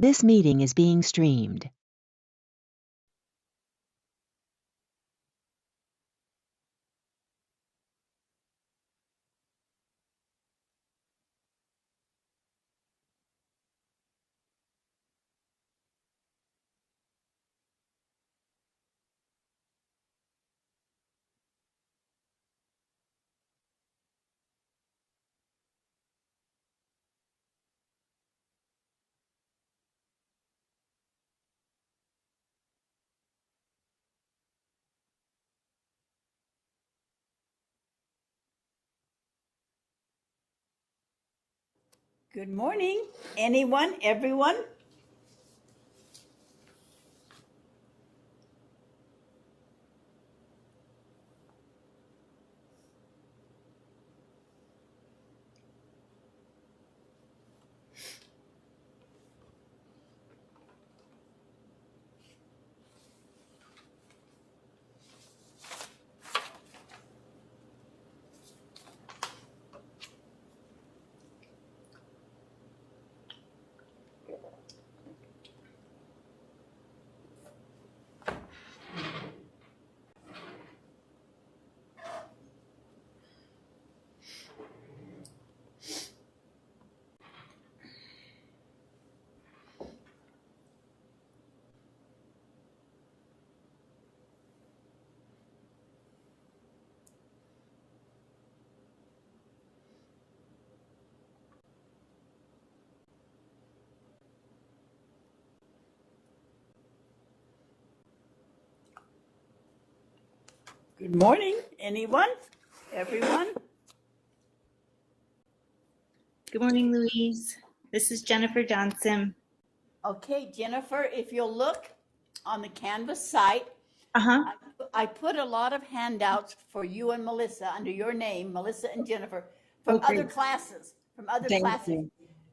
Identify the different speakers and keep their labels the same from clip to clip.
Speaker 1: This meeting is being streamed.
Speaker 2: Good morning, anyone, everyone. Good morning, anyone, everyone.
Speaker 3: Good morning, Louise. This is Jennifer Johnson.
Speaker 2: Okay, Jennifer, if you'll look on the Canvas site, I put a lot of handouts for you and Melissa under your name, Melissa and Jennifer, from other classes,
Speaker 3: Thank you.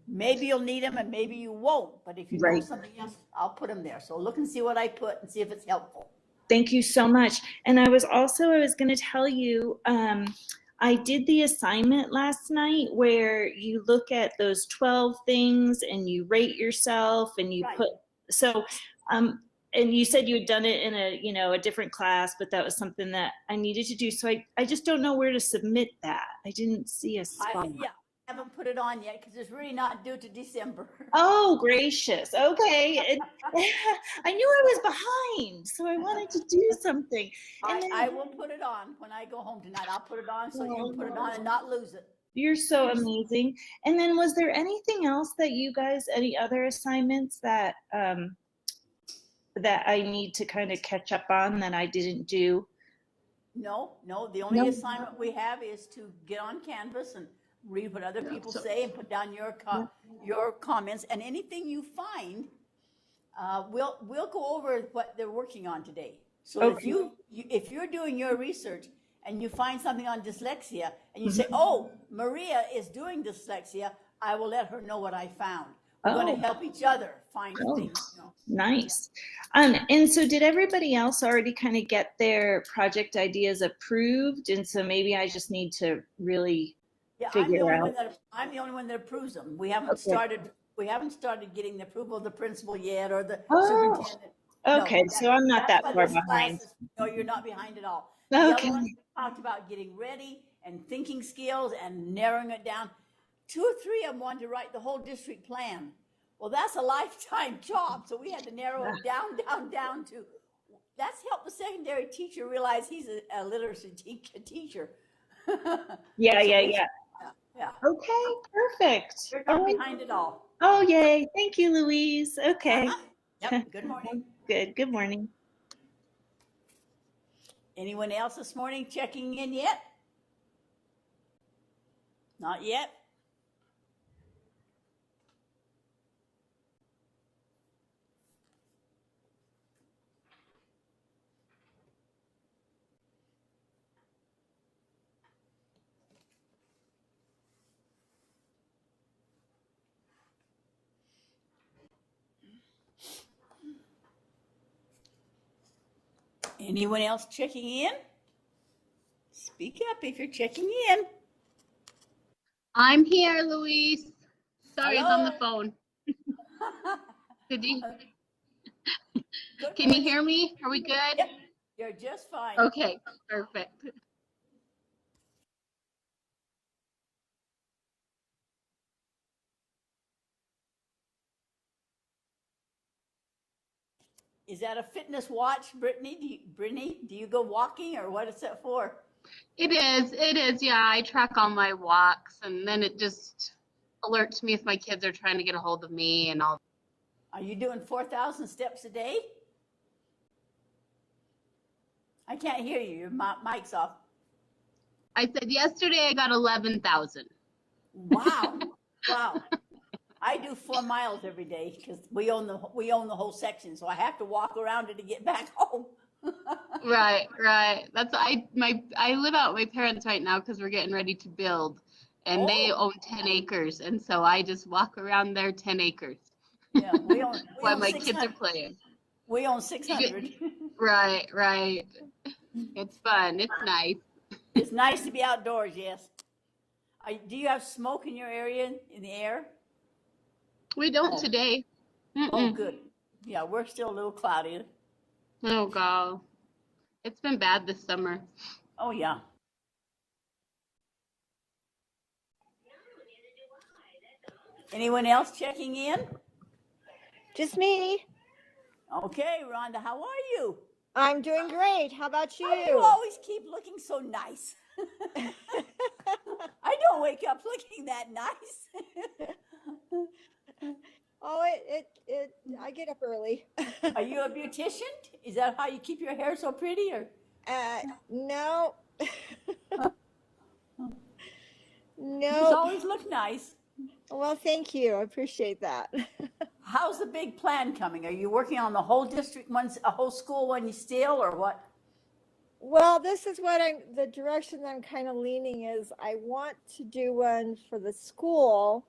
Speaker 2: Maybe you'll need them and maybe you won't, but if you know something else, I'll put them there. So look and see what I put and see if it's helpful.
Speaker 3: Thank you so much. And I was going to tell you, I did the assignment last night where you look at those 12 things and you rate yourself and you put, so, and you said you had done it in a different class, but that was something that I needed to do. So I just don't know where to submit that. I didn't see a spot.
Speaker 2: I haven't put it on yet because it's really not due to December.
Speaker 3: Oh, gracious. Okay. I knew I was behind, so I wanted to do something.
Speaker 2: I will put it on when I go home tonight. I'll put it on so you can put it on and not lose it.
Speaker 3: You're so amazing. And then was there anything else that you guys, any other assignments that that I need to kind of catch up on that I didn't do?
Speaker 2: No. The only assignment we have is to get on Canvas and read what other people say and put down your comments, and anything you find, we'll go over what they're working on today. So if you're doing your research and you find something on dyslexia and you say, oh, Maria is doing dyslexia, I will let her know what I found. We're going to help each other find things.
Speaker 3: Nice. And so did everybody else already kind of get their project ideas approved? And so maybe I just need to really figure out.
Speaker 2: I'm the only one that approves them. We haven't started getting the approval of the principal yet or the superintendent.
Speaker 3: Okay, so I'm not that far behind.
Speaker 2: No, you're not behind at all.
Speaker 3: Okay.
Speaker 2: The other ones we talked about getting ready and thinking skills and narrowing it down. 2 or 3 of them wanted to write the whole district plan. Well, that's a lifetime job, so we had to narrow it down to. That's helped the secondary teacher realize he's a literacy teacher.
Speaker 3: Yeah. Okay, perfect.
Speaker 2: You're not behind at all.
Speaker 3: Oh, yay. Thank you, Louise. Okay.
Speaker 2: Yep, good morning.
Speaker 3: Good morning.
Speaker 2: Anyone else this morning checking in yet? Not yet? Anyone else checking in? Speak up if you're checking in.
Speaker 4: I'm here, Louise. Sorry, it's on the phone. Did you,
Speaker 2: Good
Speaker 4: can you
Speaker 2: morning.
Speaker 4: hear me? Are we good?
Speaker 2: Yep, you're just fine.
Speaker 4: Okay, perfect.
Speaker 2: Is that a fitness watch, Brittany? Brittany, do you go walking or what is that for?
Speaker 4: It is. Yeah, I track all my walks and then it just alerts me if my kids are trying to get a hold of me and all.
Speaker 2: Are you doing 4,000 steps a day? I can't hear you. Your mic's off.
Speaker 4: I said yesterday I got 11,000.
Speaker 2: Wow. Wow. I do 4 miles every day because we own the whole section, so I have to walk around it to get back home.
Speaker 4: Right. That's I live out with my parents right now because we're getting ready to build, and they
Speaker 2: Oh,
Speaker 4: own 10 acres, and so I just walk around their 10 acres
Speaker 2: yeah. We own
Speaker 4: while my kids are
Speaker 2: 600.
Speaker 4: playing.
Speaker 2: We own 600.
Speaker 4: Right. It's fun. It's nice.
Speaker 2: It's nice to be outdoors. Yes. Do you have smoke in your area in the air?
Speaker 4: We don't today.
Speaker 2: Oh, good. Yeah, we're still a little cloudy.
Speaker 4: Oh God, it's been bad this summer.
Speaker 2: Oh, yeah. Anyone else checking in?
Speaker 5: Just me.
Speaker 2: Okay, Rhonda, how are you?
Speaker 5: I'm doing great. How about
Speaker 2: How do you
Speaker 5: you?
Speaker 2: always keep looking so nice? I don't wake up looking that nice.
Speaker 5: Oh, I get up early.
Speaker 2: Are you a beautician? Is that how you keep your hair so pretty? Or
Speaker 5: No.
Speaker 2: you
Speaker 5: No.
Speaker 2: always look nice.
Speaker 5: Well, thank you. I appreciate that.
Speaker 2: How's the big plan coming? Are you working on the whole district once, a whole school one still, or what?
Speaker 5: Well, this is what the direction I'm kind of leaning is I want to do one for the school.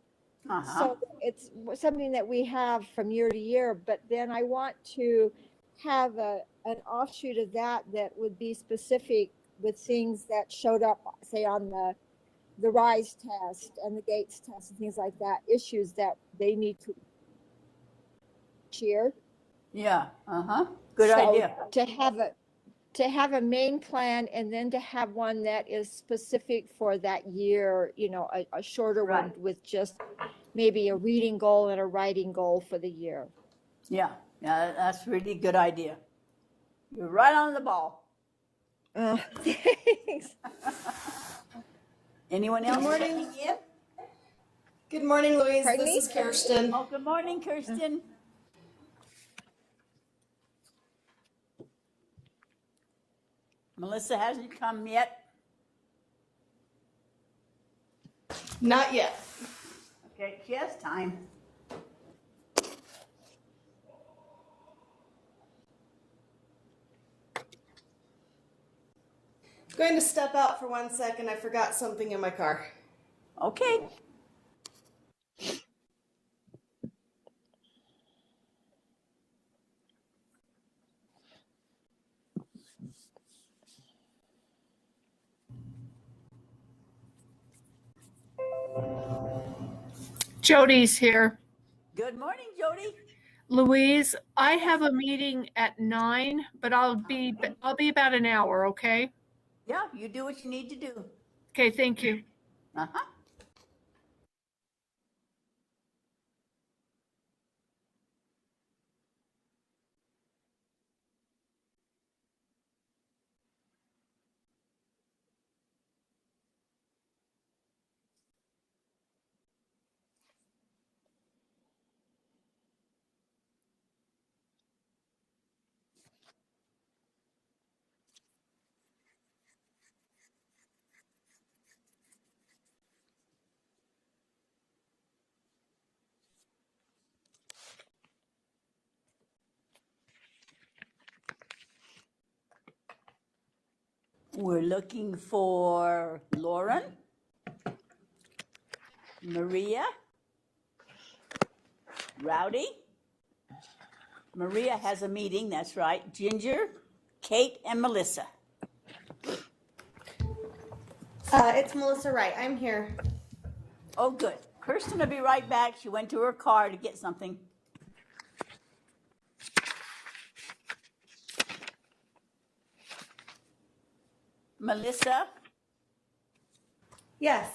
Speaker 2: Uh-huh.
Speaker 5: So it's something that we have from year to year, but then I want to have an offshoot of that would be specific with things that showed up, say, on the RISE test and the GATES test and things like that, issues that they need to cheer.
Speaker 2: Yeah. Good idea.
Speaker 5: To have a main plan and then to have one that is specific for that year, a shorter one with just maybe a reading goal and a writing goal for the year.
Speaker 2: Yeah, that's really good idea. You're right on the ball.
Speaker 5: Thanks.
Speaker 2: Anyone else?
Speaker 6: Good morning.
Speaker 2: checking in?
Speaker 6: Good morning, Louise.
Speaker 5: Pardon
Speaker 6: This
Speaker 5: me?
Speaker 6: is Kirsten.
Speaker 2: Oh, good morning, Kirsten. Melissa hasn't come yet.
Speaker 6: Not yet.
Speaker 2: Okay, she has time.
Speaker 6: Going to step out for 1 second. I forgot something in my car.
Speaker 2: Okay.
Speaker 7: Jody's here.
Speaker 2: Good morning, Jody.
Speaker 7: Louise, I have a meeting at 9, but I'll be about an hour, okay?
Speaker 2: Yeah, you do what you need to do.
Speaker 7: Okay, thank you.
Speaker 2: Uh-huh. We're looking for Lauren, Maria, Rowdy. Maria has a meeting, that's right. Ginger, Kate, and Melissa.
Speaker 6: It's Melissa Wright. I'm here.
Speaker 2: Oh, good. Kirsten will be right back. She went to her car to get something. Melissa,
Speaker 6: Yes.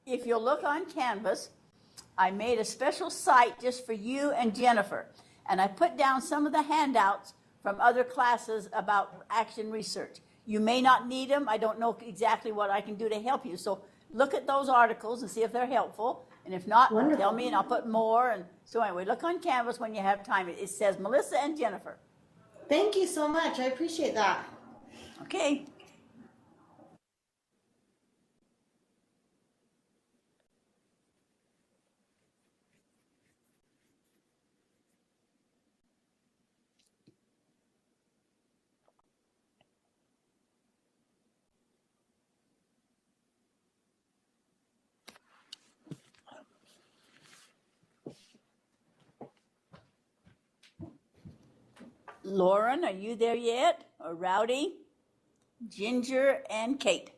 Speaker 2: if you'll look on Canvas, I made a special site just for you and Jennifer. And I put down some of the handouts from other classes about action research. You may not need them. I don't know exactly what I can do to help you. So look at those articles and see if they're helpful. And if not, tell me and I'll put more. And so anyway, look on Canvas when you have time. It says Melissa and Jennifer.
Speaker 6: Thank you so much. I appreciate that.
Speaker 2: Okay. Lauren, are you there yet? Or Rowdy, Ginger, and Kate?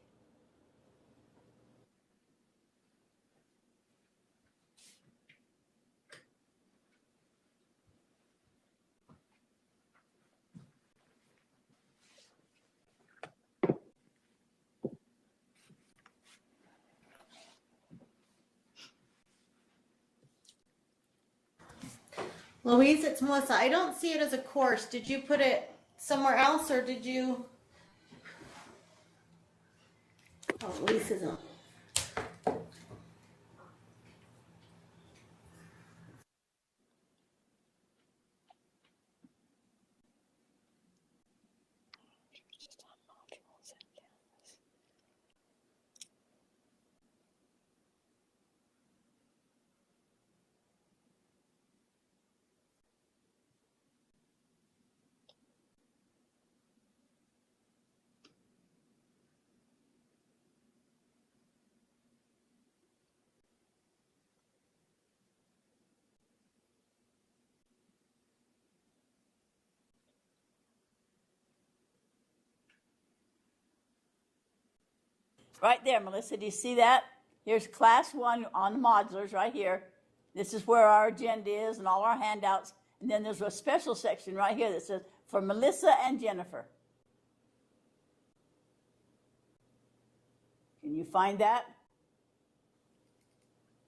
Speaker 6: Louise, it's Melissa. I don't see it as a course. Did you put it somewhere else or did you? Oh, Louise isn't.
Speaker 2: Right there, Melissa. Do you see that? Here's class 1 on the modulars right here. This is where our agenda is and all our handouts. And then there's a special section right here that says for Melissa and Jennifer. Can you find that?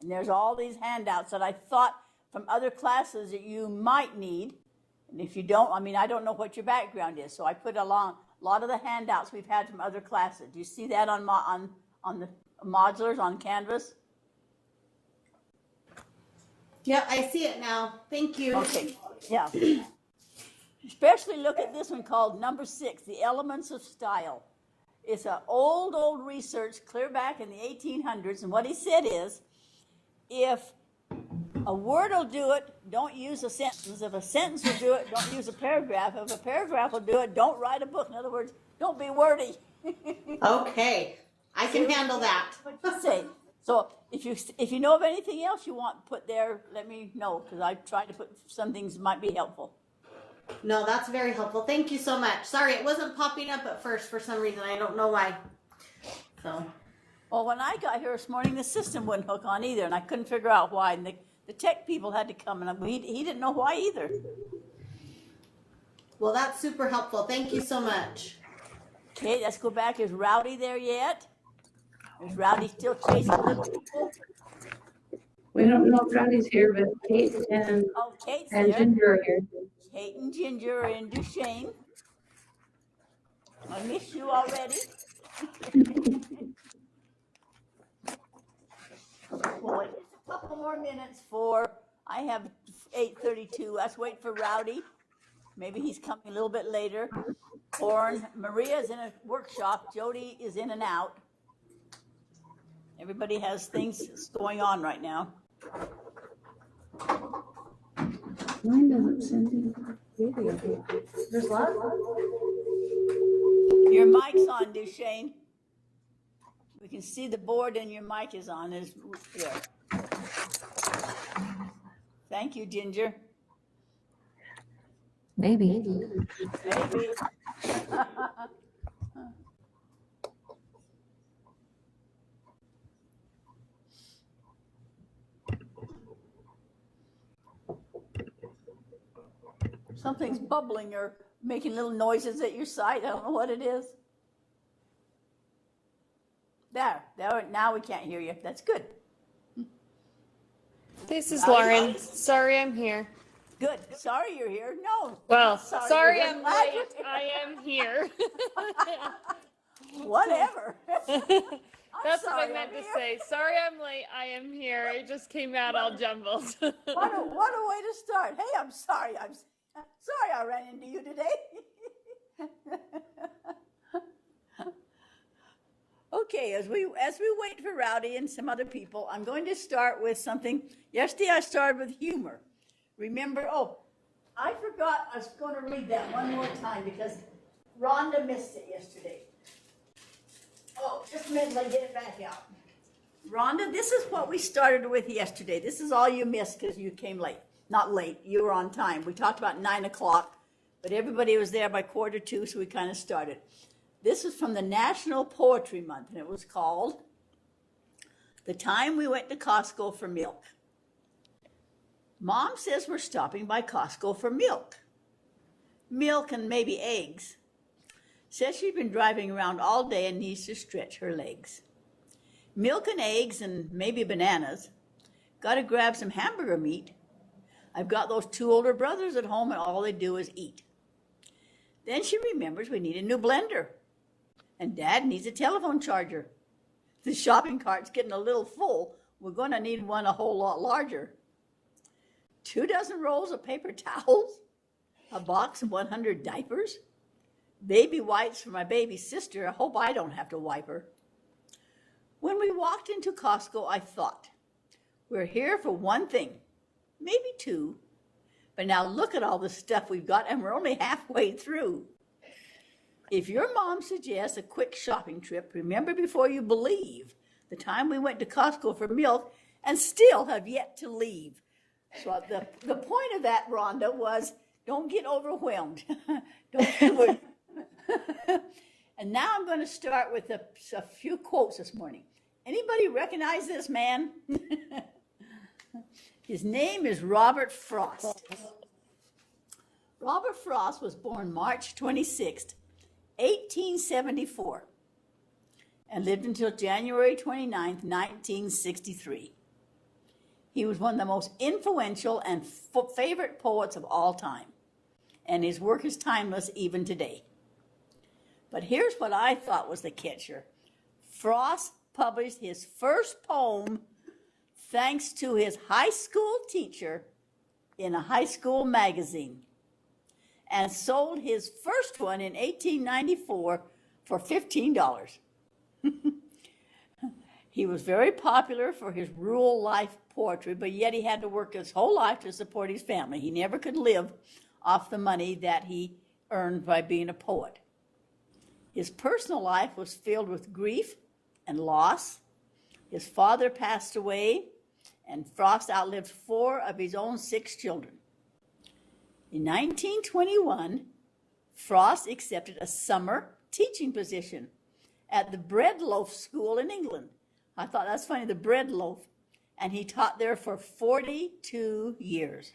Speaker 2: And there's all these handouts that I thought from other classes that you might need. And if you don't, I mean, I don't know what your background is. So I put along a lot of the handouts we've had from other classes. Do you see that on the modulars on Canvas?
Speaker 6: Yep, I see it now. Thank you.
Speaker 2: Okay, yeah. Especially look at this one called number 6, The Elements of Style. It's an old research clear back in the 1800s. And what he said is, if a word will do it, don't use a sentence. If a sentence will do it, don't use a paragraph. If a paragraph will do it, don't write a book. In other words, don't be wordy.
Speaker 6: Okay, I can handle that.
Speaker 2: What you say. So if you know of anything else you want put there, let me know, because I tried to put some things that might be helpful.
Speaker 6: No, that's very helpful. Thank you so much. Sorry, it wasn't popping up at first for some reason. I don't know why. So.
Speaker 2: Well, when I got here this morning, the system wouldn't hook on either, and I couldn't figure out why. And the tech people had to come, and he didn't know why either.
Speaker 6: Well, that's super helpful. Thank you so much.
Speaker 2: Okay, let's go back. Is Rowdy there yet? Is Rowdy still chasing little people?
Speaker 8: We don't know if Rowdy's here, but Kate and
Speaker 2: Kate's
Speaker 8: and
Speaker 2: there.
Speaker 8: Ginger are here.
Speaker 2: Kate and Ginger are in Duchesne. I miss you already. Well, wait just a couple more minutes I have 8:32. Let's wait for Rowdy. Maybe he's coming a little bit later. Maria's in a workshop. Jody is in and out. Everybody has things going on right now.
Speaker 8: Mine doesn't send in video.
Speaker 6: There's what?
Speaker 2: Your mic's on, Duchesne. We can see the board and your mic is on. Yeah. Thank you, Ginger.
Speaker 8: Maybe.
Speaker 2: Maybe. Something's bubbling or making little noises at your side. I don't know what it is. There, now we can't hear you. That's good.
Speaker 9: This is Lauren. Sorry I'm here.
Speaker 2: Good. Sorry you're here. No.
Speaker 9: Well,
Speaker 2: not
Speaker 9: sorry
Speaker 2: you're
Speaker 9: I'm
Speaker 2: here.
Speaker 9: late. I am here.
Speaker 2: Whatever.
Speaker 9: That's what I
Speaker 2: sorry
Speaker 9: meant
Speaker 2: I'm
Speaker 9: to
Speaker 2: here.
Speaker 9: say. Sorry I'm late. I am here. It just came out all jumbled.
Speaker 2: What a way to start. Hey, I'm sorry. I'm sorry I ran into you today. Okay, as we wait for Rowdy and some other people, I'm going to start with something. Yesterday I started with humor. Remember, I forgot I was going to read that one more time because Rhonda missed it yesterday. Oh, just a minute, let me get it back out. Rhonda, this is what we started with yesterday. This is all you missed because you came late. Not late, you were on time. We talked about 9 o'clock, but everybody was there by 1:45, so we kind of started. This is from the National Poetry Month, and it was called The Time We Went to Costco for Milk. Mom says we're stopping by Costco for milk. Milk and maybe eggs. Says she's been driving around all day and needs to stretch her legs. Milk and eggs and maybe bananas. Got to grab some hamburger meat. I've got those 2 older brothers at home and all they do is eat. Then she remembers we need a new blender. And Dad needs a telephone charger. The shopping cart's getting a little full. We're going to need one a whole lot larger. 2 dozen rolls of paper towels. A box of 100 diapers. Baby wipes for my baby sister. I hope I don't have to wipe her. When we walked into Costco, I thought, we're here for one thing, maybe 2. But now look at all the stuff we've got and we're only halfway through. If your mom suggests a quick shopping trip, remember before you believe the time we went to Costco for milk and still have yet to leave. So the point of that, Rhonda, was don't get overwhelmed. Don't do it. And now I'm going to start with a few quotes this morning. Anybody recognize this man? His name is Robert Frost. Robert Frost was born March 26th, 1874, and lived until January 29th, 1963. He was one of the most influential and favorite poets of all time, and his work is timeless even today. But here's what I thought was the catcher. Frost published his first poem thanks to his high school teacher in a high school magazine, and sold his first one in 1894 for $15. He was very popular for his rural life poetry, but yet he had to work his whole life to support his family. He never could live off the money that he earned by being a poet. His personal life was filled with grief and loss. His father passed away, and Frost outlived 4 of his own 6 children. In 1921, Frost accepted a summer teaching position at the Bread Loaf School in England. I thought that's funny, the Bread Loaf. And he taught there for 42 years.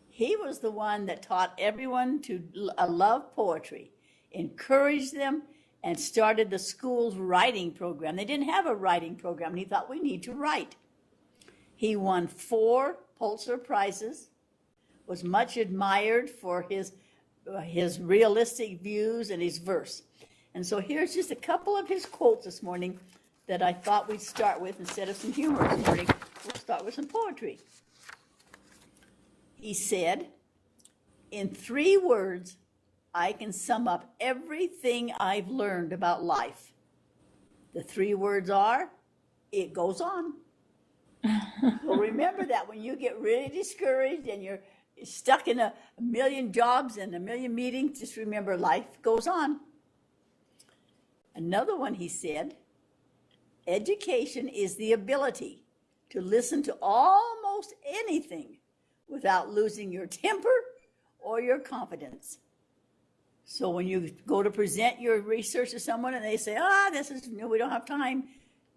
Speaker 2: He was the one that taught everyone to love poetry, encouraged them, and started the school's writing program. They didn't have a writing program, and he thought we need to write. He won 4 Pulitzer Prizes, was much admired for his realistic views and his verse. And so here's just a couple of his quotes this morning that I thought we'd start with instead of some humor this morning. We'll start with some poetry. He said, in 3 words, I can sum up everything I've learned about life. The 3 words are, it goes on. Well, remember that when you get really discouraged and you're stuck in a million jobs and a million meetings, just remember life goes on. Another one, he said, education is the ability to listen to almost anything without losing your temper or your confidence. So when you go to present your research to someone and they say, we don't have time,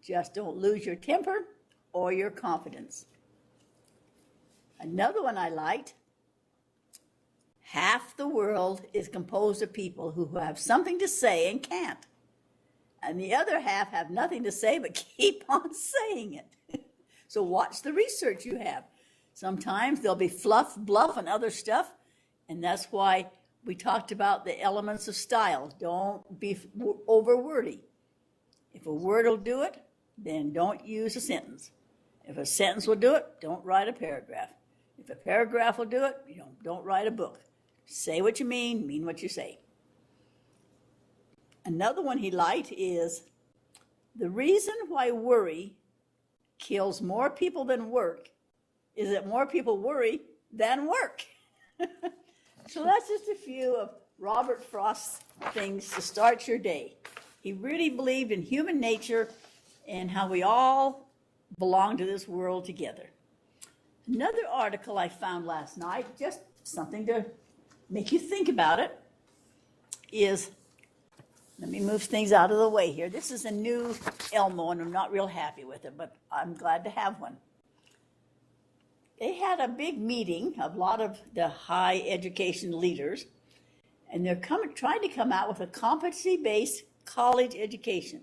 Speaker 2: just don't lose your temper or your confidence. Another one I liked, half the world is composed of people who have something to say and can't. and the other half have nothing to say but keep on saying it. So watch the research you have. Sometimes there'll be fluff, bluff, and other stuff, and that's why we talked about the elements of style. Don't be over wordy. If a word will do it, then don't use a sentence. If a sentence will do it, don't write a paragraph. If a paragraph will do it, don't write a book. Say what you mean what you say. Another one he liked is the reason why worry kills more people than work is that more people worry than work. So that's just a few of Robert Frost's things to start your day. He really believed in human nature and how we all belong to this world together. Another article I found last night, just something to make you think about it, is, let me move things out of the way here. This is a new Elmo, and I'm not real happy with it, but I'm glad to have one. They had a big meeting of a lot of the high education leaders, and they're trying to come out with a competency-based college education.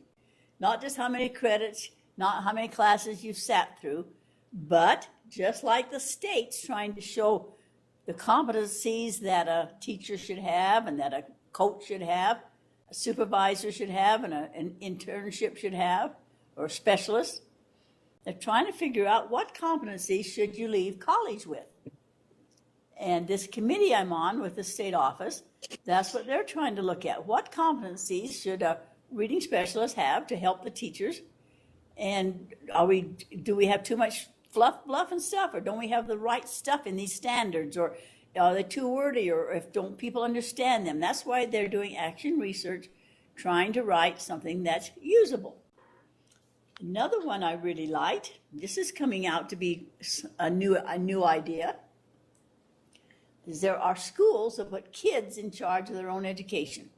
Speaker 2: Not just how many credits, not how many classes you've sat through, but just like the state's trying to show the competencies that a teacher should have and that a coach should have, a supervisor should have, and an internship should have, or a specialist. They're trying to figure out what competencies should you leave college with. And this committee I'm on with the state office, that's what they're trying to look at. What competencies should a reading specialist have to help the teachers? And do we have too much fluff, bluff, and stuff, or don't we have the right stuff in these standards, or are they too wordy, or if don't people understand them? That's why they're doing action research, trying to write something that's usable. Another one I really liked, this is coming out to be a new idea, is there are schools that put kids in charge of their own education.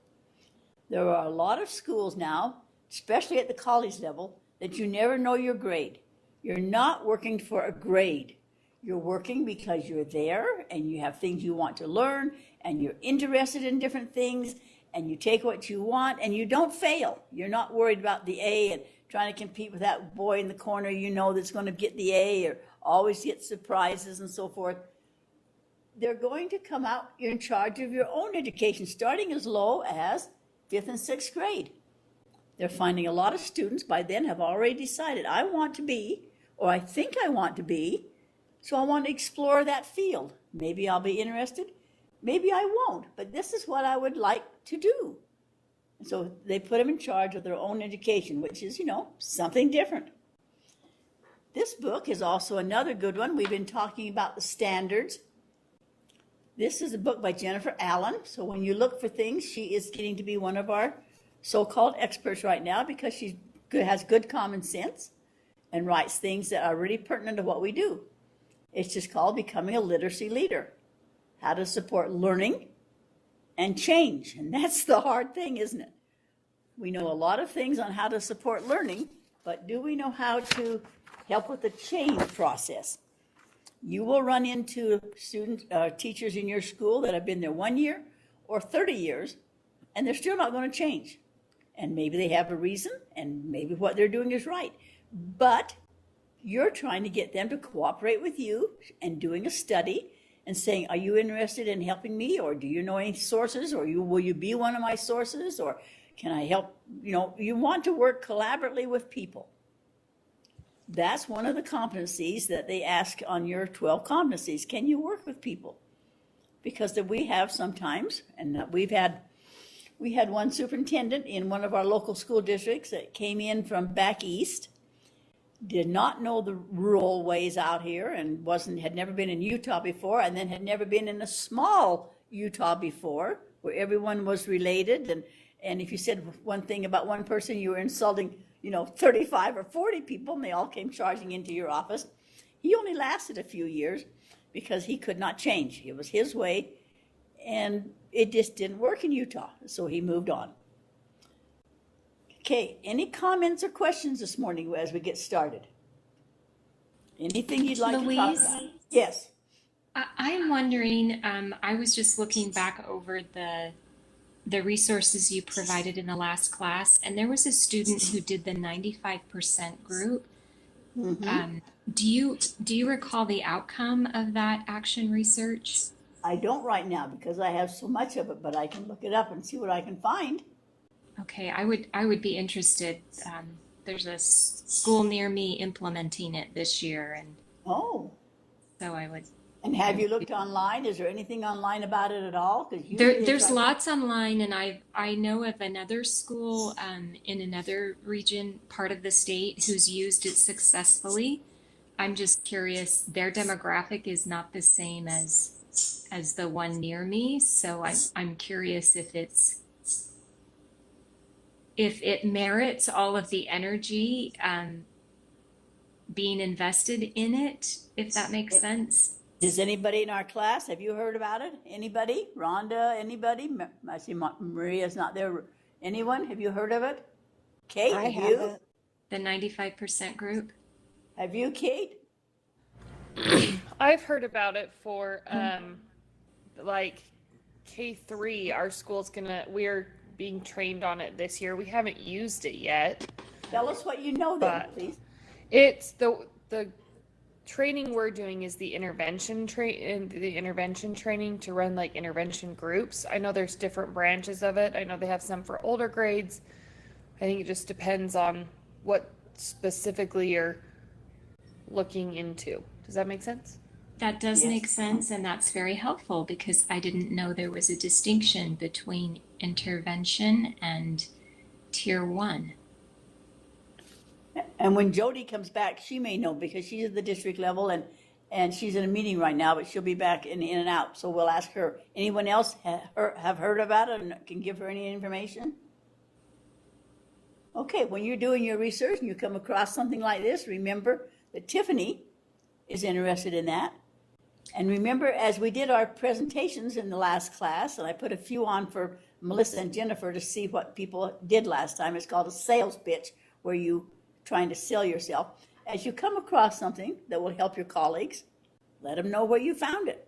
Speaker 2: There are a lot of schools now, especially at the college level, that you never know your grade. You're not working for a grade. You're working because you're there and you have things you want to learn and you're interested in different things and you take what you want and you don't fail. You're not worried about the A and trying to compete with that boy in the corner that's going to get the A or always get surprises and so forth. They're going to come out, you're in charge of your own education, starting as low as 5th and 6th grade. They're finding a lot of students by then have already decided, I want to be, or I think I want to be, so I want to explore that field. Maybe I'll be interested, maybe I won't, but this is what I would like to do. And so they put them in charge of their own education, which is, something different. This book is also another good one. We've been talking about the standards. This is a book by Jennifer Allen. So when you look for things, she is getting to be one of our so-called experts right now because she has good common sense and writes things that are really pertinent to what we do. It's just called Becoming a Literacy Leader, how to support learning and change. And that's the hard thing, isn't it? We know a lot of things on how to support learning, but do we know how to help with the change process? You will run into teachers in your school that have been there 1 year or 30 years, and they're still not going to change. And maybe they have a reason, and maybe what they're doing is right. But you're trying to get them to cooperate with you and doing a study and saying, are you interested in helping me? Or do you know any sources? Or will you be one of my sources? Or can I help? You want to work collaboratively with people. That's one of the competencies that they ask on your 12 competencies. Can you work with people? Because that we have sometimes, and we had one superintendent in one of our local school districts that came in from back east, did not know the rural ways out here and had never been in Utah before, and then had never been in a small Utah before where everyone was related. And if you said one thing about one person, you were insulting 35 or 40 people, and they all came charging into your office. He only lasted a few years because he could not change. It was his way, and it just didn't work in Utah, so he moved on. Okay, any comments or questions this morning as we get started? Anything you'd like to talk about? Yes.
Speaker 10: I'm wondering, I was just looking back over the resources you provided in the last class, and there was a student who did the 95% group. Do you recall the outcome of that action research?
Speaker 2: I don't right now because I have so much of it, but I can look it up and see what I can find.
Speaker 10: Okay, I would be interested. There's a school near me implementing it this year, and
Speaker 2: Oh,
Speaker 10: so I would.
Speaker 2: and have you looked online? Is there anything online about it at all? Because
Speaker 10: There's lots online, and I know of another school in another region, part of the state, who's used it successfully. I'm just curious. Their demographic is not the same as the one near me, so I'm curious if it merits all of the energy being invested in it, if that makes sense.
Speaker 2: Does anybody in our class, have you heard about it? Anybody? Rhonda, anybody? I see Maria's not there. Anyone? Have you heard of it? Kate,
Speaker 5: I
Speaker 2: have you?
Speaker 5: haven't.
Speaker 10: The 95% group?
Speaker 2: Have you, Kate?
Speaker 9: I've heard about it for like K3. Our school's we're being trained on it this year. We haven't used it yet.
Speaker 2: Tell us what you know then, please.
Speaker 9: It's the training we're doing is the intervention training to run like intervention groups. I know there's different branches of it. I know they have some for older grades. I think it just depends on what specifically you're looking into. Does that make sense?
Speaker 10: That does make sense, and that's very helpful because I didn't know there was a distinction between intervention and tier 1.
Speaker 2: And when Jody comes back, she may know because she's at the district level and she's in a meeting right now, but she'll be back in and out. So we'll ask her. Anyone else have heard about it and can give her any information? Okay, when you're doing your research and you come across something like this, remember that Tiffany is interested in that. And remember, as we did our presentations in the last class, and I put a few on for Melissa and Jennifer to see what people did last time. It's called a sales pitch, where you trying to sell yourself. As you come across something that will help your colleagues, let them know where you found it.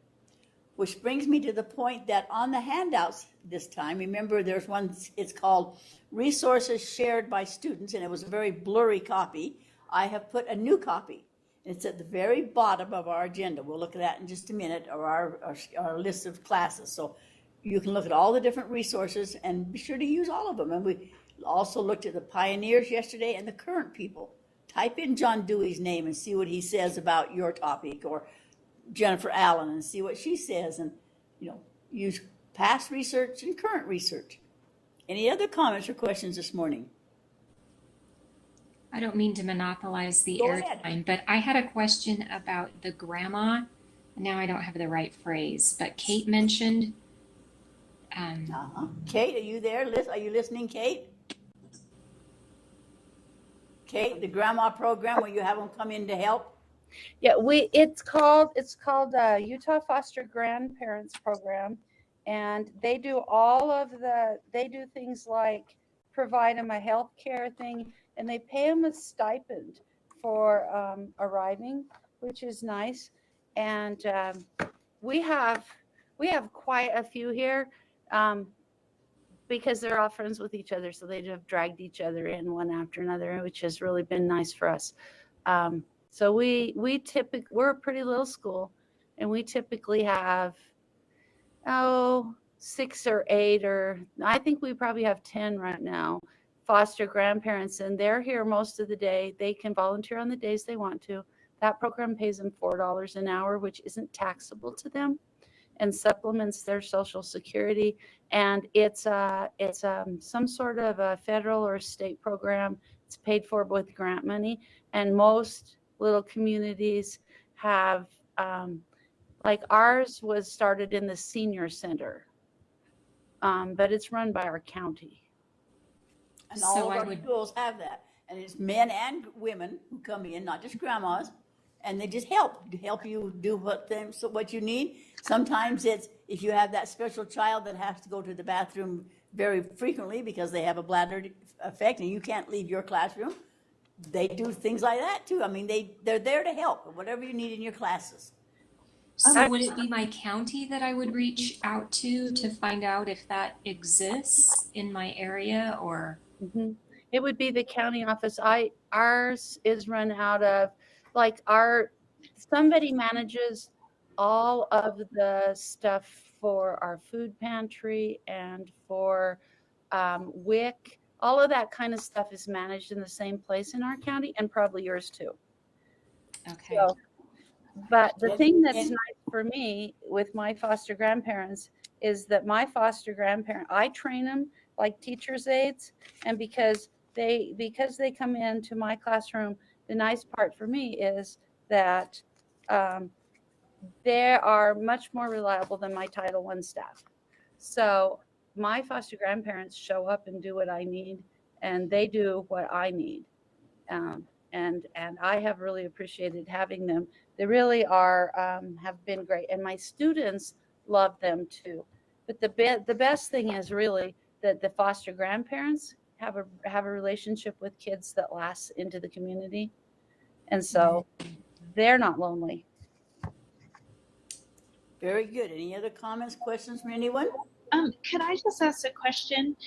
Speaker 2: Which brings me to the point that on the handouts this time, remember there's one, it's called Resources Shared by Students, and it was a very blurry copy. I have put a new copy. It's at the very bottom of our agenda. We'll look at that in just a minute, or our list of classes. So you can look at all the different resources and be sure to use all of them. And we also looked at the pioneers yesterday and the current people. Type in John Dewey's name and see what he says about your topic, or Jennifer Allen and see what she says, and use past research and current research. Any other comments or questions this morning?
Speaker 10: I don't mean to monopolize the
Speaker 2: Go ahead.
Speaker 10: airtime, but I had a question about the grandma. Now I don't have the right phrase, but Kate mentioned.
Speaker 2: Kate, are you there? Are you listening, Kate? Kate, the grandma program where you have them come in to help?
Speaker 8: Yeah, it's called Utah Foster Grandparents Program, and they do they do things like provide them a health care thing, and they pay them a stipend for arriving, which is nice. And we have quite a few here because they're all friends with each other, so they have dragged each other in one after another, which has really been nice for us. So we're a pretty little school, and we typically have 6 or 8, or I think we probably have 10 right now, foster grandparents, and they're here most of the day. They can volunteer on the days they want to. That program pays them $4 an hour, which isn't taxable to them, and supplements their Social Security. And it's some sort of a federal or state program. It's paid for with grant money, and most little communities have, like ours was started in the senior center, but it's run by our county.
Speaker 2: And all of our schools have that. And it's men and women who come in, not just grandmas, and they just help you do what you need. Sometimes it's if you have that special child that has to go to the bathroom very frequently because they have a bladder effect and you can't leave your classroom. They do things like that too. I mean, they're there to help, whatever you need in your classes.
Speaker 10: So would it be my county that I would reach out to find out if that exists in my area, or?
Speaker 8: Mhm. It would be the county office. Ours is run out of, like, somebody manages all of the stuff for our food pantry and for WIC. All of that kind of stuff is managed in the same place in our county, and probably yours too.
Speaker 10: Okay.
Speaker 8: So, but the thing that's
Speaker 2: And-
Speaker 8: nice for me with my foster grandparents is that my foster grandparent, I train them like teachers' aides, and because they come into my classroom, the nice part for me is that they are much more reliable than my Title I staff. So my foster grandparents show up and do what I need, and they do what I need. And I have really appreciated having them. They really are have been great, and my students love them too. But the best thing is really that the foster grandparents have a relationship with kids that lasts into the community, and so they're not lonely.
Speaker 2: Very good. Any other comments, questions from anyone?
Speaker 3: Could I just ask a question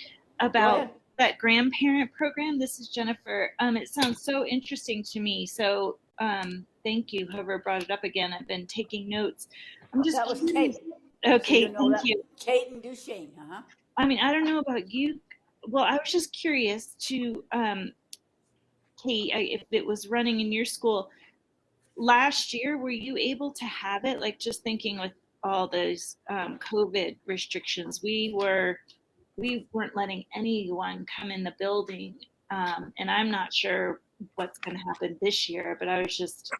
Speaker 2: Go
Speaker 3: about
Speaker 2: ahead.
Speaker 3: that grandparent program? This is Jennifer. It sounds so interesting to me. So thank you, whoever brought it up again. I've been taking notes. I'm just
Speaker 2: That was
Speaker 3: curious.
Speaker 2: Kate.
Speaker 3: Okay,
Speaker 2: So you know
Speaker 3: thank
Speaker 2: that.
Speaker 3: you.
Speaker 2: Kate and Duchesne, huh?
Speaker 3: I mean, I don't know about you. Well, I was just curious to, Kate, if it was running in your school last year, were you able to have it? Like, just thinking with all those COVID restrictions, we weren't letting anyone come in the building, and I'm not sure what's going to happen this year. But I was just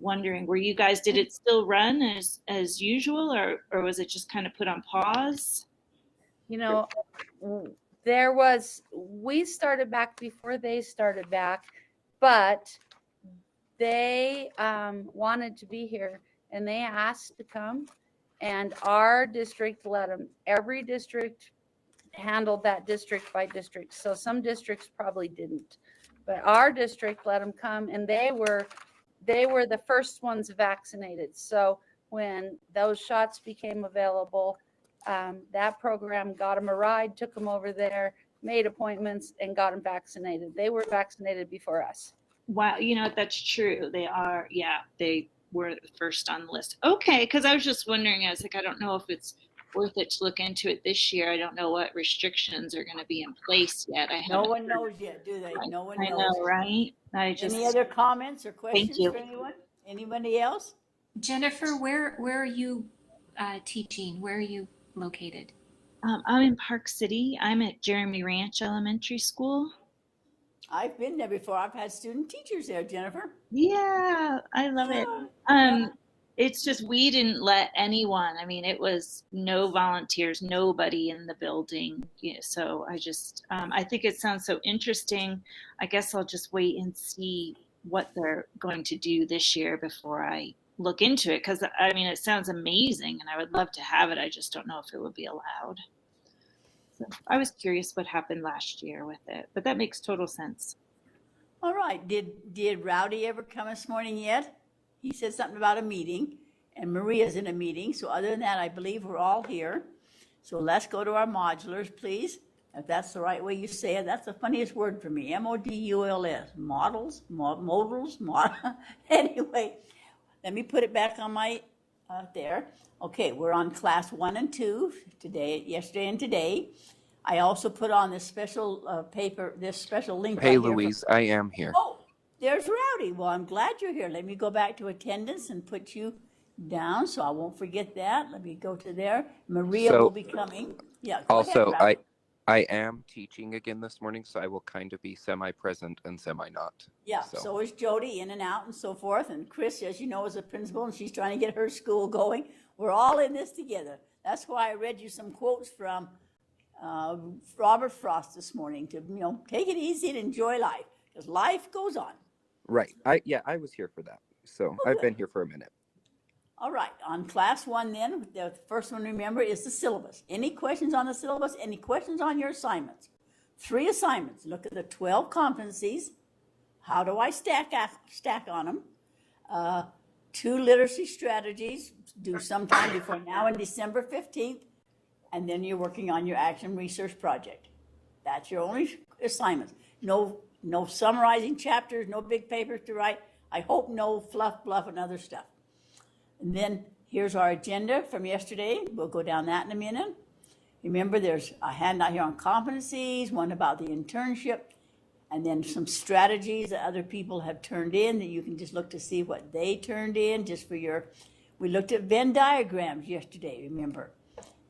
Speaker 3: wondering, did it still run as usual, or was it just kind of put on pause?
Speaker 8: You know, we started back before they started back, but they wanted to be here and they asked to come, and our district let them. Every district handled that district by district. So some districts probably didn't, but our district let them come, and they were the first ones vaccinated. So when those shots became available, that program got them a ride, took them over there, made appointments, and got them vaccinated. They were vaccinated before us.
Speaker 3: Wow, that's true. They are, yeah, they were first on the list. Okay, because I was just wondering, I was like, I don't know if it's worth it to look into it this year. I don't know what restrictions are going to be in place yet.
Speaker 2: No one knows yet, do they? No one
Speaker 3: I
Speaker 2: knows.
Speaker 3: know, right?
Speaker 2: Any other comments or questions
Speaker 3: you.
Speaker 2: for anyone? Anybody else?
Speaker 10: Jennifer, where are you teaching? Where are you located?
Speaker 3: I'm in Park City. I'm at Jeremy Ranch Elementary School.
Speaker 2: I've been there before. I've had student teachers there, Jennifer.
Speaker 3: Yeah, I love it. It's just we didn't let anyone. I mean, it was no volunteers, nobody in the building. So I think it sounds so interesting. I guess I'll just wait and see what they're going to do this year before I look into it. Because I mean, it sounds amazing, and I would love to have it. I just don't know if it would be allowed. So I was curious what happened last year with it, but that makes total sense.
Speaker 2: All right. Did Rowdy ever come this morning yet? He said something about a meeting, and Maria's in a meeting. So other than that, I believe we're all here. So let's go to our modulars, please. If that's the right way you say it. That's the funniest word for me. MODULS. Models. Anyway, let me put it back on my there. Okay, we're on class 1 and 2 today, yesterday and today. I also put on this special paper, this special link.
Speaker 11: Hey,
Speaker 2: right
Speaker 11: Louise, I am here.
Speaker 2: Oh, there's Rowdy. Well, I'm glad you're here. Let me go back to attendance and put you down so I won't forget that. Let me go to there. Maria will be coming. Yeah.
Speaker 11: Also,
Speaker 2: ahead, Rowdy.
Speaker 11: I am teaching again this morning, so I will kind of be semi-present and semi-not.
Speaker 2: Yeah, so is Jody, in and out and so forth. And Chris, as you know, is a principal, and she's trying to get her school going. We're all in this together. That's why I read you some quotes from Robert Frost this morning to, take it easy and enjoy life, because life goes on.
Speaker 11: Right. I was here for that. So I've been here for a minute.
Speaker 2: All right, on class 1 then, the first one, remember, is the syllabus. Any questions on the syllabus? Any questions on your assignments? 3 assignments. Look at the 12 competencies. How do I stack on them? 2 literacy strategies, due sometime before now and December 15th, and then you're working on your action research project. That's your only assignments. No summarizing chapters, no big papers to write. I hope no fluff, bluff, and other stuff. And then here's our agenda from yesterday. We'll go down that in a minute. Remember, there's a handout here on competencies, one about the internship, and then some strategies that other people have turned in that you can just look to see what they turned in just for your, we looked at Venn diagrams yesterday, remember?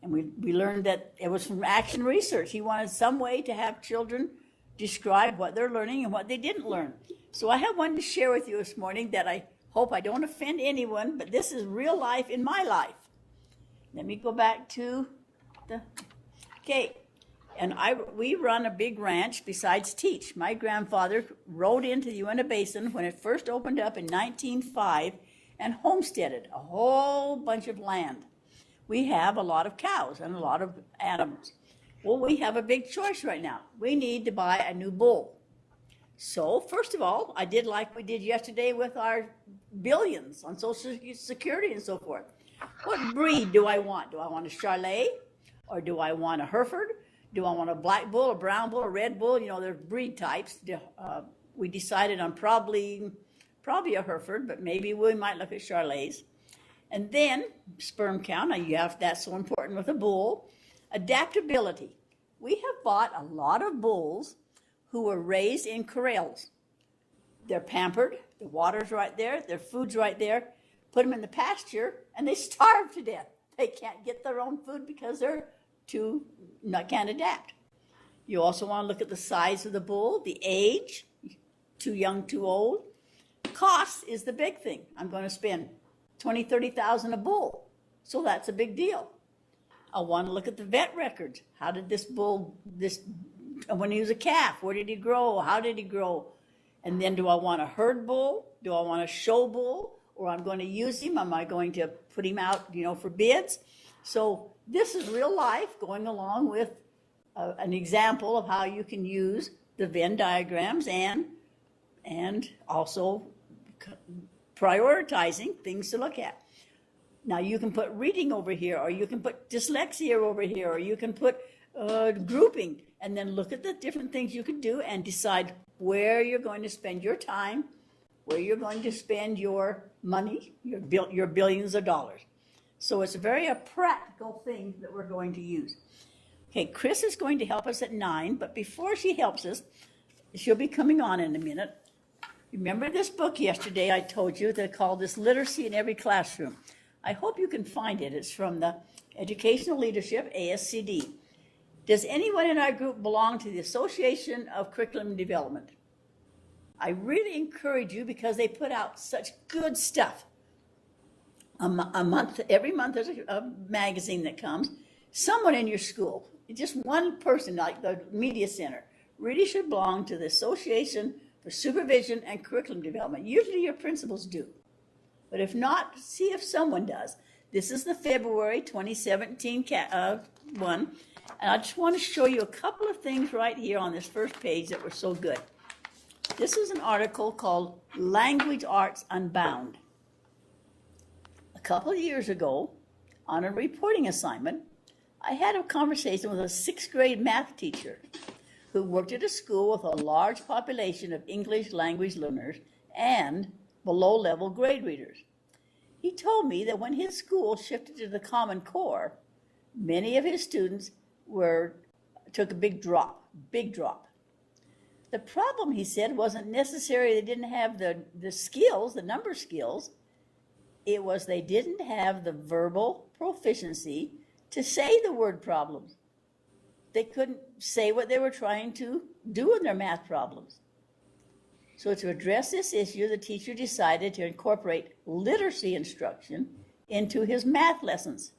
Speaker 2: And we learned that it was from action research. He wanted some way to have children describe what they're learning and what they didn't learn. So I have one to share with you this morning that I hope I don't offend anyone, but this is real life in my life. Let me go back to okay. And we run a big ranch besides Teach. My grandfather rode into the Uinta Basin when it first opened up in 1905 and homesteaded a whole bunch of land. We have a lot of cows and a lot of animals. Well, we have a big choice right now. We need to buy a new bull. So, first of all, I did like we did yesterday with our billions on Social Security and so forth. What breed do I want? Do I want a Charolais? Or do I want a Hereford? Do I want a black bull, a brown bull, a red bull? You know, there's breed types. We decided on probably a Hereford, but maybe we might look at Charolais. And then sperm count. Now that's so important with a bull. Adaptability. We have bought a lot of bulls who were raised in corrals. They're pampered. The water's right there. Their food's right there. Put them in the pasture, and they starve to death. They can't get their own food because they're can't adapt. You also want to look at the size of the bull, the age, too young, too old. Cost is the big thing. I'm going to spend $20,000, $30,000 a bull, so that's a big deal. I want to look at the vet records. How did this bull, when he was a calf, where did he grow? How did he grow? And then do I want a herd bull? Do I want a show bull? Or I'm going to use him? Am I going to put him out, for bids? So this is real life going along with an example of how you can use the Venn diagrams and also prioritizing things to look at. Now you can put reading over here, or you can put dyslexia over here, or you can put grouping, and then look at the different things you can do and decide where you're going to spend your time, where you're going to spend your money, your billions of dollars. So it's a very practical thing that we're going to use. Okay, Chris is going to help us at 9, but before she helps us, she'll be coming on in a minute. Remember this book yesterday I told you that called this Literacy in Every Classroom. I hope you can find it. It's from the Educational Leadership, ASCD. Does anyone in our group belong to the Association of Curriculum Development? I really encourage you because they put out such good stuff. A month, every month there's a magazine that comes. Someone in your school, just one person like the Media Center, really should belong to the Association for Supervision and Curriculum Development. Usually your principals do. But if not, see if someone does. This is the February 2017 one. And I just want to show you a couple of things right here on this first page that were so good. This is an article called Language Arts Unbound. A couple of years ago, on a reporting assignment, I had a conversation with a 6th grade math teacher who worked at a school with a large population of English language learners and below-level grade readers. He told me that when his school shifted to the Common Core, many of his students took a big drop. The problem, he said, wasn't necessarily they didn't have the skills, the number skills. It was they didn't have the verbal proficiency to say the word problems. They couldn't say what they were trying to do in their math problems. So to address this issue, the teacher decided to incorporate literacy instruction into his math lessons.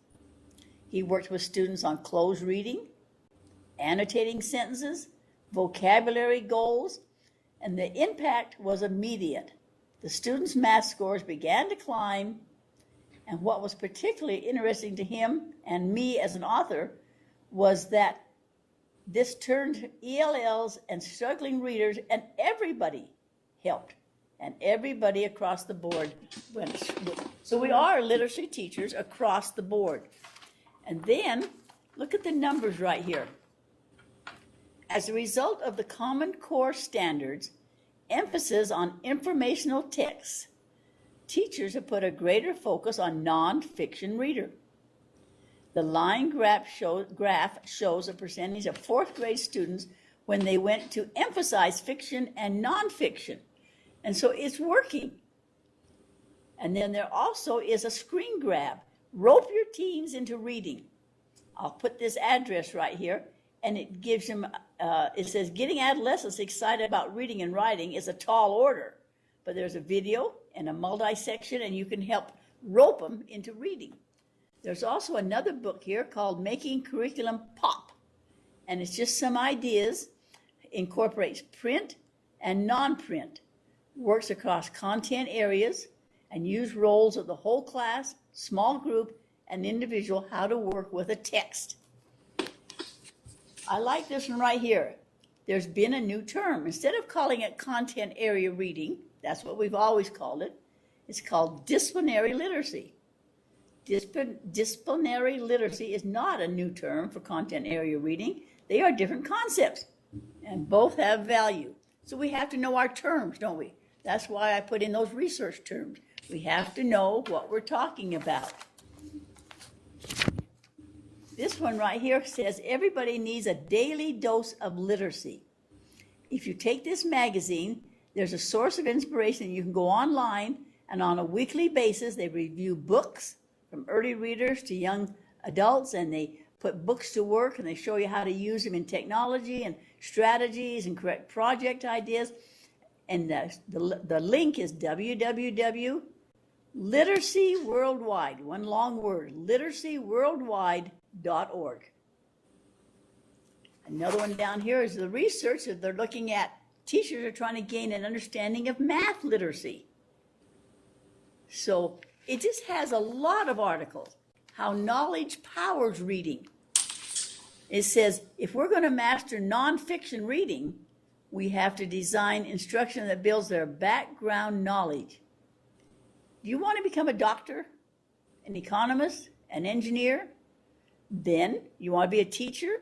Speaker 2: He worked with students on closed reading, annotating sentences, vocabulary goals, and the impact was immediate. The students' math scores began to climb, and what was particularly interesting to him and me as an author was that this turned ELLs and struggling readers, and everybody helped. And everybody across the board went. So we are literacy teachers across the board. And then look at the numbers right here. As a result of the Common Core standards, emphasis on informational texts, teachers have put a greater focus on nonfiction reader. The line graph shows a percentage of fourth grade students when they went to emphasize fiction and nonfiction. And so it's working. And then there also is a screen grab. Rope your teens into reading. I'll put this address right here, and it gives them, it says, getting adolescents excited about reading and writing is a tall order. But there's a video and a multi-section, and you can help rope them into reading. There's also another book here called Making Curriculum Pop, and it's just some ideas, incorporates print and non-print, works across content areas, and use roles of the whole class, small group, and individual how to work with a text. I like this one right here. There's been a new term. Instead of calling it content area reading, that's what we've always called it, it's called disciplinary literacy. Disciplinary literacy is not a new term for content area reading. They are different concepts, and both have value. So we have to know our terms, don't we? That's why I put in those research terms. We have to know what we're talking about. This one right here says everybody needs a daily dose of literacy. If you take this magazine, there's a source of inspiration. You can go online, and on a weekly basis, they review books from early readers to young adults, and they put books to work, and they show you how to use them in technology and strategies and correct project ideas. And the link is www.literacyworldwide, one long word, literacyworldwide.org. Another one down here is the research that they're looking at. Teachers are trying to gain an understanding of math literacy. So it just has a lot of articles, how knowledge powers reading. It says, if we're going to master nonfiction reading, we have to design instruction that builds their background knowledge. Do you want to become a doctor, an economist, an engineer? Then you want to be a teacher?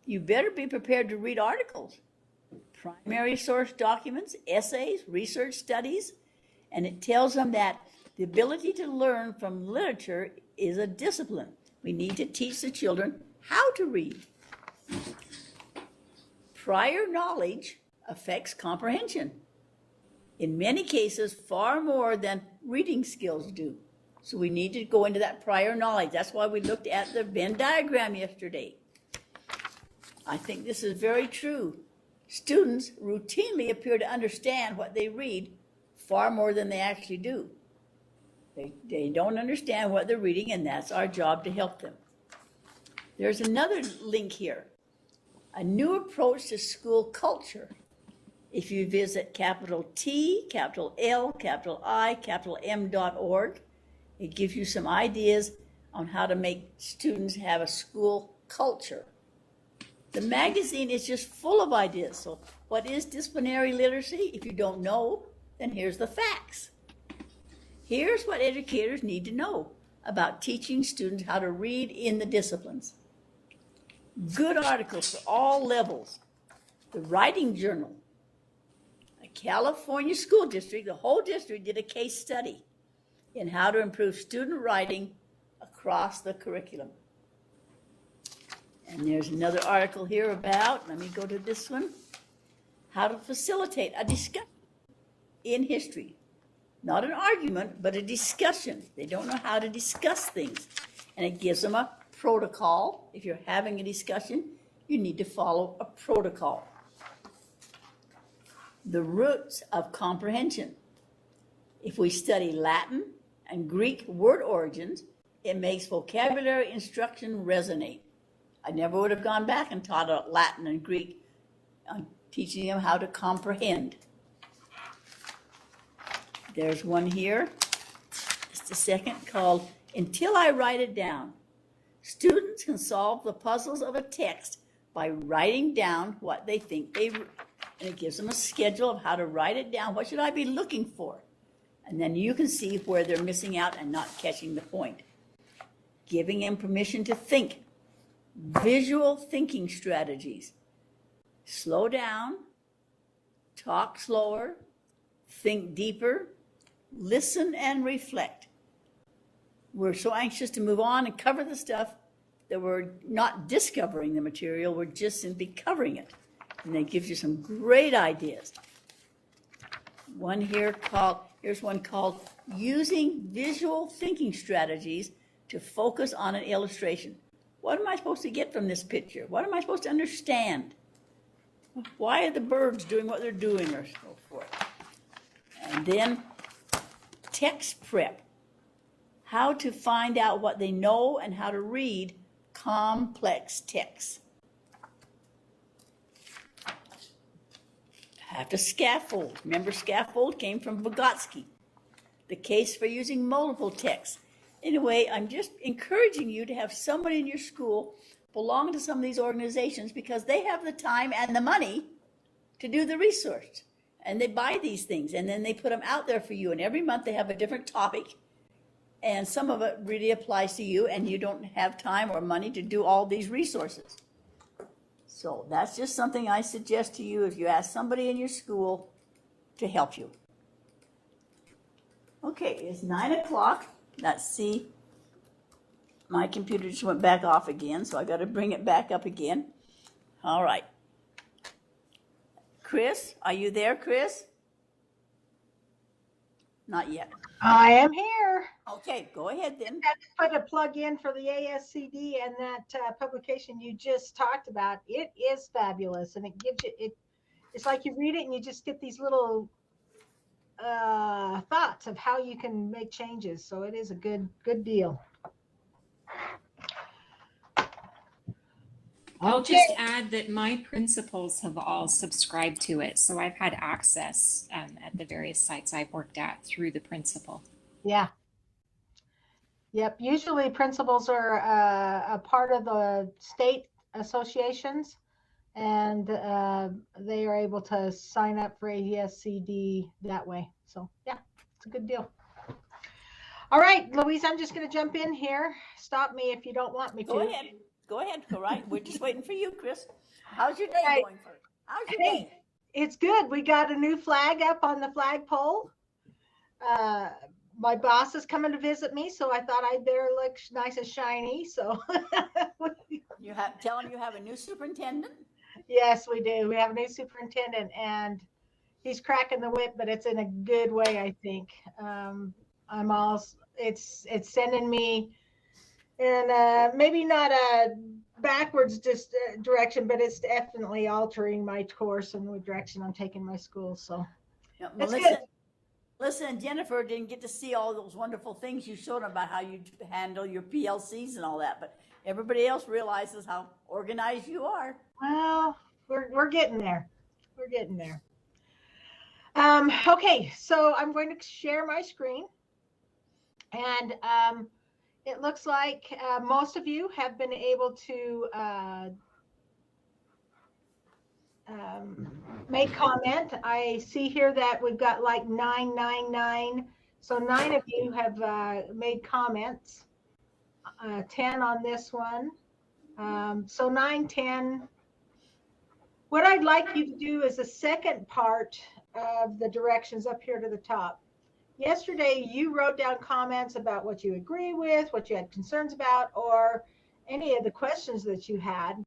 Speaker 2: You better be prepared to read articles, primary source documents, essays, research studies, and it tells them that the ability to learn from literature is a discipline. We need to teach the children how to read. Prior knowledge affects comprehension. In many cases, far more than reading skills do. So we need to go into that prior knowledge. That's why we looked at the Venn diagram yesterday. I think this is very true. Students routinely appear to understand what they read far more than they actually do. They don't understand what they're reading, and that's our job to help them. There's another link here, a new approach to school culture. If you visit capital T, capital L, capital I, capital M.org, it gives you some ideas on how to make students have a school culture. The magazine is just full of ideas. So what is disciplinary literacy? If you don't know, then here's the facts. Here's what educators need to know about teaching students how to read in the disciplines. Good articles for all levels. The Writing Journal. A California school district, the whole district did a case study in how to improve student writing across the curriculum. And there's another article here about, let me go to this one, how to facilitate a discussion in history. Not an argument, but a discussion. They don't know how to discuss things. And it gives them a protocol. If you're having a discussion, you need to follow a protocol. The roots of comprehension. If we study Latin and Greek word origins, it makes vocabulary instruction resonate. I never would have gone back and taught Latin and Greek, teaching them how to comprehend. There's one here, just a second, called Until I Write It Down. Students can solve the puzzles of a text by writing down what they think And it gives them a schedule of how to write it down. What should I be looking for? And then you can see where they're missing out and not catching the point. Giving them permission to think. Visual thinking strategies. Slow down, talk slower, think deeper, listen and reflect. We're so anxious to move on and cover the stuff that we're not discovering the material, we're just simply covering it. And that gives you some great ideas. Here's one called Using Visual Thinking Strategies to Focus on an Illustration. What am I supposed to get from this picture? What am I supposed to understand? Why are the birds doing what they're doing, or so forth? And then text prep. How to find out what they know and how to read complex text. Have to scaffold. Remember, scaffold came from Vygotsky. The case for using multiple texts. Anyway, I'm just encouraging you to have somebody in your school belong to some of these organizations because they have the time and the money to do the research. And they buy these things and then they put them out there for you. And every month they have a different topic. And some of it really applies to you and you don't have time or money to do all these resources. So that's just something I suggest to you if you ask somebody in your school to help you. Okay, it's 9 o'clock. Let's see. My computer just went back off again, so I got to bring it back up again. All right. Chris, are you there, Chris? Not yet.
Speaker 12: I am here.
Speaker 2: Okay, go ahead then.
Speaker 12: I had to put a plug in for the ASCD and that publication you just talked about. It is fabulous, and it gives you it's like you read it and you just get these little thoughts of how you can make changes. So it is a good deal.
Speaker 10: I'll just add that my principals have all subscribed to it. So I've had access at the various sites I've worked at through the principal.
Speaker 12: Yeah. Yep. Usually principals are a part of the state associations, and they are able to sign up for ASCD that way. So yeah, it's a good deal. All right, Louise, I'm just going to jump in here. Stop me if you don't want me to.
Speaker 2: Go ahead. Go ahead. Go right. We're just waiting for you, Chris. How's your day going for you? How's your day?
Speaker 12: It's good. We got a new flag up on the flagpole. My boss is coming to visit me, so I thought I'd better look nice and shiny. So
Speaker 2: tell him you have a new superintendent?
Speaker 12: Yes, we do. We have a new superintendent, and he's cracking the whip, but it's in a good way, I think. It's sending me in maybe not a backwards direction, but it's definitely altering my course and the direction I'm taking my school. So that's good.
Speaker 2: Listen, Jennifer didn't get to see all those wonderful things you showed about how you handle your PLCs and all that, but everybody else realizes how organized you are.
Speaker 12: Well, we're getting there. We're getting there. Okay, so I'm going to share my screen, and it looks like most of you have been able to make comment. I see here that we've got like 999. So 9 of you have made comments. 10 on this one. So 9, 10. What I'd like you to do is the second part of the directions up here to the top. Yesterday, you wrote down comments about what you agree with, what you had concerns about, or any of the questions that you had.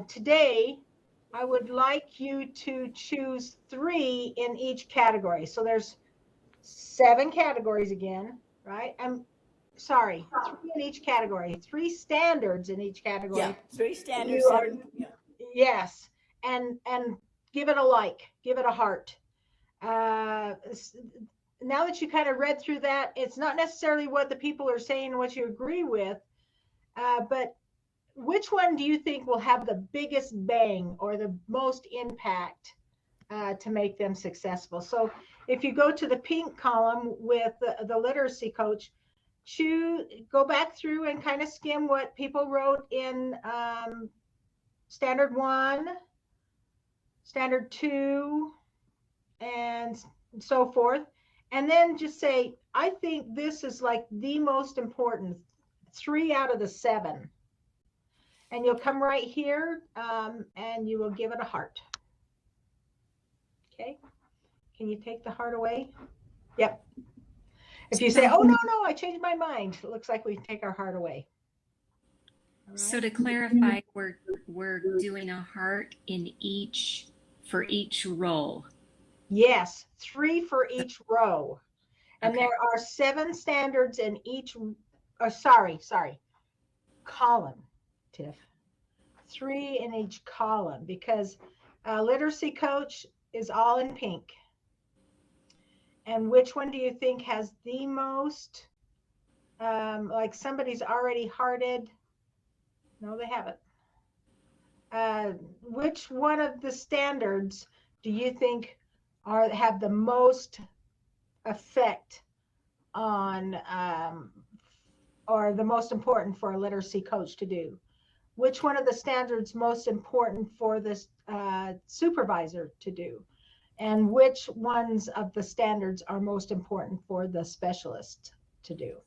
Speaker 12: Today, I would like you to choose 3 in each category. So there's 7 categories again, right? I'm sorry, 3 in each category, 3 standards in each category.
Speaker 2: Yeah, 3 standards.
Speaker 12: Yes, and give it a like, give it a heart. Now that you kind of read through that, it's not necessarily what the people are saying, what you agree with, but which one do you think will have the biggest bang or the most impact to make them successful? So if you go to the pink column with the literacy coach, go back through and kind of skim what people wrote in standard 1, standard 2, and so forth. And then just say, I think this is like the most important, 3 out of the 7. And you'll come right here and you will give it a heart. Okay. Can you take the heart away? Yep. If you say, oh, no, I changed my mind. It looks like we take our heart away. Right.
Speaker 10: So to clarify, we're doing a heart in for each role.
Speaker 12: Yes, 3 for each row. And
Speaker 10: Okay.
Speaker 12: there are 7 standards in each, sorry, column, Tiff. 3 in each column, because literacy coach is all in pink. And which one do you think has the most, like somebody's already hearted? No, they haven't. Which one of the standards do you think have the most effect on, or the most important for a literacy coach to do? Which one of the standards most important for this supervisor to do? And which ones of the standards are most important for the specialist to do?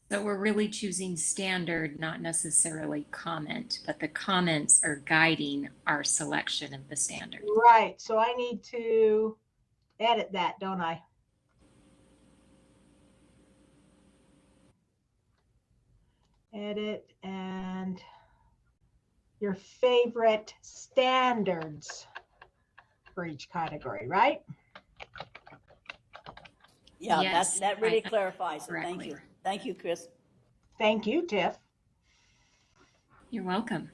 Speaker 10: So we're really choosing standard, not necessarily comment, but the comments are guiding our selection of the standard.
Speaker 12: Right. So I need to edit that, don't I? Edit and your favorite standards for each category, right?
Speaker 2: Yeah,
Speaker 10: Yes,
Speaker 2: that really clarifies it. Thank
Speaker 10: correctly.
Speaker 2: you. Thank you, Chris.
Speaker 12: Thank you, Tiff.
Speaker 10: You're welcome.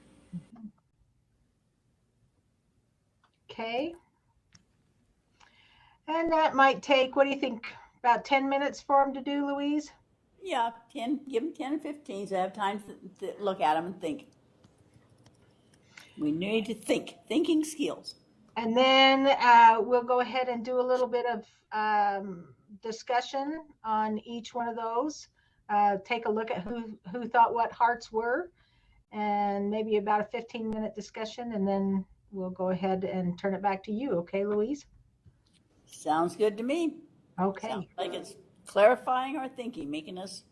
Speaker 12: Okay. And that might take, what do you think, about 10 minutes for them to do, Louise?
Speaker 2: Yeah, 10, give them 10 or 15 so I have time to look at them and think. We need to think, thinking skills.
Speaker 12: And then we'll go ahead and do a little bit of discussion on each one of those. Take a look at who thought what hearts were, and maybe about a 15-minute discussion, and then we'll go ahead and turn it back to you. Okay, Louise?
Speaker 2: Sounds good to me.
Speaker 12: Okay.
Speaker 2: Sounds like it's clarifying our thinking, making us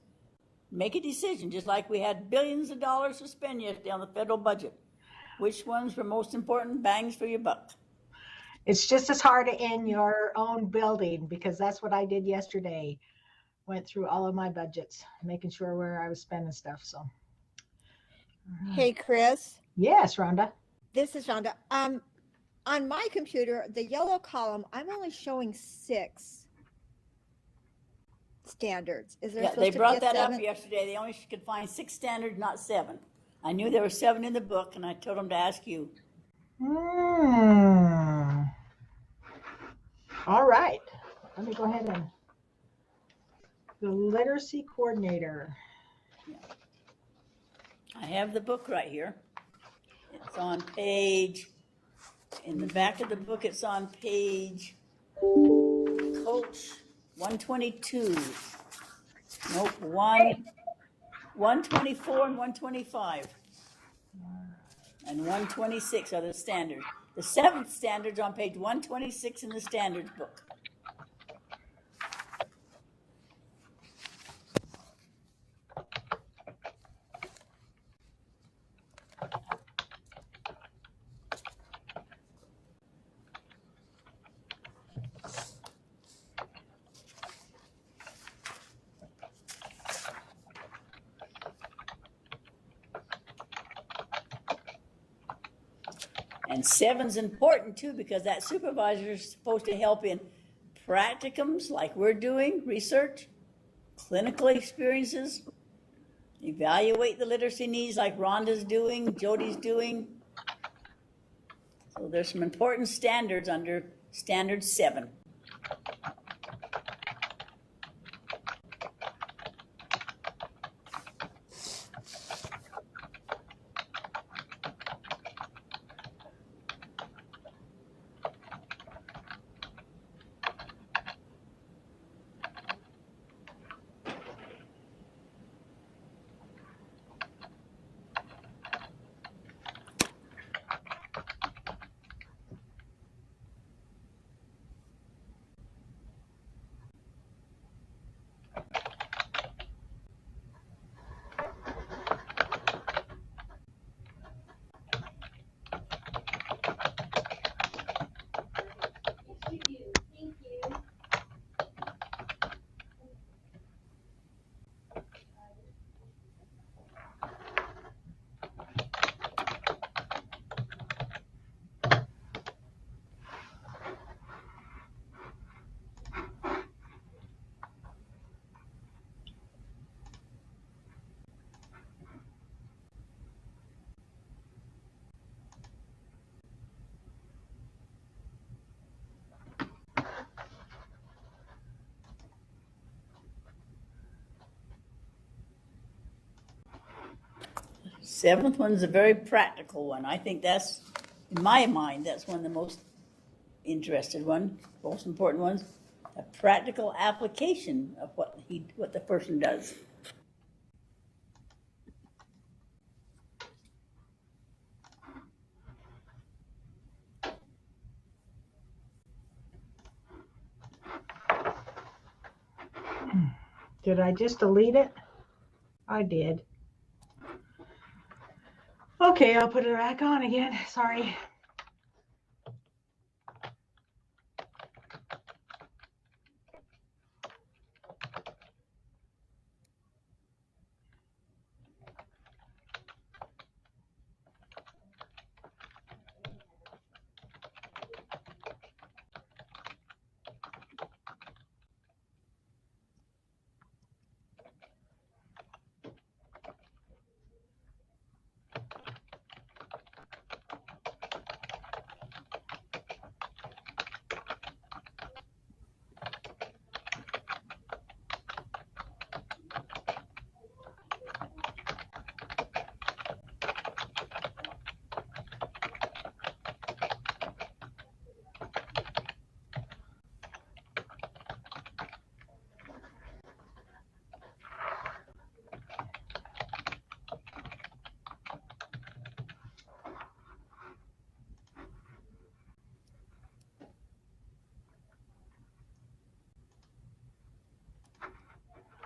Speaker 2: make a decision, just like we had billions of dollars to spend yesterday on the federal budget. Which ones were most important bangs for your buck?
Speaker 12: It's just as hard in your own building, because that's what I did yesterday. Went through all of my budgets, making sure where I was spending stuff. So.
Speaker 5: Hey, Chris.
Speaker 12: Yes, Rhonda.
Speaker 5: This is Rhonda. On my computer, the yellow column, I'm only showing 6 standards. Is there
Speaker 2: Yeah,
Speaker 5: supposed
Speaker 2: they
Speaker 5: to
Speaker 2: brought
Speaker 5: be a
Speaker 2: that up
Speaker 5: 7th?
Speaker 2: yesterday. They only could find 6 standards, not 7. I knew there were 7 in the book, and I told them to ask you.
Speaker 12: All right. Let me go ahead and the literacy coordinator.
Speaker 2: Yeah. I have the book right here. It's on page, in the back of the book, it's on page Coach 122. Nope, 124 and 125. And 126 are the standards. The 7th standard's on page 126 in the standards book. And 7's important too, because that supervisor is supposed to help in practicums like we're doing, research, clinical experiences, evaluate the literacy needs like Rhonda's doing, Jody's doing. So there's some important standards under standard 7. Seventh one's a very practical one. I think that's, in my mind, that's one of the most interested one, most important ones. A practical application of what the person does.
Speaker 12: Did I just delete it? I did. Okay, I'll put it back on again. Sorry.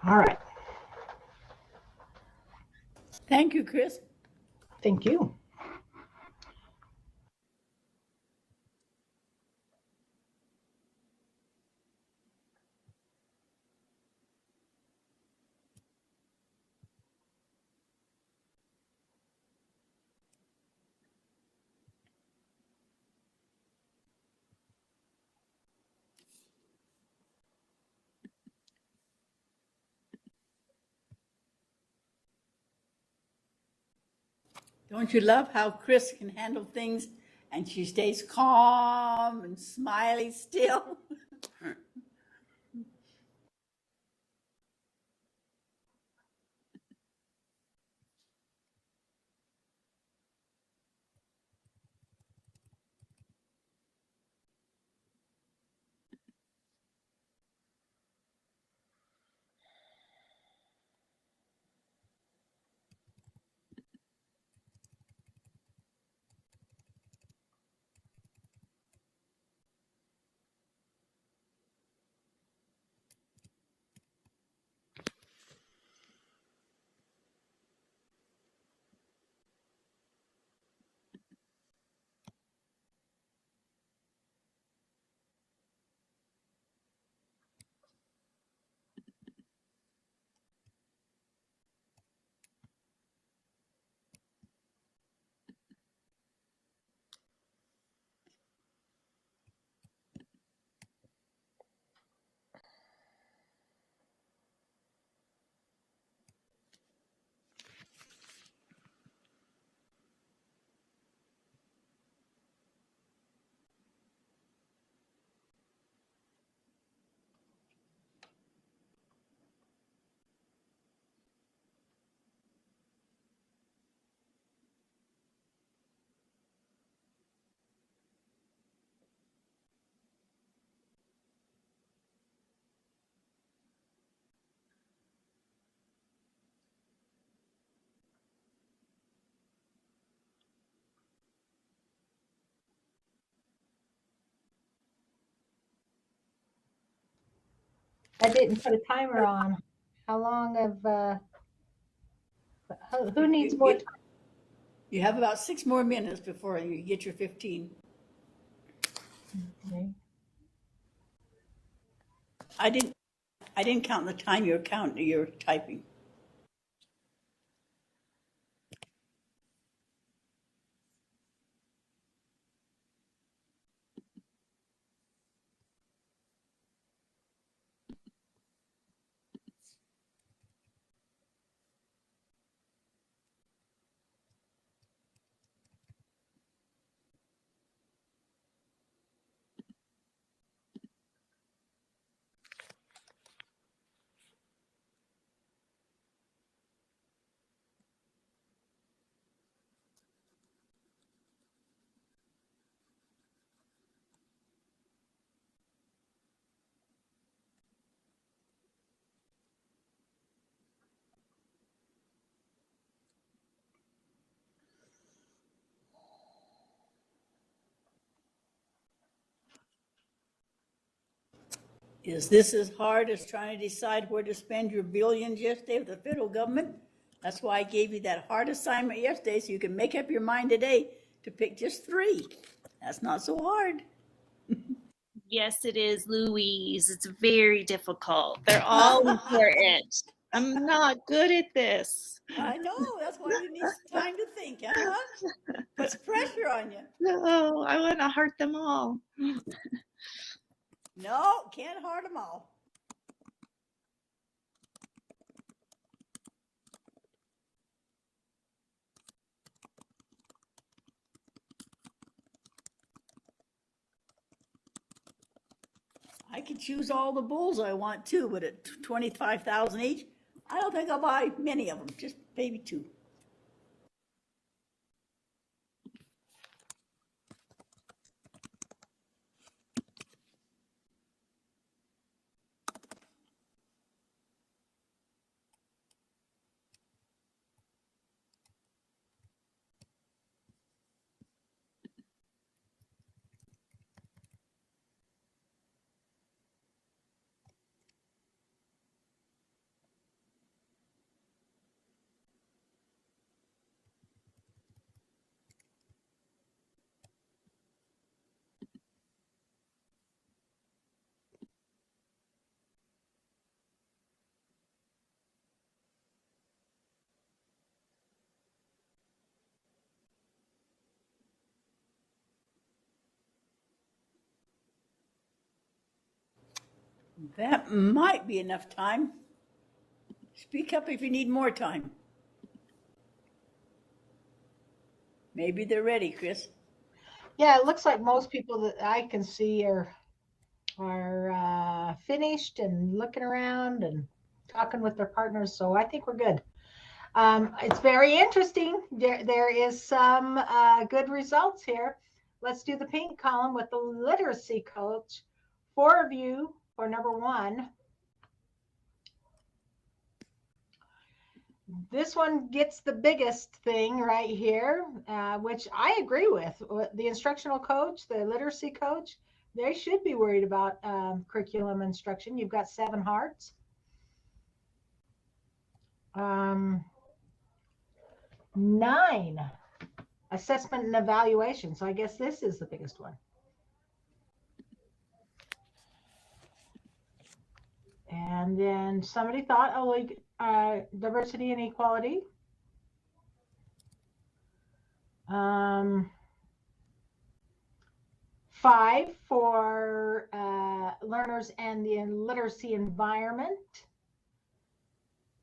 Speaker 12: All right.
Speaker 2: Thank you, Chris.
Speaker 12: Thank you.
Speaker 2: Don't you love how Chris can handle things and she stays calm and smiley still?
Speaker 12: I didn't put a timer on. How long of who needs more time?
Speaker 2: You have about 6 more minutes before you get your 15.
Speaker 12: Okay.
Speaker 2: I didn't count the time you're typing. Is this as hard as trying to decide where to spend your billions yesterday with the federal government? That's why I gave you that hard assignment yesterday, so you can make up your mind today to pick just 3. That's not so hard.
Speaker 3: Yes, it is, Louise. It's very difficult. They're all important. I'm not good at this.
Speaker 2: I know. That's why you need time to think, huh? Puts pressure on you.
Speaker 3: No, I want to heart them all.
Speaker 2: No, can't heart them all. I could choose all the bulls I want too, but at 25,000 each, I don't think I'll buy many of them, just maybe 2. That might be enough time. Speak up if you need more time. Maybe they're ready, Chris.
Speaker 12: Yeah, it looks like most people that I can see are finished and looking around and talking with their partners. So I think we're good. It's very interesting. There is some good results here. Let's do the pink column with the literacy coach. 4 of you for number 1. This one gets the biggest thing right here, which I agree with. The instructional coach, the literacy coach, they should be worried about curriculum instruction. You've got 7 hearts. 9, assessment and evaluation. So I guess this is the biggest one. And then somebody thought, diversity and equality. 5 for learners and the literacy environment.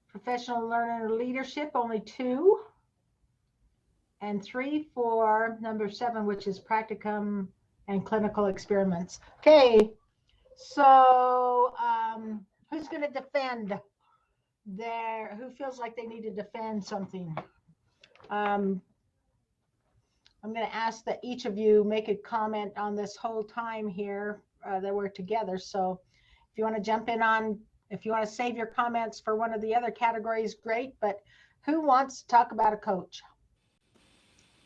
Speaker 12: Professional learner leadership, only 2. And 3 for number 7, which is practicum and clinical experiments. Okay, so who's going to defend who feels like they need to defend something? I'm going to ask that each of you make a comment on this whole time here that we're together. So if you want to jump in on, if you want to save your comments for one of the other categories, great. But who wants to talk about a coach?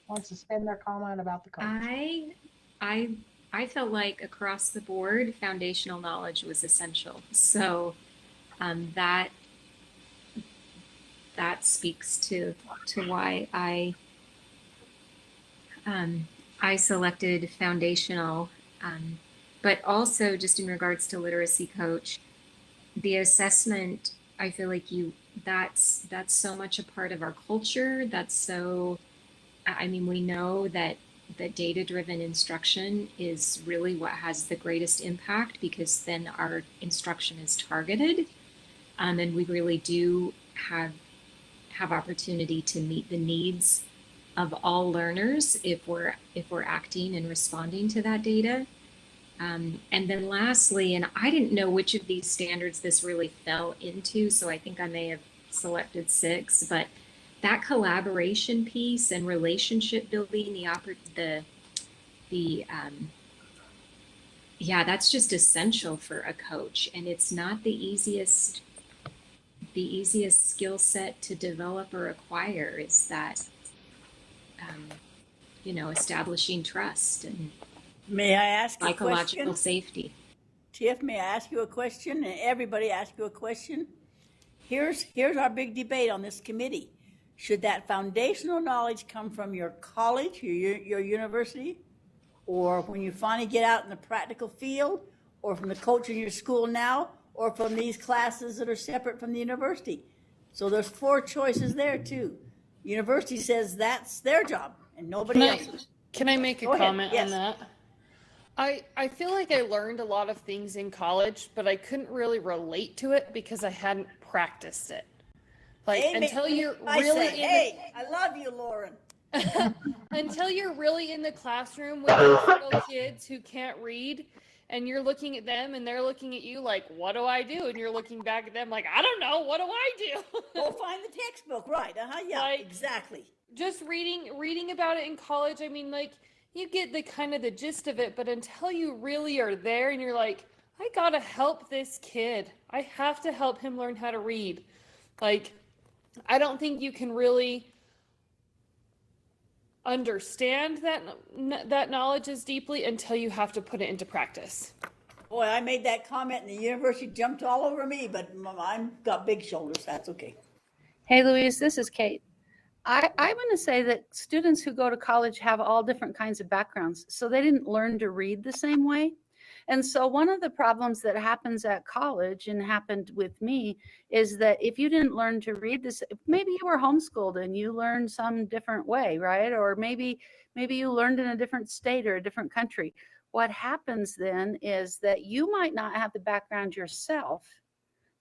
Speaker 12: Wants to spend their comment about the coach?
Speaker 10: I felt like across the board, foundational knowledge was essential. So that speaks to why I selected foundational, but also just in regards to literacy coach, the assessment. I feel like that's so much a part of our culture. That's so. I mean, we know that data-driven instruction is really what has the greatest impact, because then our instruction is targeted, and we really do have opportunity to meet the needs of all learners if we're acting and responding to that data. And then lastly, and I didn't know which of these standards this really fell into, so I think I may have selected 6, but that collaboration piece and relationship building, that's just essential for a coach. And it's not the easiest skill set to develop or acquire, is that, establishing trust and
Speaker 2: may I ask
Speaker 10: psychological
Speaker 2: a question?
Speaker 10: safety.
Speaker 2: Tiff, may I ask you a question? And everybody ask you a question? Here's our big debate on this committee. Should that foundational knowledge come from your college, your university, or when you finally get out in the practical field, or from the coach in your school now, or from these classes that are separate from the university? So there's 4 choices there too. University says that's their job and nobody else's.
Speaker 9: Can I make a
Speaker 2: Go ahead.
Speaker 9: comment
Speaker 2: Yes.
Speaker 9: on that? I feel like I learned a lot of things in college, but I couldn't really relate to it because I hadn't practiced it. Like
Speaker 2: Amen.
Speaker 9: until you're
Speaker 2: I
Speaker 9: really
Speaker 2: say, hey, I love you, Lauren.
Speaker 9: until you're really in the classroom with those little kids who can't read, and you're looking at them and they're looking at you like, what do I do? And you're looking back at them like, I don't know, what do I do?
Speaker 2: Go find the textbook, right? Yeah,
Speaker 9: Like,
Speaker 2: exactly.
Speaker 9: Just reading about it in college, I mean, like, you get the kind of the gist of it, but until you really are there and you're like, I gotta help this kid. I have to help him learn how to read. Like, I don't think you can really understand that knowledge as deeply until you have to put it into practice.
Speaker 2: Boy, I made that comment and the university jumped all over me, but I've got big shoulders. That's okay.
Speaker 8: Hey, Louise, this is Kate. I'm going to say that students who go to college have all different kinds of backgrounds, so they didn't learn to read the same way. And so one of the problems that happens at college and happened with me is that if you didn't learn to read this, maybe you were homeschooled and you learned some different way, right? Or maybe you learned in a different state or a different country. What happens then is that you might not have the background yourself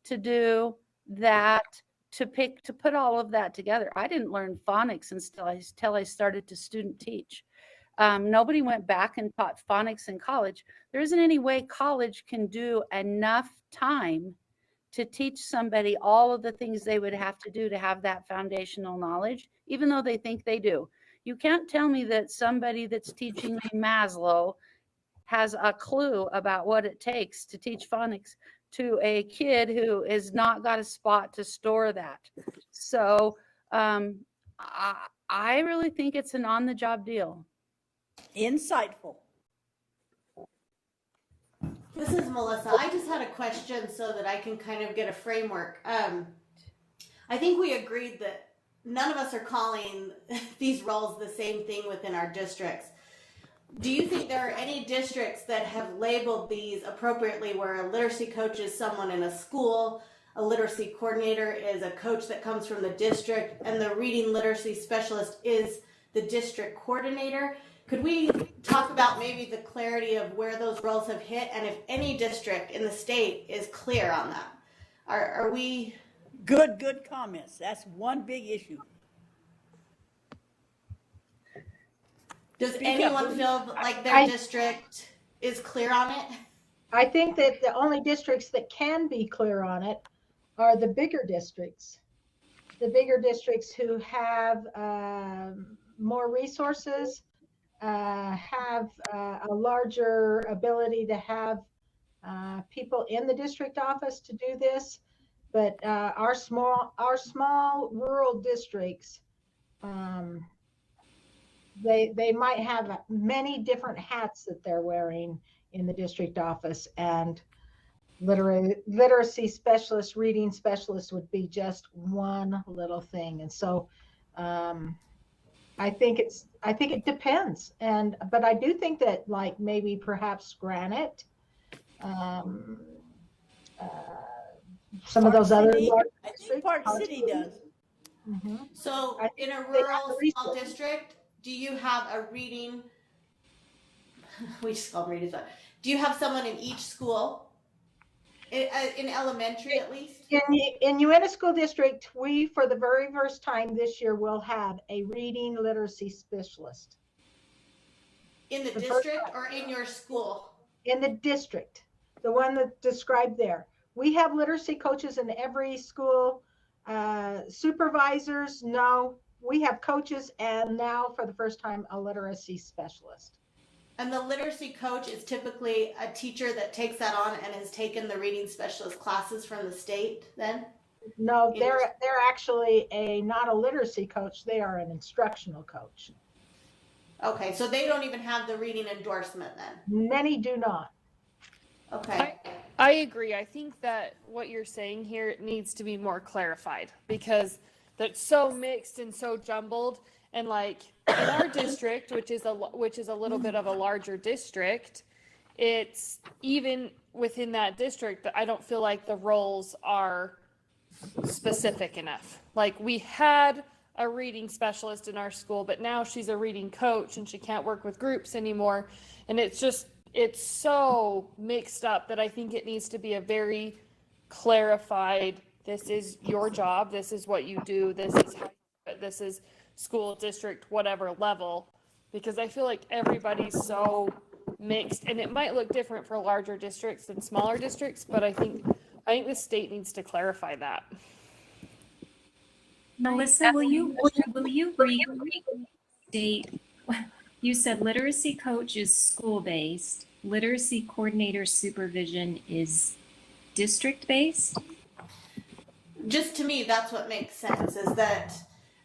Speaker 8: to do that, to put all of that together. I didn't learn phonics until I started to student teach. Nobody went back and taught phonics in college. There isn't any way college can do enough time to teach somebody all of the things they would have to do to have that foundational knowledge, even though they think they do. You can't tell me that somebody that's teaching me Maslow has a clue about what it takes to teach phonics to a kid who has not got a spot to store that. So I really think it's an on-the-job deal.
Speaker 2: Insightful.
Speaker 6: This is Melissa. I just had a question so that I can kind of get a framework. I think we agreed that none of us are calling these roles the same thing within our districts. Do you think there are any districts that have labeled these appropriately, where a literacy coach is someone in a school, a literacy coordinator is a coach that comes from the district, and the reading literacy specialist is the district coordinator? Could we talk about maybe the clarity of where those roles have hit, and if any district in the state is clear on that? Are we...
Speaker 2: Good comments. That's one big issue.
Speaker 6: Does anyone feel like their district is clear on it?
Speaker 12: I think that the only districts that can be clear on it are the bigger districts. The bigger districts who have more resources, have a larger ability to have people in the district office to do this. But our small rural districts, they might have many different hats that they're wearing in the district office, and literacy specialist, reading specialist would be just one little thing. And so I think it depends. But I do think that, like, maybe perhaps Granite, some of those other large
Speaker 2: I think Park City does.
Speaker 12: Mm-hmm.
Speaker 6: So in a rural small district, do you have a reading? We just call them reading. Do you have someone in each school? In elementary, at least?
Speaker 12: In Uena School District, we, for the very first time this year, will have a reading literacy specialist.
Speaker 6: In the district or in your school?
Speaker 12: In the district, the one that's described there. We have literacy coaches in every school. Supervisors, no. We have coaches, and now for the first time, a literacy specialist.
Speaker 6: And the literacy coach is typically a teacher that takes that on and has taken the reading specialist classes from the state then?
Speaker 12: No, they're actually not a literacy coach. They are an instructional coach.
Speaker 6: Okay, so they don't even have the reading endorsement then?
Speaker 12: Many do not.
Speaker 6: Okay.
Speaker 9: I agree. I think that what you're saying here needs to be more clarified because that's so mixed and so jumbled. And like in our district, which is a little bit of a larger district, it's even within that district that I don't feel like the roles are specific enough. Like we had a reading specialist in our school, but now she's a reading coach and she can't work with groups anymore. And it's so mixed up that I think it needs to be a very clarified, this is your job, this is what you do, this is school district, whatever level, because I feel like everybody's so mixed and it might look different for larger districts than smaller districts, but I think the state needs to clarify that.
Speaker 10: Melissa, will you restate? You said literacy coach is school-based, literacy coordinator supervision is district-based?
Speaker 6: Just to me, that's what makes sense is that,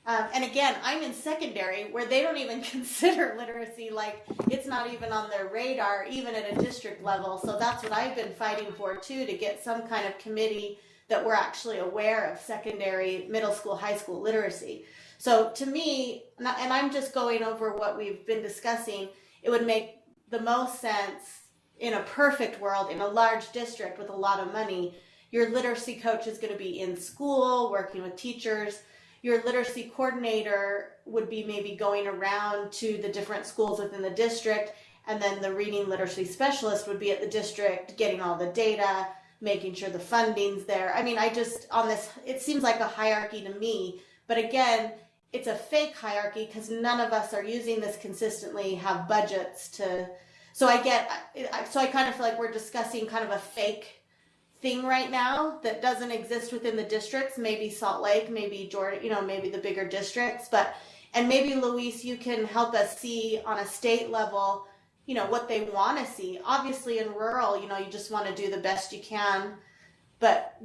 Speaker 6: and again, I'm in secondary where they don't even consider literacy, like it's not even on their radar, even at a district level. So that's what I've been fighting for too, to get some kind of committee that we're actually aware of secondary, middle school, high school literacy. So to me, and I'm just going over what we've been discussing, it would make the most sense in a perfect world, in a large district with a lot of money. Your literacy coach is going to be in school, working with teachers. Your literacy coordinator would be maybe going around to the different schools within the district. And then the reading literacy specialist would be at the district, getting all the data, making sure the funding's there. I mean, on this, it seems like a hierarchy to me. But again, it's a fake hierarchy because none of us are using this consistently, have budgets to. So I kind of feel like we're discussing kind of a fake thing right now that doesn't exist within the districts, maybe Salt Lake, maybe Jordan, maybe the bigger districts, and maybe Luis, you can help us see on a state level, what they want to see. Obviously in rural, you just want to do the best you can, but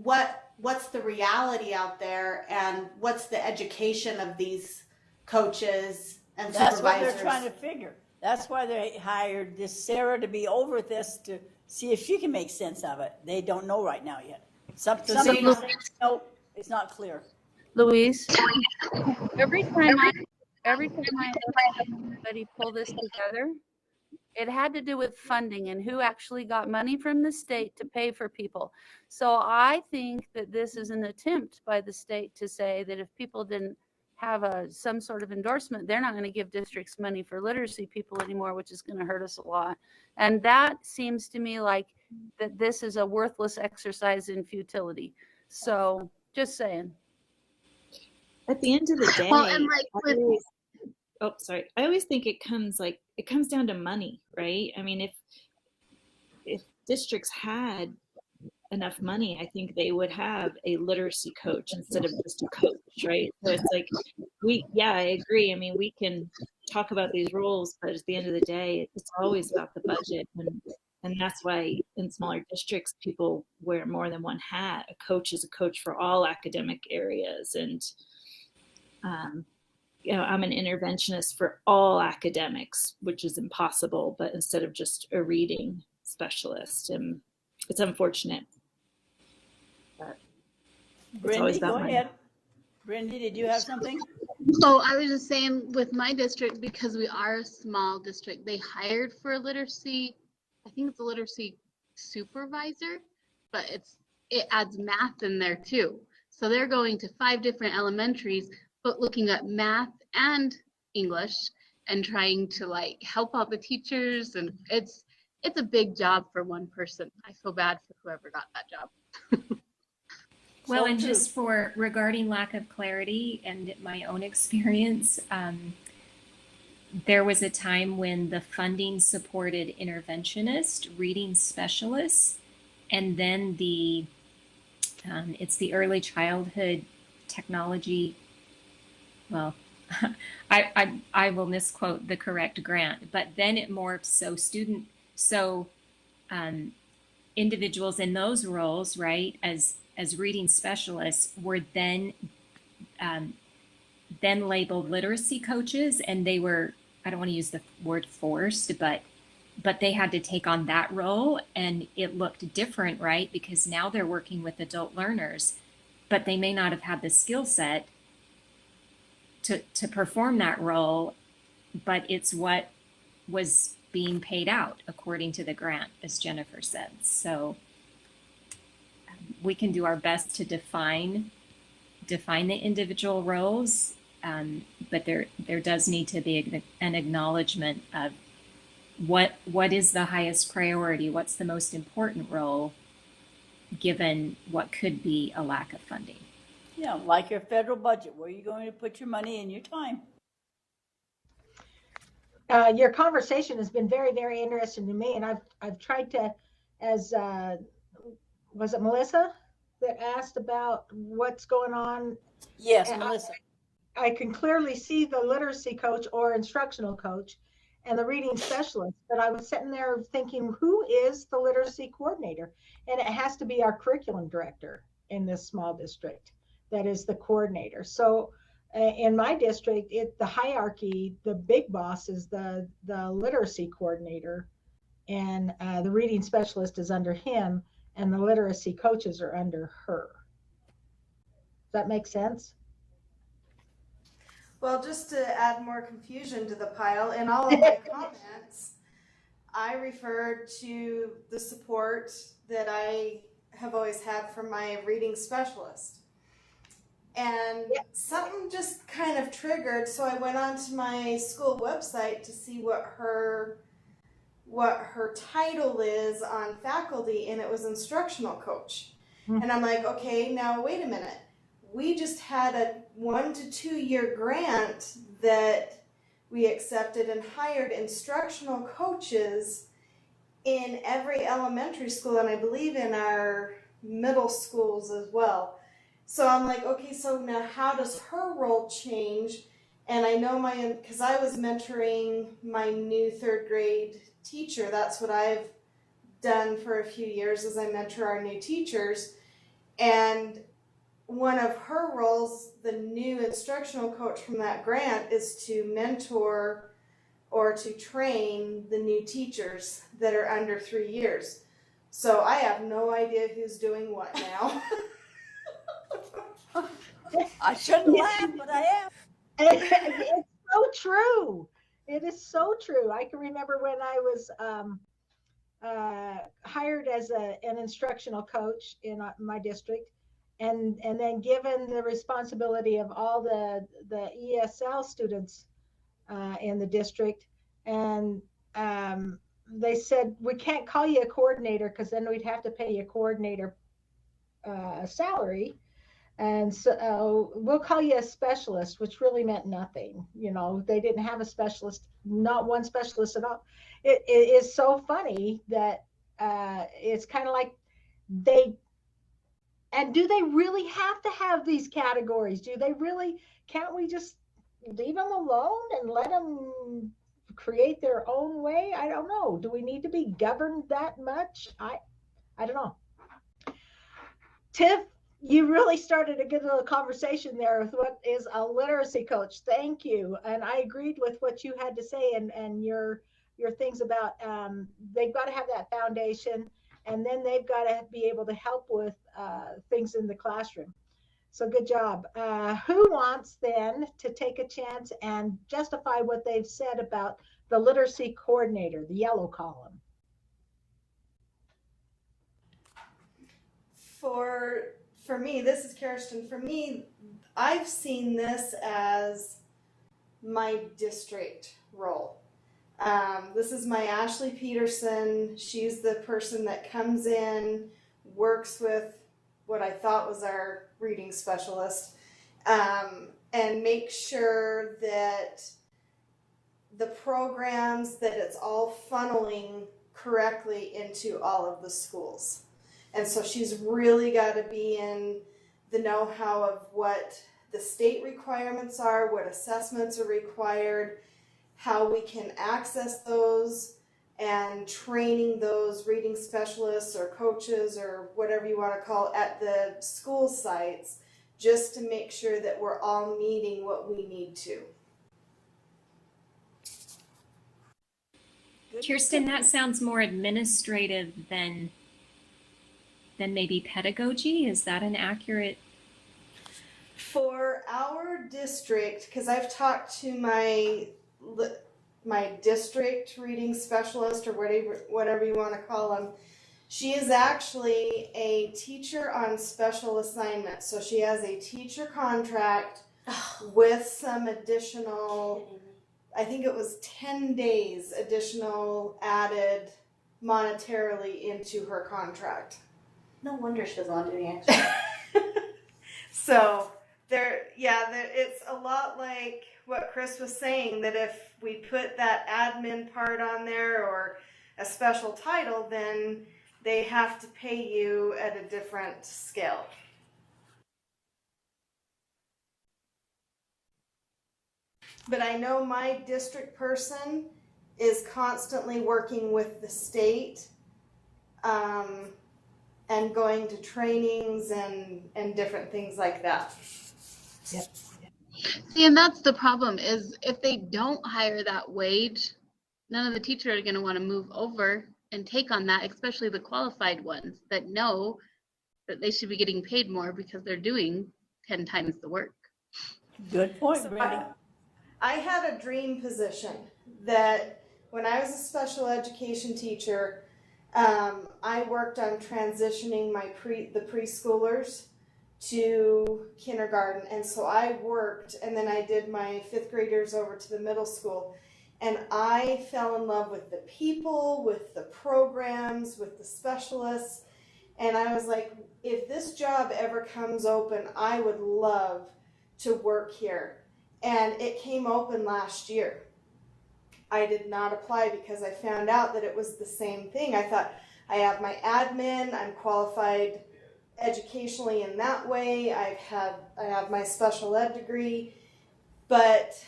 Speaker 6: what's the reality out there and what's the education of these coaches and
Speaker 2: That's
Speaker 6: supervisors?
Speaker 2: what they're trying to figure. That's why they hired this Sarah to be over this to see if she can make sense of it. They don't know right now yet. Some no, it's not clear.
Speaker 8: Louise, every time I had somebody pull this together, it had to do with funding and who actually got money from the state to pay for people. So I think that this is an attempt by the state to say that if people didn't have some sort of endorsement, they're not going to give districts money for literacy people anymore, which is going to hurt us a lot. And that seems to me like that this is a worthless exercise in futility. So just saying.
Speaker 3: At the end of the day,
Speaker 4: Well, and like
Speaker 3: I always think it comes down to money, right? I mean, if districts had enough money, I think they would have a literacy coach instead of just a coach, right? So it's like I agree. I mean, we can talk about these rules, but at the end of the day, it's always about the budget, and that's why in smaller districts people wear more than one hat. A coach is a coach for all academic areas, and I'm an interventionist for all academics, which is impossible, but instead of just a reading specialist, and it's unfortunate. But
Speaker 2: Brindy, go ahead. Brindy, did you have something?
Speaker 4: So I was just saying with my district, because we are a small district, they hired for a literacy, I think it's a literacy supervisor, but it adds math in there too. So they're going to 5 different elementaries, but looking at math and English and trying to help out the teachers. And it's a big job for one person. I feel bad for whoever got that job.
Speaker 10: Well, and just regarding lack of clarity and my own experience, there was a time when the funding supported interventionist, reading specialists, and then it's the early childhood technology. Well, I will misquote the correct grant, but then it morphs so individuals in those roles, right, as reading specialists were then labeled literacy coaches, and they were, I don't want to use the word forced, but but they had to take on that role, and it looked different, right? Because now they're working with adult learners, but they may not have had the skill set to perform that role, but it's what was being paid out according to the grant, as Jennifer said. So we can do our best to define the individual roles, but there does need to be an acknowledgement of what is the highest priority, what's the most important role, given what could be a lack of funding.
Speaker 2: Yeah, like your federal budget, where are you going to put your money and your time?
Speaker 12: Your conversation has been very, very interesting to me, and I've tried to, as was it Melissa that asked about what's going on?
Speaker 2: Yes, Melissa.
Speaker 12: I can clearly see the literacy coach or instructional coach and the reading specialist, but I was sitting there thinking, who is the literacy coordinator? And it has to be our curriculum director in this small district that is the coordinator. So in my district, the hierarchy, the big boss is the literacy coordinator, and the reading specialist is under him, and the literacy coaches are under her. Does that make sense?
Speaker 6: Well, just to add more confusion to the pile, in all of my comments, I referred to the support that I have always had from my reading specialist. And something just kind of triggered, so I went onto my school website to see what her title is on faculty, and it was instructional coach. And I'm like, okay, now wait a minute. We just had a 1 to 2 year grant that we accepted and hired instructional coaches in every elementary school, and I believe in our middle schools as well. So I'm like, okay, so now how does her role change? And I know because I was mentoring my new 3rd grade teacher. That's what I've done for a few years, is I mentor our new teachers. And one of her roles, the new instructional coach from that grant, is to mentor or to train the new teachers that are under 3 years. So I have no idea who's doing what now.
Speaker 2: I shouldn't laugh, but I am.
Speaker 12: It's so true. It is so true. I can remember when I was hired as an instructional coach in my district, and then given the responsibility of all the ESL students in the district, and they said, we can't call you a coordinator because then we'd have to pay you a coordinator salary. And so we'll call you a specialist, which really meant nothing. You know, they didn't have a specialist, not one specialist at all. It is so funny that it's kind of like do they really have to have these categories? Do they really, can't we just leave them alone and let them create their own way? I don't know. Do we need to be governed that much? I don't know. Tiff, you really started a good little conversation there with what is a literacy coach. Thank you. And I agreed with what you had to say, and your things about they've got to have that foundation, and then they've got to be able to help with things in the classroom. So good job. Who wants then to take a chance and justify what they've said about the literacy coordinator, the yellow column?
Speaker 6: For me, this is Kirsten. For me, I've seen this as my district role. This is my Ashley Peterson. She's the person that comes in, works with what I thought was our reading specialist, and makes sure that the programs, that it's all funneling correctly into all of the schools. And so she's really got to be in the know-how of what the state requirements are, what assessments are required, how we can access those, and training those reading specialists or coaches or whatever you want to call it at the school sites, just to make sure that we're all meeting what we need to.
Speaker 10: Kirsten, that sounds more administrative than maybe pedagogy. Is that an accurate?
Speaker 13: For our district, because I've talked to my district reading specialist or whatever you want to call them, she is actually a teacher on special assignment. So she has a teacher contract with some additional, I think it was 10 days additional added monetarily into her contract.
Speaker 6: No wonder she doesn't want to do any extra.
Speaker 13: So it's a lot like what Chris was saying, that if we put that admin part on there or a special title, then they have to pay you at a different scale. But I know my district person is constantly working with the state and going to trainings and different things like that.
Speaker 12: Yep.
Speaker 4: See, and that's the problem is if they don't hire that wage, none of the teachers are going to want to move over and take on that, especially the qualified ones that know that they should be getting paid more because they're doing 10 times the work.
Speaker 2: Good point,
Speaker 13: So
Speaker 2: Brandy.
Speaker 13: I had a dream position that when I was a special education teacher, I worked on transitioning the preschoolers to kindergarten, and so I worked, and then I did my 5th graders over to the middle school, and I fell in love with the people, with the programs, with the specialists, and I was like, if this job ever comes open, I would love to work here. And it came open last year. I did not apply because I found out that it was the same thing. I thought, I have my admin, I'm qualified educationally in that way, I have my special ed degree, but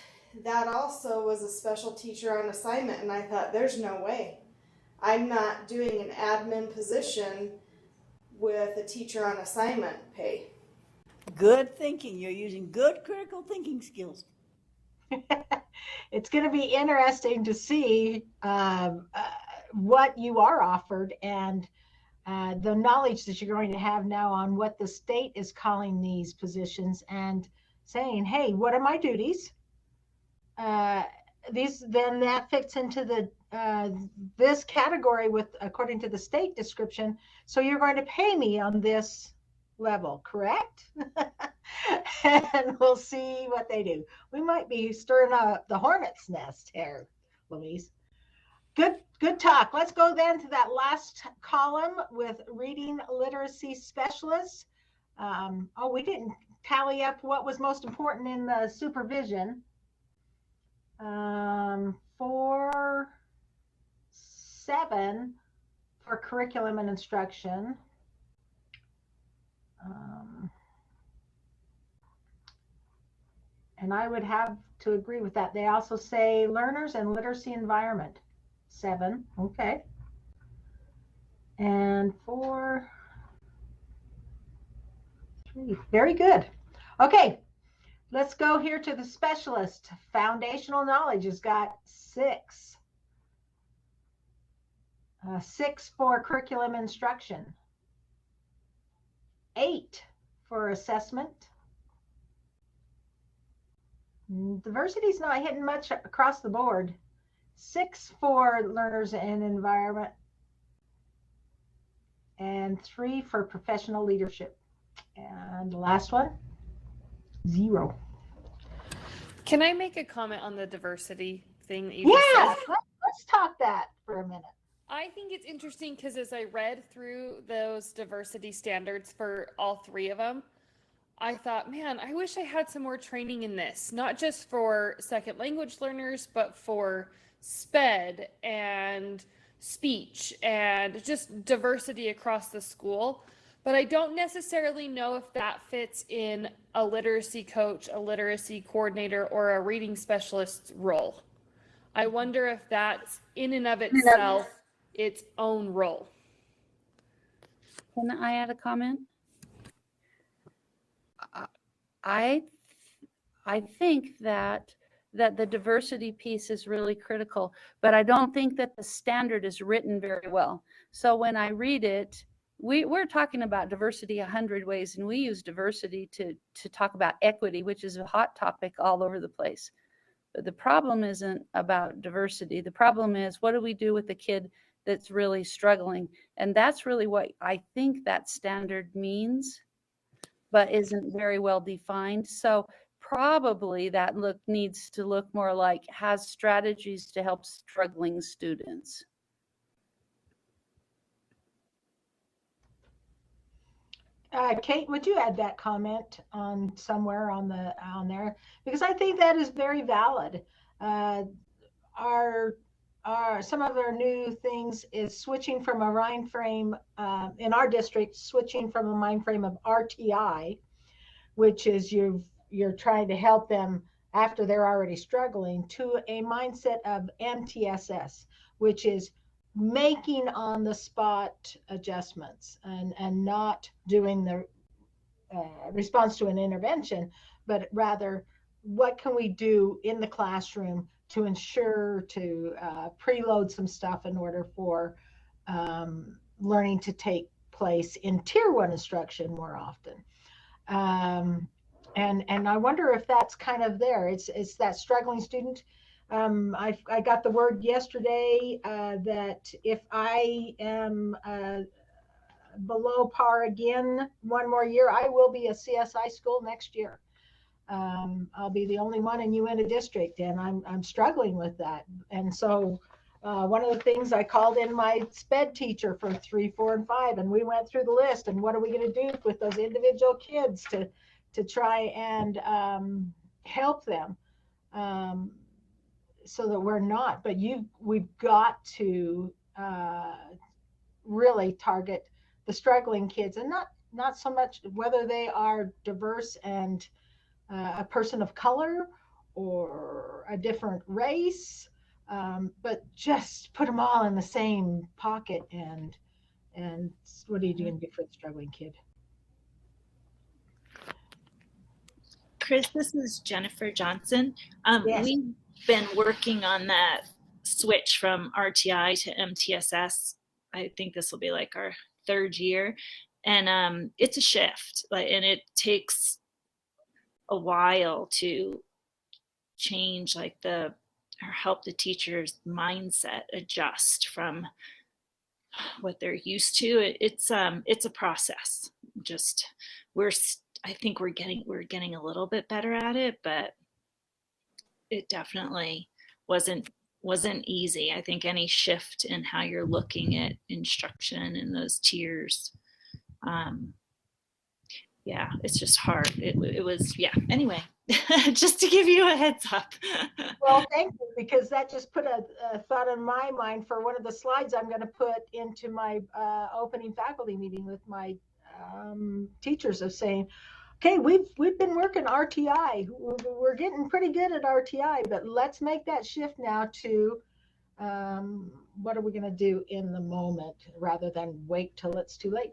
Speaker 13: that also was a special teacher on assignment, and I thought, there's no way. I'm not doing an admin position with a teacher on assignment pay.
Speaker 2: Good thinking. You're using good critical thinking skills.
Speaker 12: It's going to be interesting to see what you are offered and the knowledge that you're going to have now on what the state is calling these positions and saying, hey, what are my duties? Then that fits into the this category with according to the state description. So you're going to pay me on this level, correct? And we'll see what they do. We might be stirring up the hornet's nest here, Louise. Good talk. Let's go then to that last column with reading literacy specialists. We didn't tally up what was most important in the supervision. 4-7 for curriculum and instruction. And I would have to agree with that. They also say learners and literacy environment. 7, okay. And 4, 3, very good. Okay, let's go here to the specialist. Foundational knowledge has got 6. 6 for curriculum instruction. 8 for assessment. Diversity's not hitting much across the board. 6 for learners and environment. And 3 for professional leadership. And the last one, 0.
Speaker 9: Can I make a comment on the diversity thing that you just said?
Speaker 12: Let's talk that for a minute.
Speaker 9: I think it's interesting because as I read through those diversity standards for all 3 of them, I thought, man, I wish I had some more training in this, not just for second language learners, but for SPED and speech and just diversity across the school. But I don't necessarily know if that fits in a literacy coach, a literacy coordinator, or a reading specialist role. I wonder if that's in and of itself its own role.
Speaker 8: Can I add a comment? I think that that the diversity piece is really critical, but I don't think that the standard is written very well. So when I read it, we're talking about diversity 100 ways, and we use diversity to talk about equity, which is a hot topic all over the place. But the problem isn't about diversity. The problem is, what do we do with the kid that's really struggling? And that's really what I think that standard means, but isn't very well defined. So probably that needs to look more like has strategies to help struggling students.
Speaker 12: Kate, would you add that comment on somewhere on there? Because I think that is very valid. Some of our new things is switching from a mind frame in our district, switching from a mind frame of RTI, which is you're trying to help them after they're already struggling, to a mindset of MTSS, which is making on the spot adjustments and not doing the response to an intervention, but rather what can we do in the classroom to ensure to preload some stuff in order for learning to take place in tier 1 instruction more often. And I wonder if that's kind of there. It's that struggling student. I got the word yesterday that if I am below par again one more year, I will be a CSI school next year. I'll be the only one in UNA district, and I'm struggling with that. And so one of the things, I called in my SPED teacher for 3, 4, and 5, and we went through the list, and what are we going to do with those individual kids to try and help them so that we're not. But we've got to really target the struggling kids, and not so much whether they are diverse and a person of color or a different race, but just put them all in the same pocket. And what are you doing for the struggling kid?
Speaker 3: Chris, this is Jennifer Johnson.
Speaker 12: Yes.
Speaker 3: We've been working on that switch from RTI to MTSS. I think this will be like our 3rd year, and it's a shift, and it takes a while to change or help the teacher's mindset adjust from what they're used to. It's a process. I think we're getting a little bit better at it, but it definitely wasn't easy. I think any shift in how you're looking at instruction in those tiers, yeah, it's just hard. It was, yeah. Anyway, just to give you a heads up.
Speaker 12: Well, thank you, because that just put a thought in my mind for one of the slides I'm going to put into my opening faculty meeting with my teachers, of saying, okay, we've been working RTI. We're getting pretty good at RTI, but let's make that shift now to what are we going to do in the moment rather than wait till it's too late.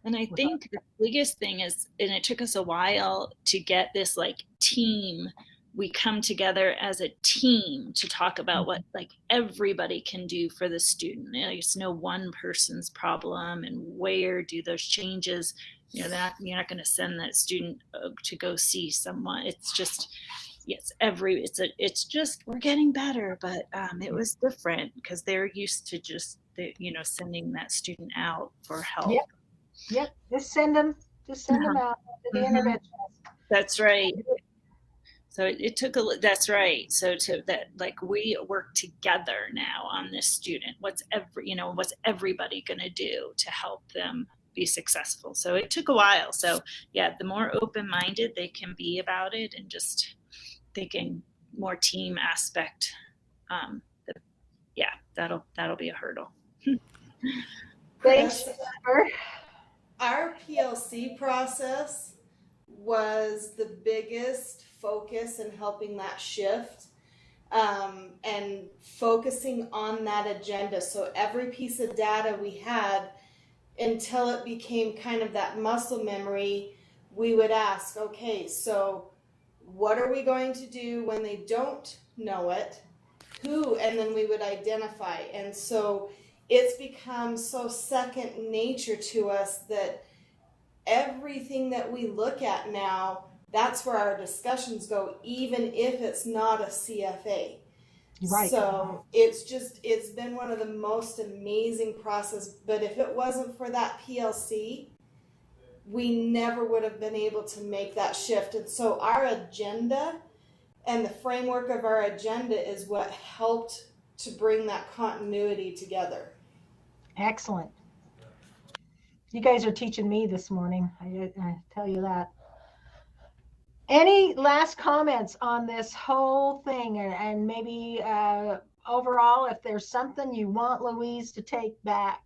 Speaker 3: And I think the biggest thing is, and it took us a while to get this team, we come together as a team to talk about what everybody can do for the student. It's no one person's problem, and where do those changes, you're not going to send that student to go see someone. It's just, it's just, we're getting better, but it was different because they're used to just, sending that student out for help.
Speaker 12: Yep. Just send them out to the interventionist.
Speaker 3: That's right. So it took that's right. So we work together now on this student. What's everybody going to do to help them be successful? So it took a while. So yeah, the more open-minded they can be about it, and just thinking more team aspect, that'll be a hurdle.
Speaker 12: Thanks.
Speaker 13: Our PLC process was the biggest focus in helping that shift, and focusing on that agenda. So every piece of data we had, until it became kind of that muscle memory, we would ask, okay, so what are we going to do when they don't know it, who, and then we would identify. And so it's become so second nature to us that everything that we look at now, that's where our discussions go, even if it's not a CFA.
Speaker 12: Right.
Speaker 13: So it's been one of the most amazing process. But if it wasn't for that PLC, we never would have been able to make that shift. And so our agenda and the framework of our agenda is what helped to bring that continuity together.
Speaker 12: Excellent. You guys are teaching me this morning. I tell you that. Any last comments on this whole thing, and maybe overall, if there's something you want Louise to take back?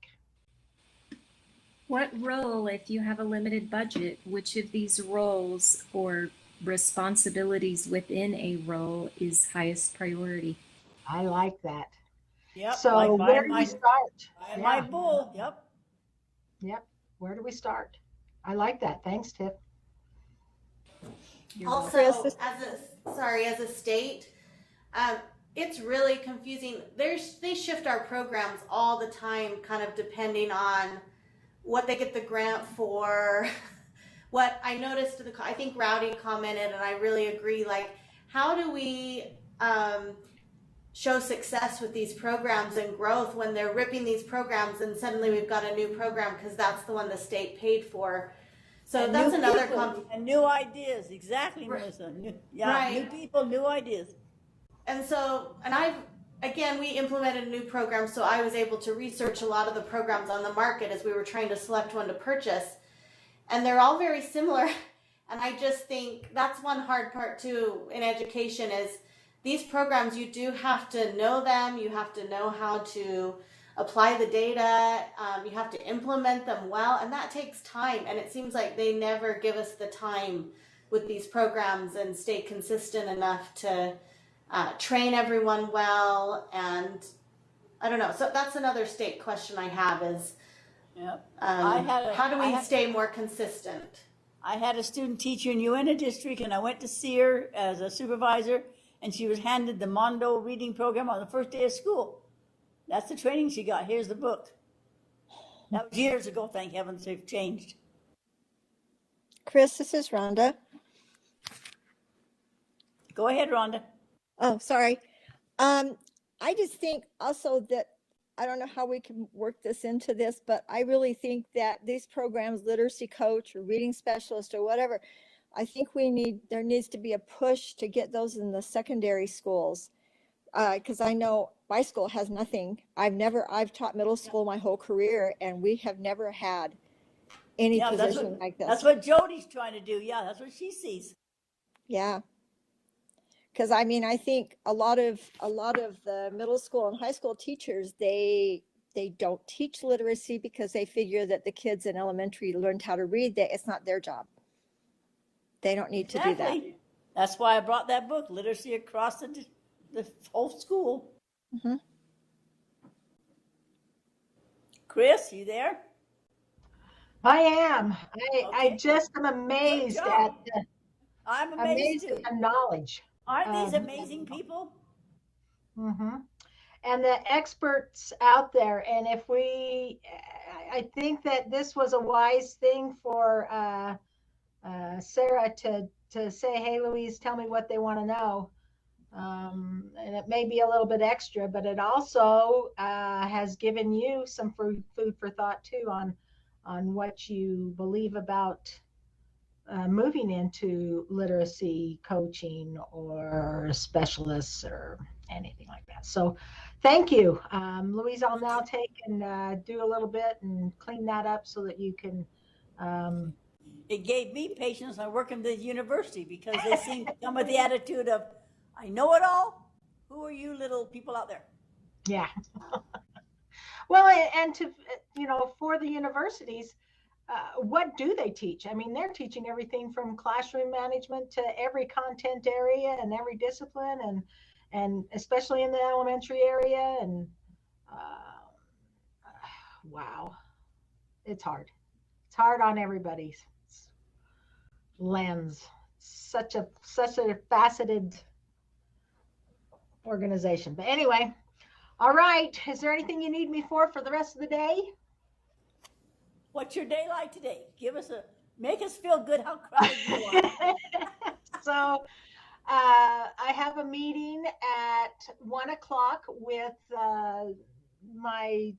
Speaker 10: What role, if you have a limited budget, which of these roles or responsibilities within a role is highest priority?
Speaker 12: I like that.
Speaker 2: Yep.
Speaker 12: So
Speaker 2: like
Speaker 12: where do we start?
Speaker 2: buying my bull. Yep.
Speaker 12: Yep. Where do we start? I like that. Thanks, Tip.
Speaker 6: Also, as a state, it's really confusing. They shift our programs all the time, kind of depending on what they get the grant for. What I noticed, I think Rowdy commented, and I really agree, like, how do we show success with these programs and growth when they're ripping these programs and suddenly we've got a new program because that's the one the state paid for. So
Speaker 2: and
Speaker 6: that's another
Speaker 2: and new ideas. Exactly, Melissa. New people, new ideas.
Speaker 6: And so, we implemented a new program, so I was able to research a lot of the programs on the market as we were trying to select one to purchase. And they're all very similar. And I just think that's one hard part too in education is these programs, you do have to know them. You have to know how to apply the data. You have to implement them well, and that takes time. And it seems like they never give us the time with these programs and stay consistent enough to train everyone well. And I don't know. So that's another state question I have is, how do we stay more consistent?
Speaker 2: I had a student teacher in UNA district, and I went to see her as a supervisor, and she was handed the Mondo reading program on the first day of school. That's the training she got. Here's the book. That was years ago. Thank heavens they've changed.
Speaker 5: Chris, this is Rhonda.
Speaker 2: Go ahead, Rhonda.
Speaker 5: Oh, sorry. I just think also that I don't know how we can work this into this, but I really think that these programs, literacy coach or reading specialist or whatever, I think there needs to be a push to get those in the secondary schools. Because I know my school has nothing. I've taught middle school my whole career, and we have never had any position like this.
Speaker 2: That's what Jody's trying to do. Yeah, that's what she sees.
Speaker 5: Yeah. Because I mean, I think a lot of the middle school and high school teachers, they don't teach literacy because they figure that the kids in elementary learned how to read, that it's not their job. They don't need to do that.
Speaker 2: That's why I brought that book, Literacy Across the whole school.
Speaker 5: Mm-hmm.
Speaker 2: Chris, you there?
Speaker 12: I am. I just am amazed at
Speaker 2: I'm amazed
Speaker 12: at the knowledge.
Speaker 2: Aren't these amazing people?
Speaker 12: Mm-hmm. And the experts out there. And I think that this was a wise thing for Sarah to say, hey, Louise, tell me what they want to know. And it may be a little bit extra, but it also has given you some food for thought too on what you believe about moving into literacy coaching or specialists or anything like that. So thank you. Louise, I'll now take and do a little bit and clean that up so that you can.
Speaker 2: It gave me patience on working at the university because they seem to come with the attitude of, I know it all. Who are you little people out there?
Speaker 12: Yeah. Well, and to, for the universities, what do they teach? I mean, they're teaching everything from classroom management to every content area and every discipline, and especially in the elementary area. And wow, it's hard. It's hard on everybody's lens such a faceted organization. But anyway, all right. Is there anything you need me for the rest of the day?
Speaker 2: What's your day like today? Make us feel good how crowded you are.
Speaker 12: So I have a meeting at 1:00 with my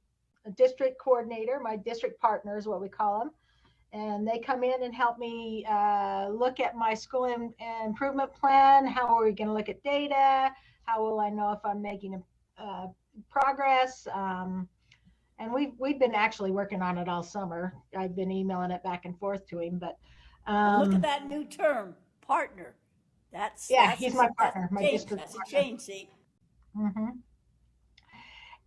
Speaker 12: district coordinator, my district partner is what we call them. And they come in and help me look at my school improvement plan. How are we going to look at data? How will I know if I'm making progress? And we've been actually working on it all summer. I've been emailing it back and forth to him, but
Speaker 2: look at that new term, partner. That's
Speaker 12: he's my partner, my
Speaker 2: change.
Speaker 12: district
Speaker 2: That's
Speaker 12: partner.
Speaker 2: A change, see.
Speaker 12: Mm-hmm.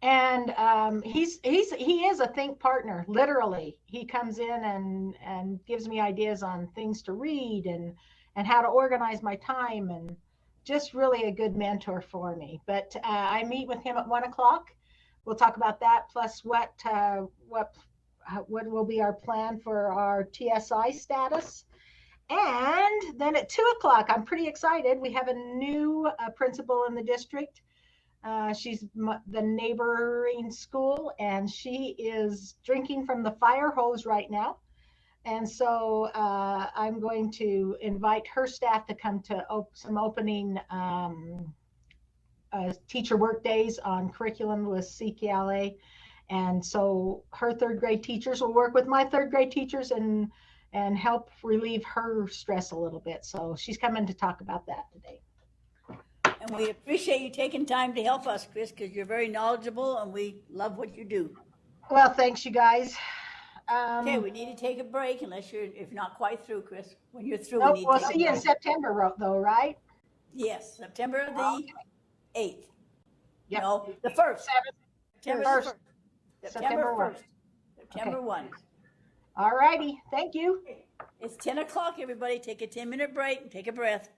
Speaker 12: And he is a think partner, literally. He comes in and gives me ideas on things to read and how to organize my time, and just really a good mentor for me. But I meet with him at 1:00. We'll talk about that, plus what will be our plan for our TSI status. And then at 2:00, I'm pretty excited. We have a new principal in the district. She's the neighboring school, and she is drinking from the fire hose right now. And so I'm going to invite her staff to come to some opening teacher work days on curriculum with CKLA. And so her third grade teachers will work with my third grade teachers and help relieve her stress a little bit. So she's coming to talk about that today.
Speaker 2: And we appreciate you taking time to help us, Chris, because you're very knowledgeable and we love what you do.
Speaker 12: Well, thanks, you guys.
Speaker 2: Okay, we need to take a break if you're not quite through, Chris. When you're through,
Speaker 12: nope,
Speaker 2: we need
Speaker 12: we'll
Speaker 2: to take
Speaker 12: see
Speaker 2: a break.
Speaker 12: you in September, though, right?
Speaker 2: Yes, September the 8th.
Speaker 12: Yep.
Speaker 2: No, the 1st.
Speaker 12: September 1st.
Speaker 2: September 1st. September 1.
Speaker 12: All righty. Thank you.
Speaker 2: It's 10:00, everybody. Take a 10-minute break and take a breath.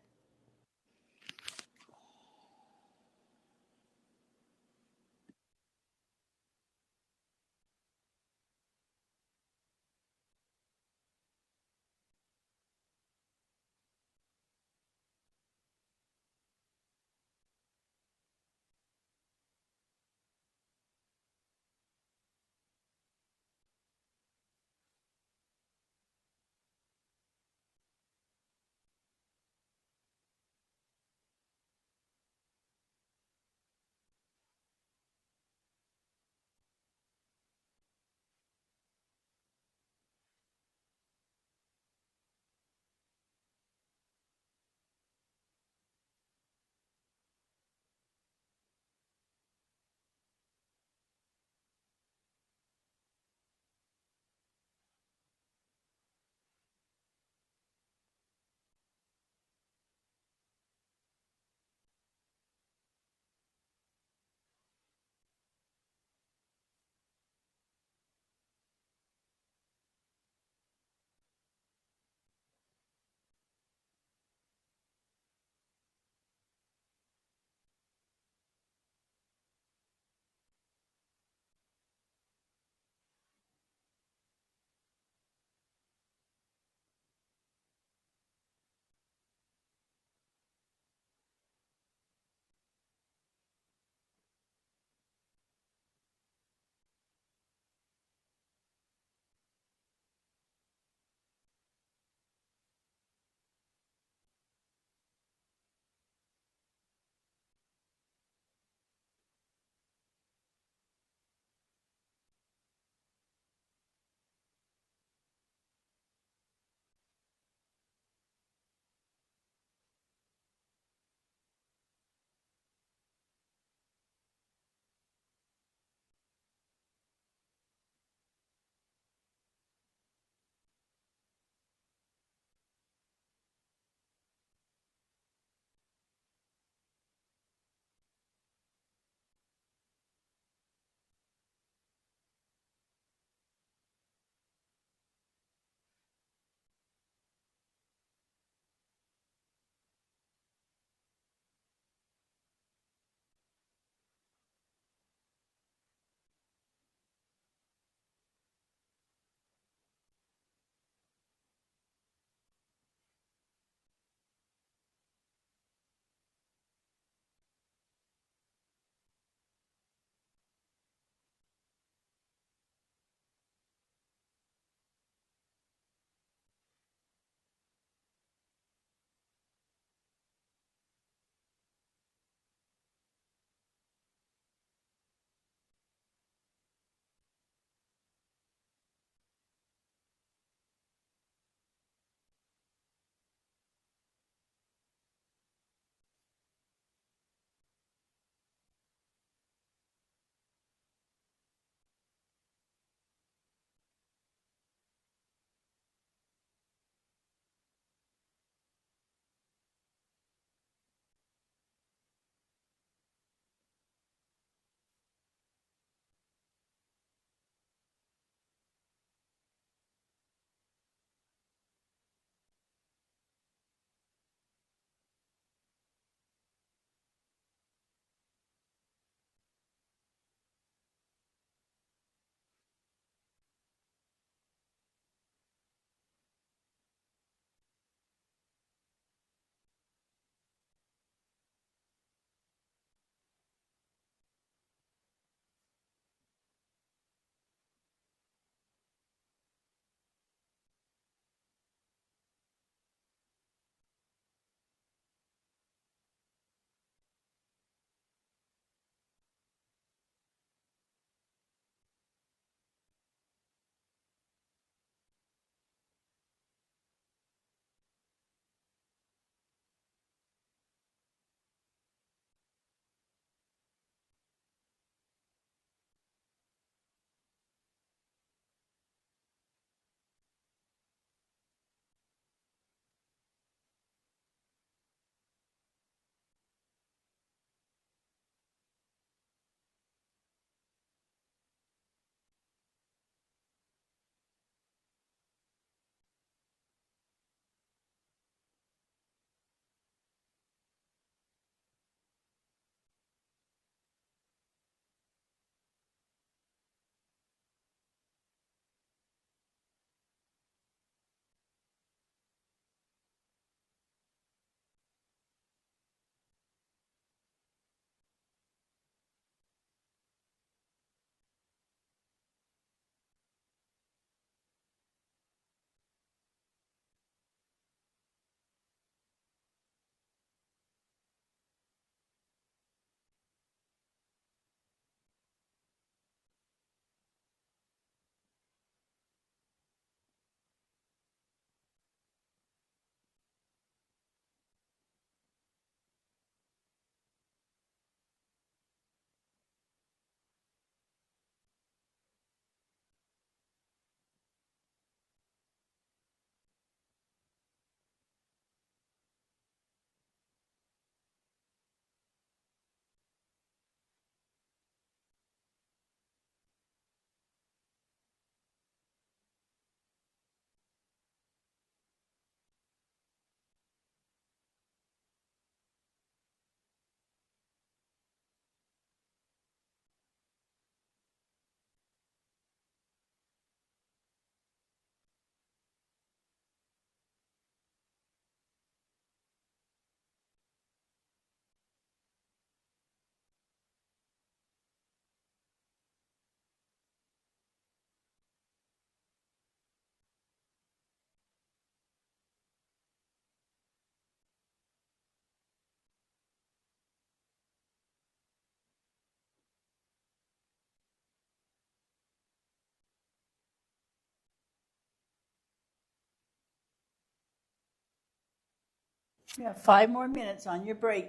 Speaker 2: You have 5 more minutes on your break.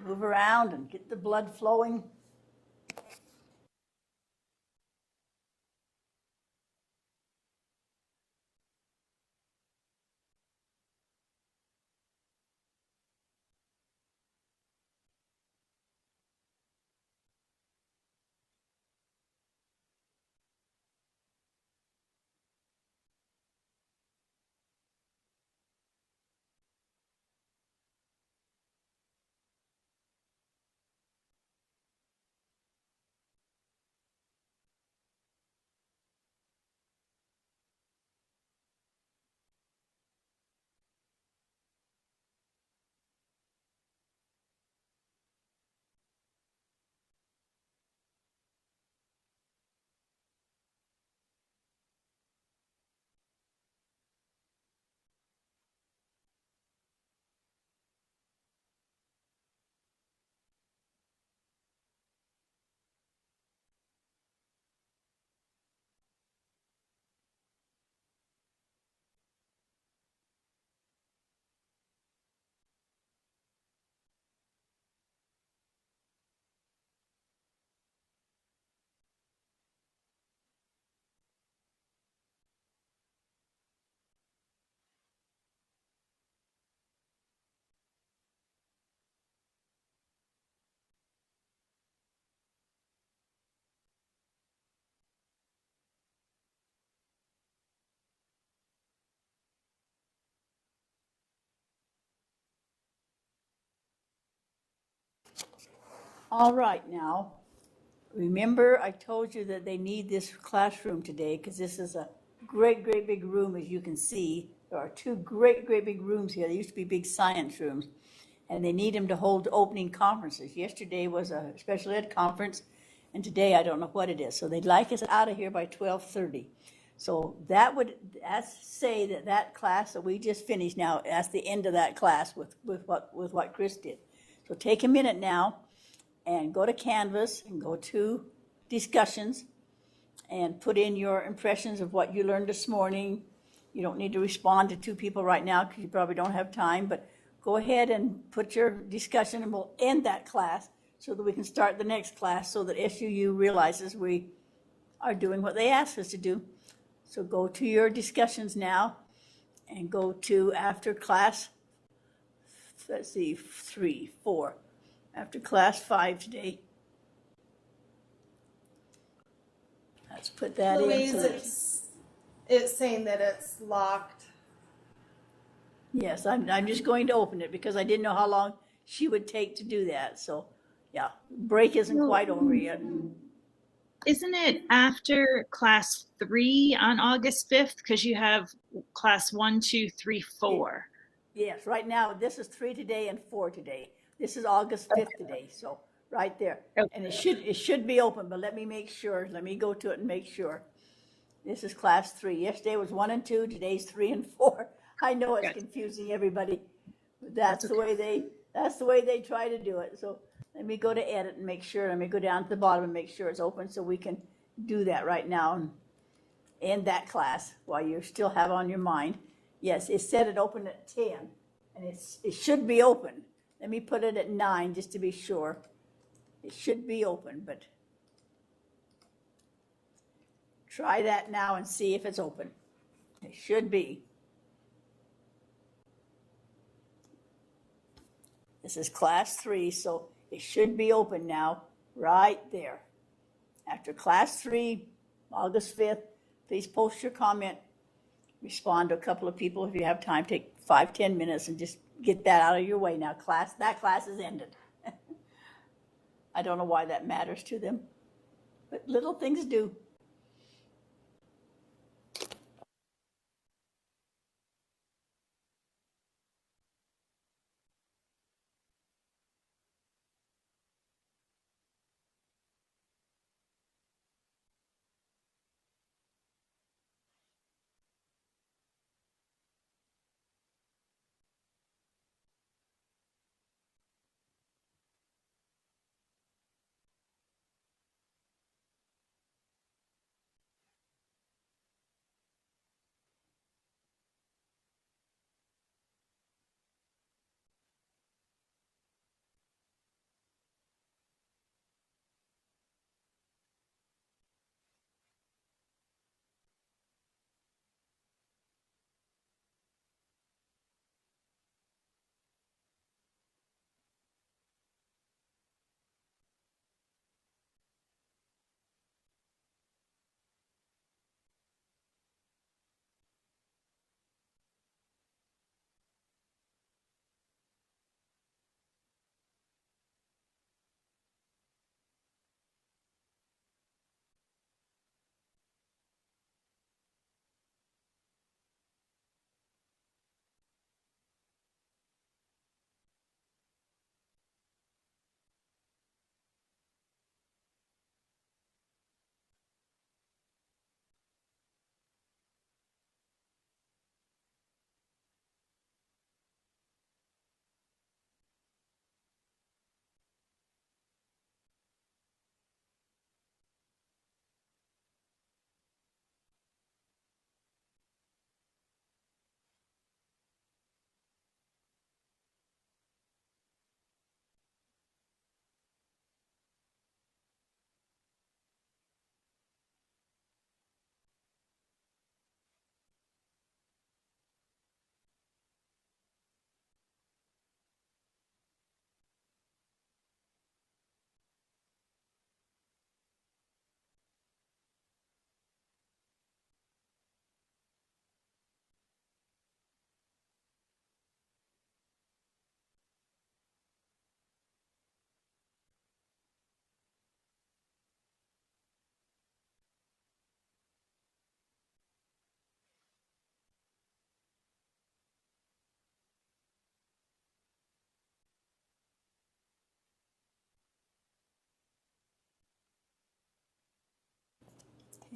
Speaker 2: Move around and get the blood flowing. All right, now, remember I told you that they need this classroom today because this is a great, great big room, as you can see. There are two great, great big rooms here. They used to be big science rooms, and they need them to hold opening conferences. Yesterday was a special ed conference, and today I don't know what it is. So they'd like us out of here by 12:30. So that's say that that class that we just finished now, that's the end of that class with what Chris did. So take a minute now and go to Canvas and go to discussions and put in your impressions of what you learned this morning. You don't need to respond to two people right now because you probably don't have time, but go ahead and put your discussion and we'll end that class so that we can start the next class so that SUU realizes we are doing what they asked us to do. So go to your discussions now and go to after class, let's see, 3, 4, after class 5 today. Let's put that
Speaker 13: Louise,
Speaker 2: in. So
Speaker 13: it's saying that it's locked.
Speaker 2: yes, I'm just going to open it because I didn't know how long she would take to do that. So, yeah, break isn't quite over yet.
Speaker 3: Isn't it after class 3 on August 5th? Because you have class 1, 2, 3, 4.
Speaker 2: Yes, right now, this is 3 today and 4 today. This is August 5th today, so right there.
Speaker 3: Okay.
Speaker 2: And it should be open, but let me make sure. Let me go to it and make sure. This is class 3. Yesterday was 1 and 2, today's 3 and 4. I know it's confusing everybody, but that's the way they try to do it. So let me go to edit and make sure. Let me go down to the bottom and make sure it's open so we can do that right now and end that class while you still have on your mind. Yes, it said it opened at 10, and it should be open. Let me put it at 9 just to be sure. It should be open, but try that now and see if it's open. It should be. This is class 3, so it should be open now, right there. After class 3, August 5th, please post your comment. Respond to a couple of people if you have time. Take 5-10 minutes and just get that out of your way now. That class is ended. I don't know why that matters to them, but little things do.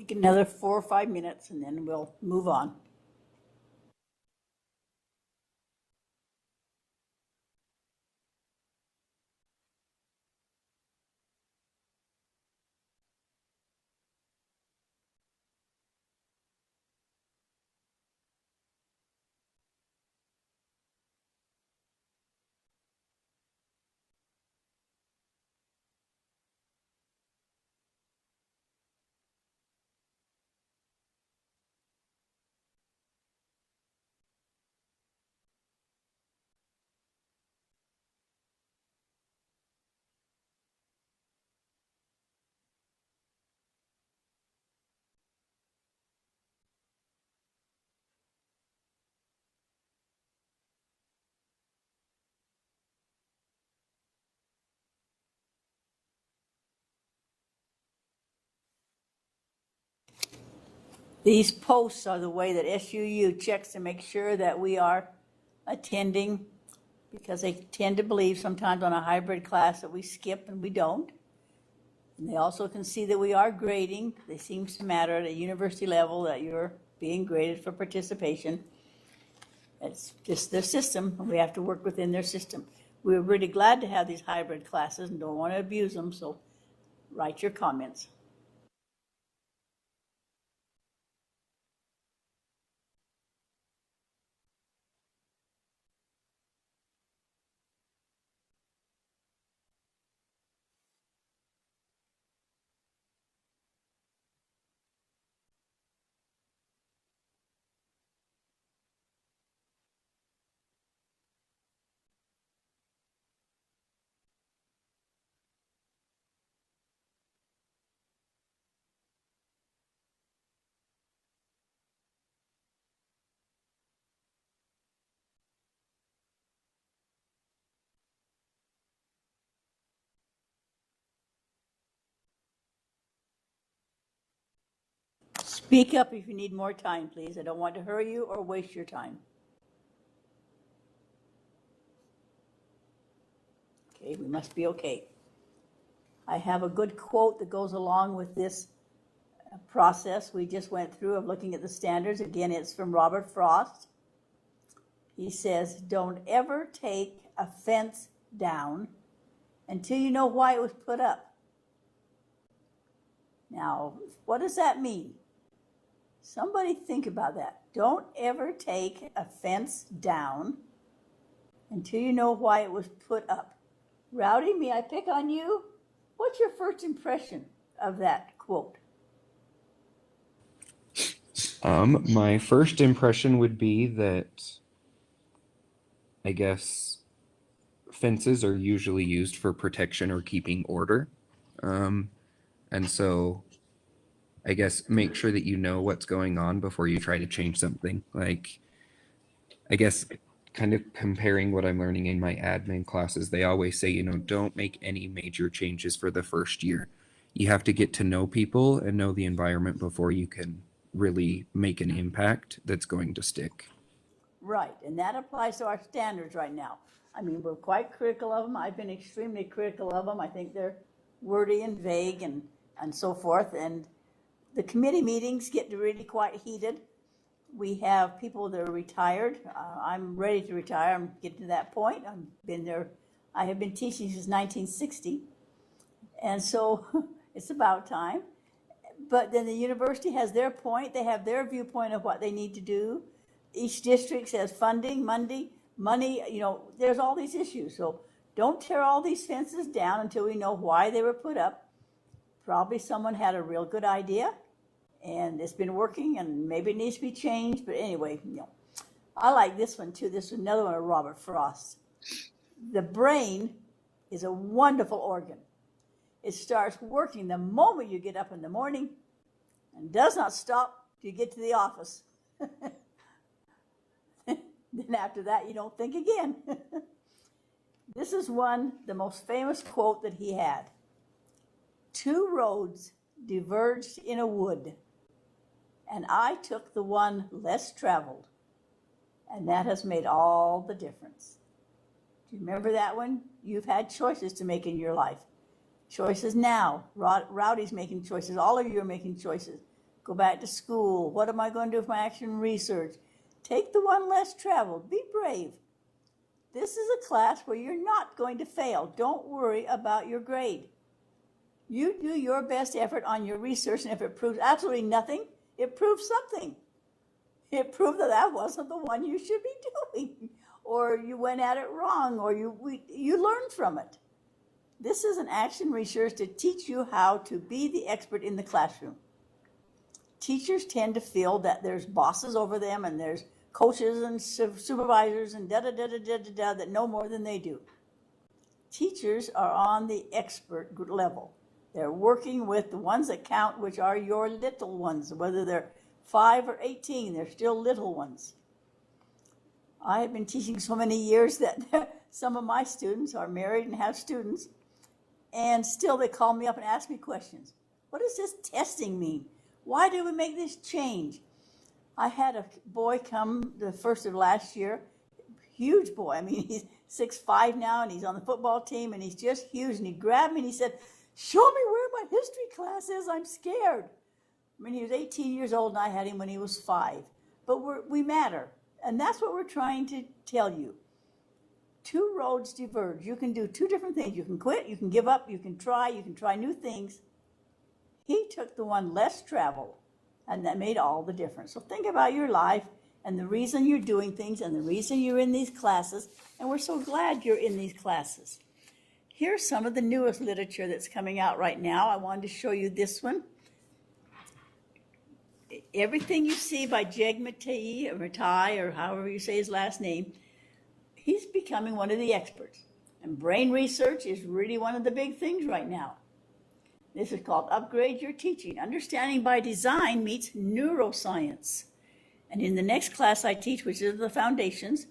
Speaker 2: Take another 4 or 5 minutes and then we'll move on. These posts are the way that SUU checks to make sure that we are attending, because they tend to believe sometimes on a hybrid class that we skip and we don't. And they also can see that we are grading. It seems to matter at a university level that you're being graded for participation. It's just their system, and we have to work within their system. We're really glad to have these hybrid classes and don't want to abuse them, so write your comments. Speak up if you need more time, please. I don't want to hurry you or waste your time. Okay, we must be okay. I have a good quote that goes along with this process we just went through of looking at the standards. Again, it's from Robert Frost. He says, "Don't ever take a fence down until you know why it was put up." Now, what does that mean? Somebody think about that. Don't ever take a fence down until you know why it was put up. Rowdy, may I pick on you? What's your first impression of that quote?
Speaker 11: My first impression would be that I guess fences are usually used for protection or keeping order. And so I guess make sure that you know what's going on before you try to change something. Like, I guess kind of comparing what I'm learning in my admin classes, they always say, don't make any major changes for the first year. You have to get to know people and know the environment before you can really make an impact that's going to stick.
Speaker 2: Right, and that applies to our standards right now. I mean, we're quite critical of them. I've been extremely critical of them. I think they're wordy and vague and so forth. And the committee meetings get really quite heated. We have people that are retired. I'm ready to retire. I'm getting to that point. I've been there. I have been teaching since 1960. And so it's about time. But then the university has their point. They have their viewpoint of what they need to do. Each district says funding, money, there's all these issues. So don't tear all these fences down until we know why they were put up. Probably someone had a real good idea and it's been working and maybe it needs to be changed. But anyway, I like this one too. This is another one of Robert Frost. The brain is a wonderful organ. It starts working the moment you get up in the morning and does not stop till you get to the office. Then after that, you don't think again. This is the most famous quote that he had. "Two roads diverged in a wood, and I took the one less traveled, and that has made all the difference." Do you remember that one? You've had choices to make in your life. Choices now. Rowdy's making choices. All of you are making choices. Go back to school. What am I going to do with my action research? Take the one less traveled. Be brave. This is a class where you're not going to fail. Don't worry about your grade. You do your best effort on your research, and if it proves absolutely nothing, it proves something. It proved that that wasn't the one you should be doing, or you went at it wrong, or you learned from it. This is an action research to teach you how to be the expert in the classroom. Teachers tend to feel that there's bosses over them and there's coaches and supervisors and da-da-da-da-da-da that know more than they do. Teachers are on the expert level. They're working with the ones that count, which are your little ones. Whether they're 5 or 18, they're still little ones. I have been teaching so many years that some of my students are married and have students, and still they call me up and ask me questions. What does this testing mean? Why did we make this change? I had a boy come the first of last year, huge boy. I mean, he's 6'5" now, and he's on the football team, and he's just huge. And he grabbed me and he said, "Show me where my history class is. I'm scared." I mean, he was 18 years old, and I had him when he was 5. But we matter, and that's what we're trying to tell you. 2 roads diverge. You can do 2 different things. You can quit, you can give up, you can try new things. He took the one less traveled, and that made all the difference. So think about your life and the reason you're doing things and the reason you're in these classes, and we're so glad you're in these classes. Here's some of the newest literature that's coming out right now. I wanted to show you this one. Everything you see by Jeg Matai, or however you say his last name, he's becoming one of the experts. And brain research is really one of the big things right now. This is called Upgrade Your Teaching. Understanding by Design meets neuroscience. And in the next class I teach, which is the foundations,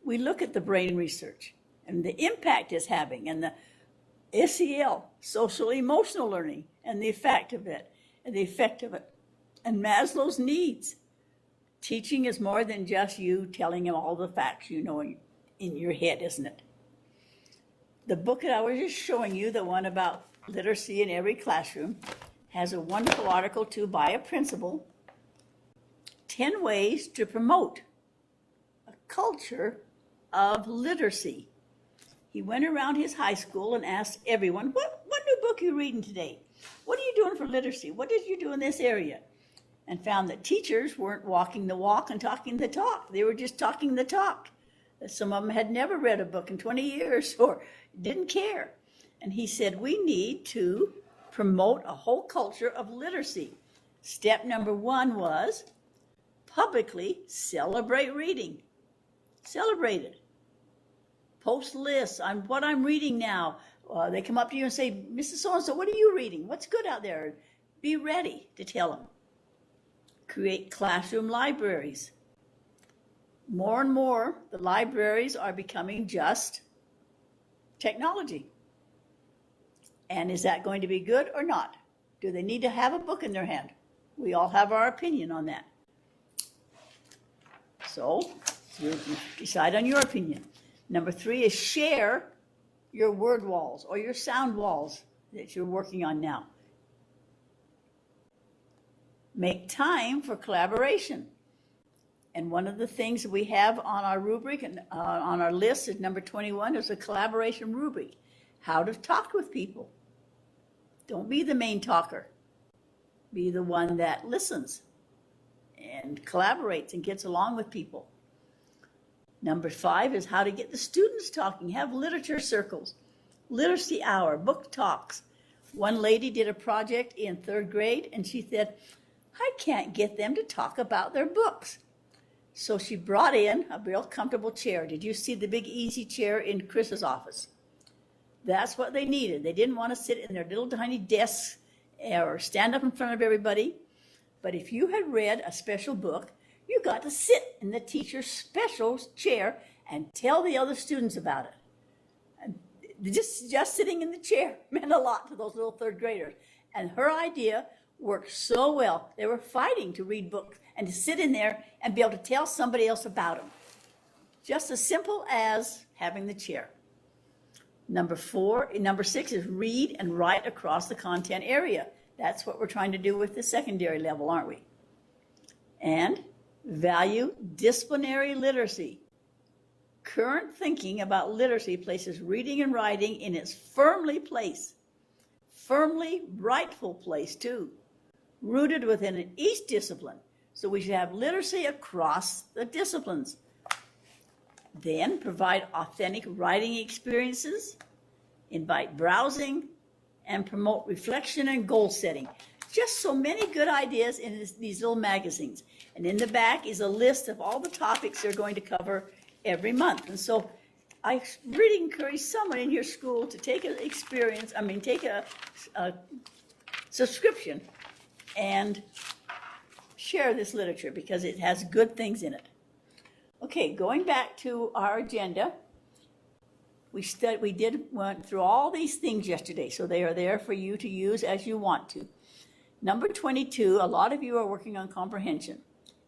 Speaker 2: we look at the brain research and the impact it's having, and the SEL, social emotional learning, and the effect of it, and Maslow's needs. Teaching is more than just you telling him all the facts you know in your head, isn't it? The book that I was just showing you, the one about literacy in every classroom, has a wonderful article too by a principal, 10 ways to promote a culture of literacy. He went around his high school and asked everyone, what new book are you reading today? What are you doing for literacy? What did you do in this area? And found that teachers weren't walking the walk and talking the talk. They were just talking the talk. Some of them had never read a book in 20 years or didn't care. And he said, we need to promote a whole culture of literacy. Step number 1 was publicly celebrate reading. Celebrate it. Post lists on what I'm reading now. They come up to you and say, Mrs. So-and-so, what are you reading? What's good out there? Be ready to tell them. Create classroom libraries. More and more, the libraries are becoming just technology. And is that going to be good or not? Do they need to have a book in their hand? We all have our opinion on that. So you decide on your opinion. Number 3 is share your word walls or your sound walls that you're working on now. Make time for collaboration. And one of the things we have on our rubric and on our list is number 21 is a collaboration rubric. How to talk with people. Don't be the main talker. Be the one that listens and collaborates and gets along with people. Number 5 is how to get the students talking. Have literature circles, literacy hour, book talks. One lady did a project in 3rd grade, and she said, I can't get them to talk about their books. So she brought in a real comfortable chair. Did you see the big easy chair in Chris's office? That's what they needed. They didn't want to sit in their little tiny desks or stand up in front of everybody. But if you had read a special book, you got to sit in the teacher's special chair and tell the other students about it. And just sitting in the chair meant a lot to those little 3rd graders. And her idea worked so well. They were fighting to read books and to sit in there and be able to tell somebody else about them. Just as simple as having the chair. Number 6 is read and write across the content area. That's what we're trying to do with the secondary level, aren't we? And value disciplinary literacy. Current thinking about literacy places reading and writing in its firmly rightful place too, rooted within each discipline. So we should have literacy across the disciplines. Then provide authentic writing experiences, invite browsing, and promote reflection and goal setting. Just so many good ideas in these little magazines. And in the back is a list of all the topics they're going to cover every month. And so I really encourage someone in your school to take take a subscription and share this literature because it has good things in it. Okay, going back to our agenda, we went through all these things yesterday, so they are there for you to use as you want to. Number 22, a lot of you are working on comprehension.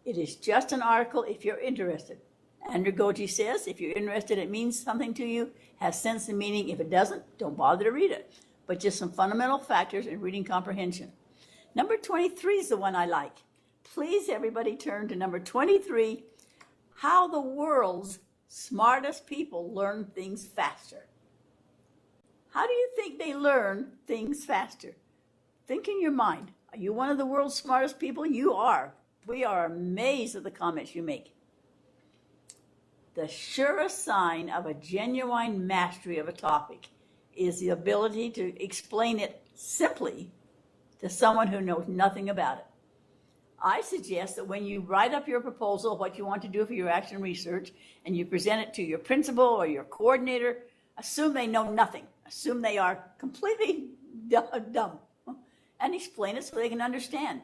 Speaker 2: It is just an article if you're interested. Andrew Goji says, if you're interested, it means something to you, has sense and meaning. If it doesn't, don't bother to read it. But just some fundamental factors in reading comprehension. Number 23 is the one I like. Please, everybody, turn to number 23, how the world's smartest people learn things faster. How do you think they learn things faster? Think in your mind. Are you one of the world's smartest people? You are. We are amazed at the comments you make. The surest sign of a genuine mastery of a topic is the ability to explain it simply to someone who knows nothing about it. I suggest that when you write up your proposal, what you want to do for your action research, and you present it to your principal or your coordinator, assume they know nothing. Assume they are completely dumb, and explain it so they can understand.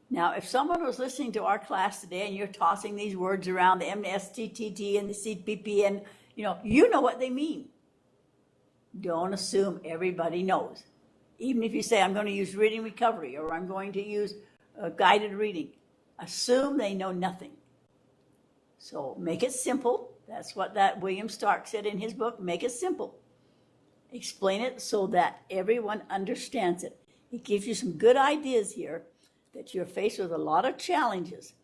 Speaker 2: Now, if someone was listening to our class today and you're tossing these words around, the MSTTT and the CPP, and you know what they mean. Don't assume everybody knows. Even if you say, I'm going to use reading recovery, or I'm going to use guided reading, assume they know nothing. So make it simple. That's what that William Stark said in his book, make it simple. Explain it so that everyone understands it. He gives you some good ideas here that you're faced with a lot of challenges.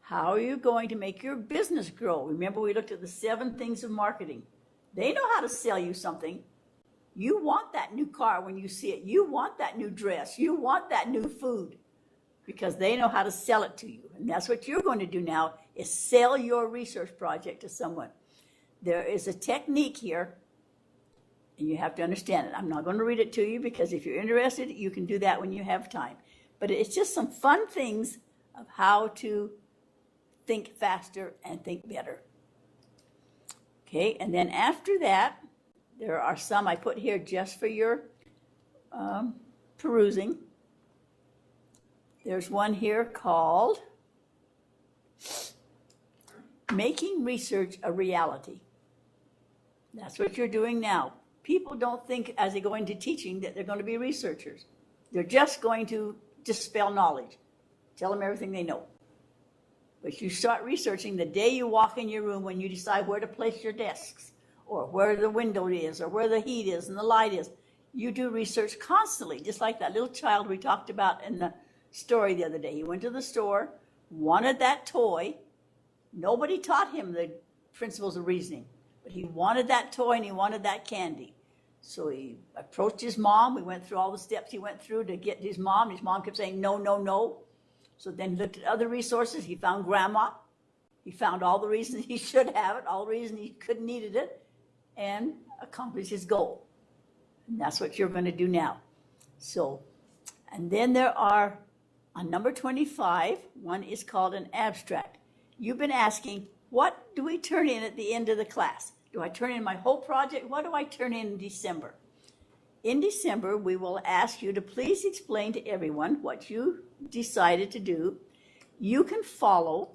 Speaker 2: How are you going to make your business grow? Remember, we looked at the 7 things of marketing. They know how to sell you something. You want that new car when you see it. You want that new dress. You want that new food because they know how to sell it to you. And that's what you're going to do now is sell your research project to someone. There is a technique here, and you have to understand it. I'm not going to read it to you because if you're interested, you can do that when you have time. But it's just some fun things of how to think faster and think better. Okay, and then after that, there are some I put here just for your perusing. There's one here called Making Research a Reality. That's what you're doing now. People don't think as they go into teaching that they're going to be researchers. They're just going to dispel knowledge, tell them everything they know. But you start researching the day you walk in your room when you decide where to place your desks, or where the window is, or where the heat is and the light is. You do research constantly, just like that little child we talked about in the story the other day. He went to the store, wanted that toy. Nobody taught him the principles of reasoning, but he wanted that toy and he wanted that candy. So he approached his mom. We went through all the steps he went through to get his mom. His mom kept saying, no, no, no. So then he looked at other resources. He found grandma. He found all the reasons he should have it, all the reasons he couldn't needed it, and accomplished his goal. And that's what you're going to do now. So, and then there are, on number 25, one is called an abstract. You've been asking, what do we turn in at the end of the class? Do I turn in my whole project? What do I turn in December? In December, we will ask you to please explain to everyone what you decided to do. You can follow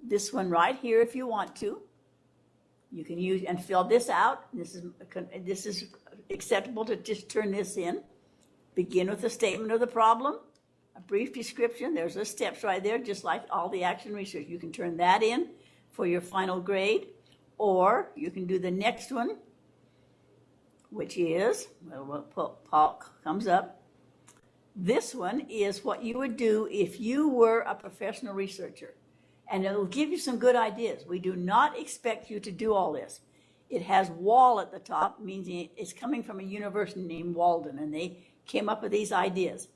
Speaker 2: this one right here if you want to. You can use and fill this out. This is acceptable to just turn this in. Begin with a statement of the problem, a brief description. There's the steps right there, just like all the action research. You can turn that in for your final grade. Or you can do the next one, which is, well, Paul comes up, This one is what you would do if you were a professional researcher. And it'll give you some good ideas. We do not expect you to do all this. It has Wall at the top, means it's coming from a university named Walden, and they came up with these ideas.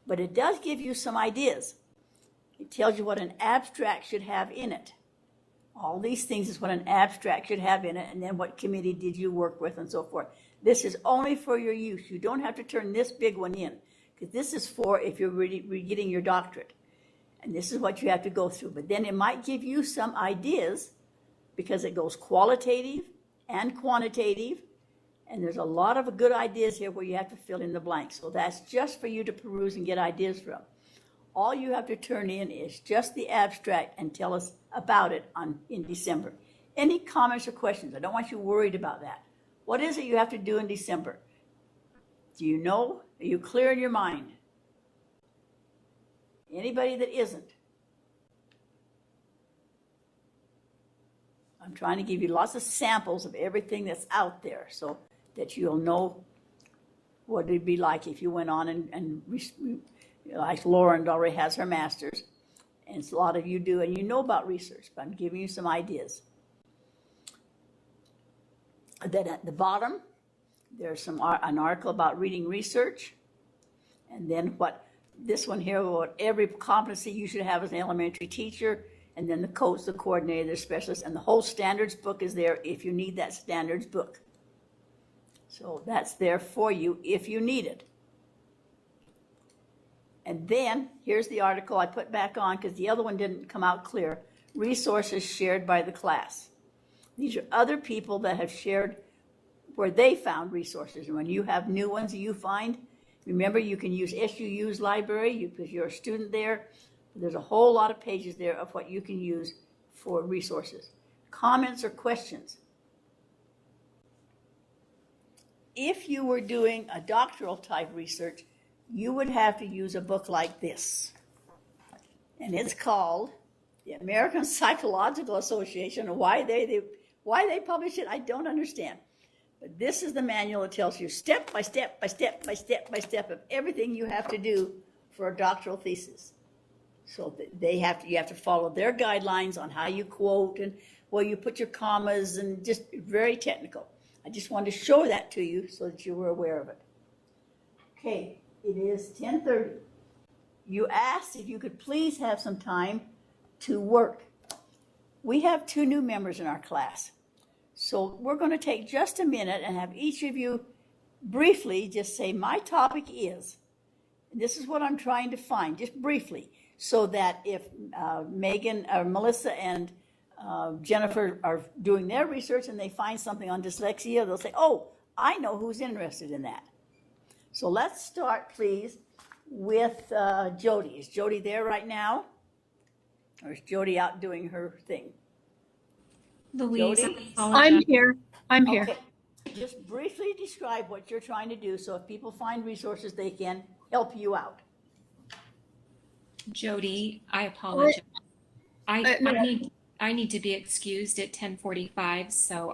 Speaker 2: But it does give you some ideas. It tells you what an abstract should have in it. All these things is what an abstract should have in it, and then what committee did you work with and so forth. This is only for your use. You don't have to turn this big one in, because this is for if you're really getting your doctorate. And this is what you have to go through. But then it might give you some ideas, because it goes qualitative and quantitative, and there's a lot of good ideas here where you have to fill in the blanks. So that's just for you to peruse and get ideas from. All you have to turn in is just the abstract and tell us about it in December. Any comments or questions? I don't want you worried about that. What is it you have to do in December? Do you know? Are you clear in your mind? Anybody that isn't? I'm trying to give you lots of samples of everything that's out there so that you'll know what it'd be like if you went on and like Lauren already has her master's, and a lot of you do, and you know about research, but I'm giving you some ideas. Then at the bottom, there's an article about reading research, and then this one here, what every competency you should have as an elementary teacher, and then the coach, the coordinator, the specialist, and the whole standards book is there if you need that standards book. So that's there for you if you need it. And then here's the article I put back on because the other one didn't come out clear. Resources shared by the class. These are other people that have shared where they found resources. And when you have new ones that you find, remember you can use SUU's library because you're a student there. There's a whole lot of pages there of what you can use for resources. Comments or questions? If you were doing a doctoral type research, you would have to use a book like this. And it's called the American Psychological Association. And why they publish it, I don't understand. But this is the manual that tells you step by step by step by step by step of everything you have to do for a doctoral thesis. So you have to follow their guidelines on how you quote and where you put your commas, and just very technical. I just wanted to show that to you so that you were aware of it. Okay, it is 10:30. You asked if you could please have some time to work. We have 2 new members in our class. So we're going to take just a minute and have each of you briefly just say, my topic is, and this is what I'm trying to find, just briefly, so that if Megan or Melissa and Jennifer are doing their research and they find something on dyslexia, they'll say, oh, I know who's interested in that. So let's start, please, with Jody. Is Jody there right now? Or is Jody out doing her thing?
Speaker 10: Louise,
Speaker 2: Jody?
Speaker 7: I'm here. I'm here.
Speaker 2: Okay. Just briefly describe what you're trying to do so if people find resources, they can help you out.
Speaker 10: Jody, I apologize. I need to be excused at 10:45, so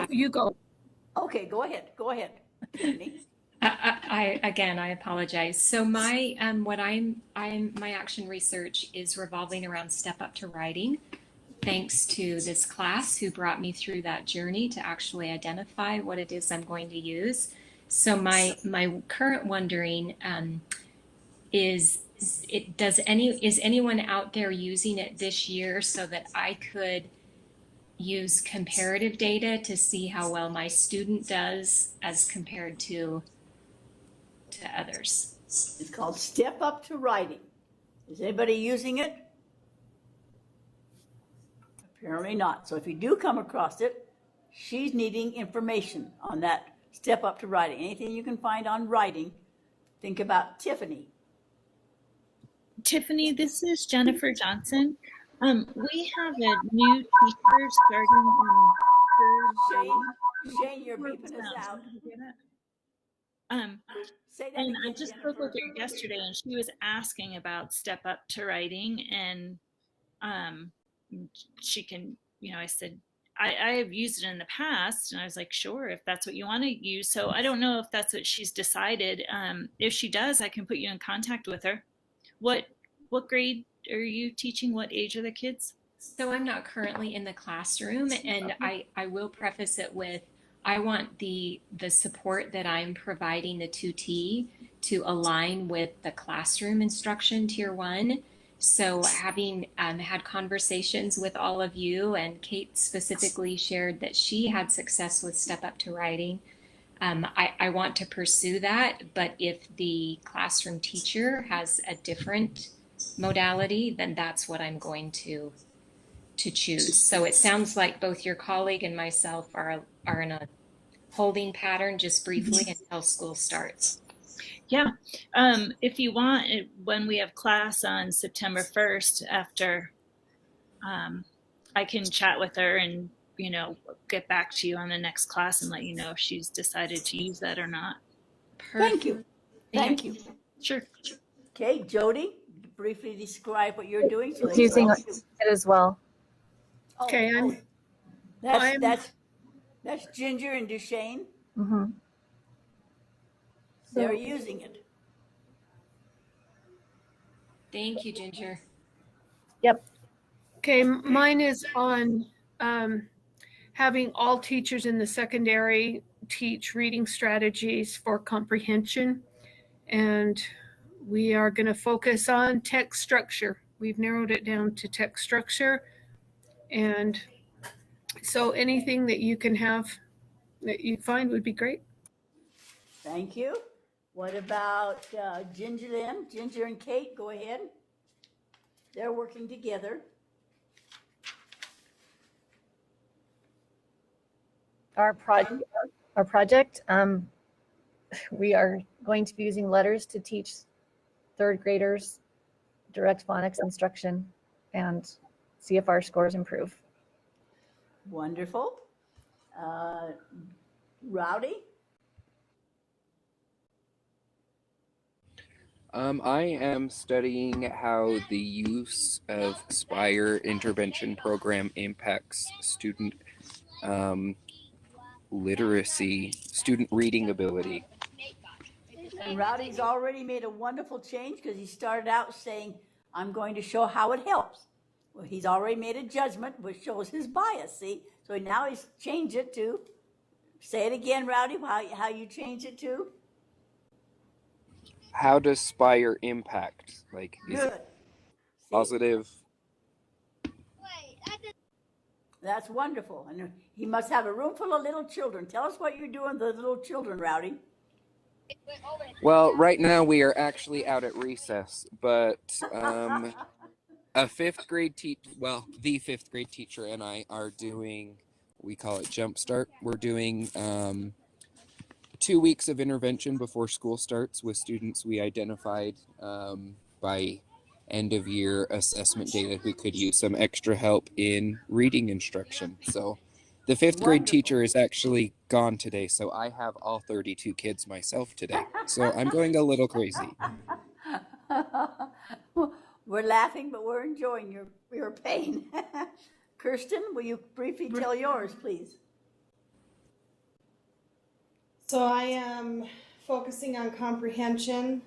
Speaker 7: You go.
Speaker 2: Okay, go ahead. Go ahead.
Speaker 10: I apologize. So my my action research is revolving around Step Up to Writing. Thanks to this class who brought me through that journey to actually identify what it is I'm going to use. So my current wondering is anyone out there using it this year so that I could use comparative data to see how well my student does as compared to others?
Speaker 2: It's called Step Up to Writing. Is anybody using it? Apparently not. So if you do come across it, she's needing information on that Step Up to Writing. Anything you can find on writing, think about Tiffany.
Speaker 3: Tiffany, this is Jennifer Johnson. We have a new teacher starting on Thursday.
Speaker 2: Shane, you're beeping us out. Say that
Speaker 3: and
Speaker 2: again,
Speaker 3: I just
Speaker 2: Jennifer.
Speaker 3: spoke with her yesterday, and she was asking about Step Up to Writing, and she can, I said, I have used it in the past, and I was like, sure, if that's what you want to use. So I don't know if that's what she's decided. If she does, I can put you in contact with her. What grade are you teaching? What age are the kids?
Speaker 10: So I'm not currently in the classroom, and I will preface it with I want the support that I'm providing the 2T to align with the classroom instruction tier 1. So having had conversations with all of you, and Kate specifically shared that she had success with Step Up to Writing, I want to pursue that. But if the classroom teacher has a different modality, then that's what I'm going to choose. So it sounds like both your colleague and myself are in a holding pattern just briefly until school starts.
Speaker 3: Yeah. If you want, when we have class on September 1st, after I can chat with her and, get back to you on the next class and let you know if she's decided to use that or not.
Speaker 2: Thank you. Thank you.
Speaker 3: Sure.
Speaker 2: Okay, Jody, briefly describe what you're doing. So
Speaker 14: using it as well.
Speaker 7: Okay,
Speaker 2: that's Ginger and Duchesne.
Speaker 14: Mm-hmm.
Speaker 2: They're using it.
Speaker 10: Thank you, Ginger.
Speaker 14: Yep.
Speaker 7: Okay, mine is on having all teachers in the secondary teach reading strategies for comprehension. And we are going to focus on text structure. We've narrowed it down to text structure. And so anything that you can have that you find would be great.
Speaker 2: Thank you. What about Ginger then? Ginger and Kate, go ahead. They're working together.
Speaker 14: Our project, we are going to be using letters to teach third graders direct phonics instruction and see if our scores improve.
Speaker 2: Wonderful. Rowdy?
Speaker 11: I am studying how the use of SPIRE intervention program impacts student literacy, student reading ability.
Speaker 2: And Rowdy's already made a wonderful change because he started out saying, I'm going to show how it helps. Well, he's already made a judgment which shows his bias, see? So now he's changed it to, say it again, Rowdy, how you change it to?
Speaker 11: How does SPIRE impact? Like, is
Speaker 2: Good.
Speaker 11: it positive?
Speaker 2: That's wonderful. And he must have a room full of little children. Tell us what you're doing with the little children, Rowdy.
Speaker 11: Well, right now we are actually out at recess, but the fifth grade teacher and I are doing, we call it Jumpstart. We're doing 2 weeks of intervention before school starts with students we identified by end of year assessment data who could use some extra help in reading instruction. So the fifth grade teacher is actually gone today, so I have all 32 kids myself today. So I'm going a little crazy.
Speaker 2: We're laughing, but we're enjoying your pain. Kirsten, will you briefly tell yours, please?
Speaker 13: So I am focusing on comprehension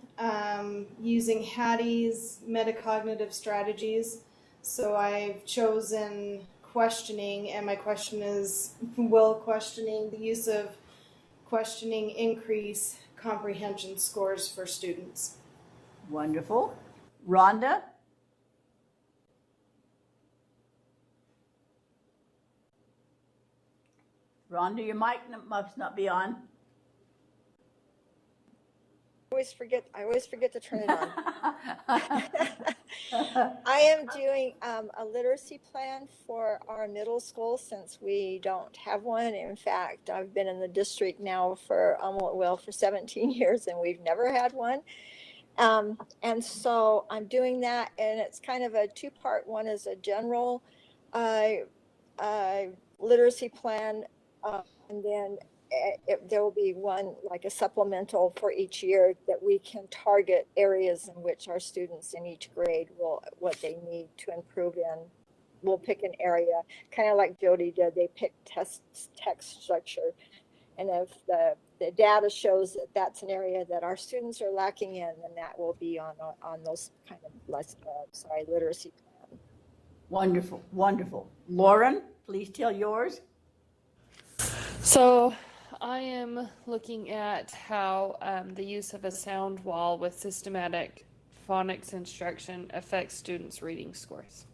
Speaker 13: using Hattie's metacognitive strategies. So I've chosen questioning, and my question is, will questioning, the use of questioning increase comprehension scores for students?
Speaker 2: Wonderful. Rhonda? Rhonda, your mic must not be on.
Speaker 5: I always forget to turn it on. I am doing a literacy plan for our middle school since we don't have one. In fact, I've been in the district now for 17 years and we've never had one. And so I'm doing that, and it's kind of a two-part. One is a general literacy plan, and then there will be one like a supplemental for each year that we can target areas in which our students in each grade what they need to improve in we'll pick an area, kind of like Jody did. They picked text structure. And if the data shows that that's an area that our students are lacking in, then that will be on those kind of literacy plan.
Speaker 2: Wonderful, wonderful. Lauren, please tell yours.
Speaker 9: So I am looking at how the use of a sound wall with systematic phonics instruction affects students' reading scores.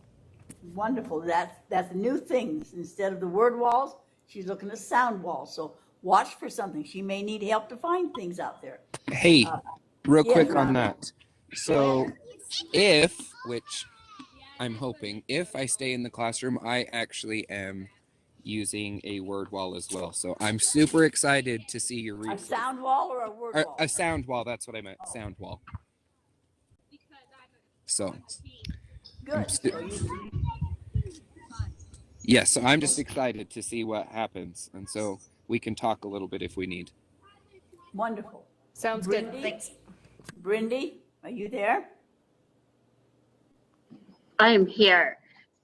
Speaker 2: Wonderful. That's a new thing. Instead of the word walls, she's looking at sound walls. So watch for something. She may need help to find things out there.
Speaker 11: Hey, real
Speaker 2: yes,
Speaker 11: quick
Speaker 2: Ron.
Speaker 11: on that. So if, which I'm hoping, if I stay in the classroom, I actually am using a word wall as well. So I'm super excited to see your
Speaker 2: A sound wall or a word wall?
Speaker 11: A sound wall, that's what I meant. Oh. Sound wall. So
Speaker 2: good.
Speaker 11: Yes, so I'm just excited to see what happens. And so we can talk a little bit if we need.
Speaker 2: Wonderful.
Speaker 9: Sounds good. Thanks.
Speaker 2: Brindy, are you there?
Speaker 4: I am here.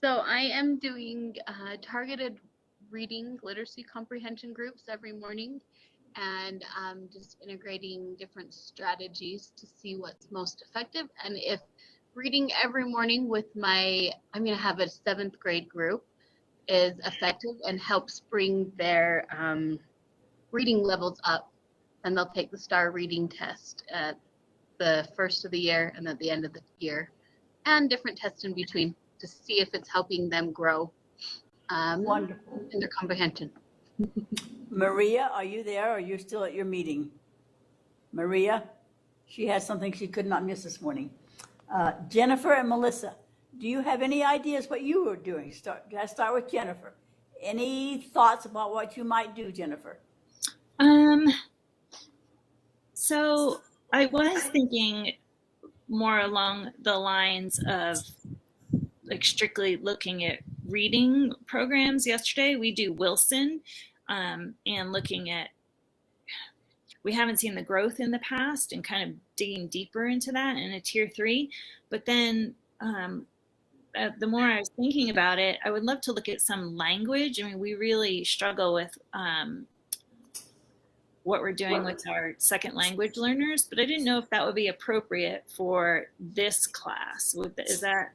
Speaker 4: So I am doing targeted reading literacy comprehension groups every morning, and just integrating different strategies to see what's most effective. And if reading every morning with I'm going to have a 7th grade group, is effective and helps bring their reading levels up, and they'll take the STAR reading test at the first of the year and at the end of the year, and different tests in between to see if it's helping them grow
Speaker 2: Wonderful.
Speaker 4: in their comprehension.
Speaker 2: Maria, are you there, or are you still at your meeting? Maria, she has something she could not miss this morning. Jennifer and Melissa, do you have any ideas what you were doing? Let's start with Jennifer. Any thoughts about what you might do, Jennifer?
Speaker 3: So I was thinking more along the lines of like strictly looking at reading programs. Yesterday we do Wilson, and looking at, we haven't seen the growth in the past and kind of digging deeper into that in a tier 3. But then the more I was thinking about it, I would love to look at some language. I mean, we really struggle with what we're doing with our second language learners, but I didn't know if that would be appropriate for this class. Is that?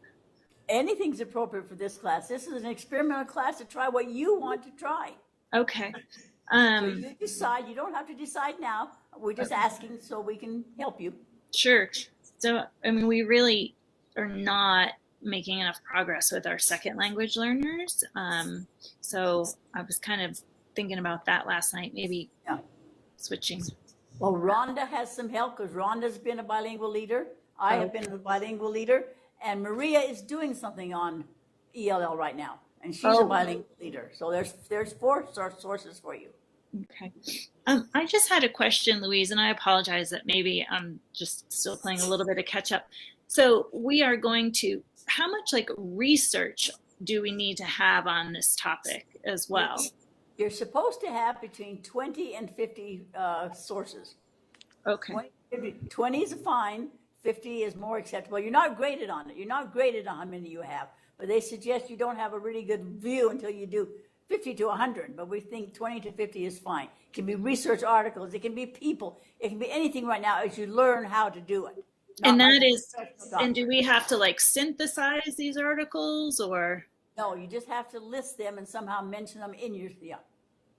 Speaker 2: Anything's appropriate for this class. This is an experimental class to try what you want to try.
Speaker 3: Okay.
Speaker 2: So you decide. You don't have to decide now. We're just asking so we can help you.
Speaker 3: Sure. So, I mean, we really are not making enough progress with our second language learners. So I was kind of thinking about that last night, maybe switching.
Speaker 2: Well, Rhonda has some help because Rhonda's been a bilingual leader. I have been a bilingual leader, and Maria is doing something on ELL right now, and she's a bilingual leader. So there's 4 sources for you.
Speaker 3: Okay. I just had a question, Louise, and I apologize that maybe I'm just still playing a little bit of catch up. So we are going to, how much like research do we need to have on this topic as well?
Speaker 2: You're supposed to have between 20 and 50 sources.
Speaker 3: Okay.
Speaker 2: 20 is fine. 50 is more acceptable. You're not graded on it. You're not graded on how many you have, but they suggest you don't have a really good view until you do 50 to 100, but we think 20 to 50 is fine. It can be research articles. It can be people. It can be anything right now as you learn how to do it.
Speaker 3: And that is, and do we have to like synthesize these articles or?
Speaker 2: No, you just have to list them and somehow mention them in your,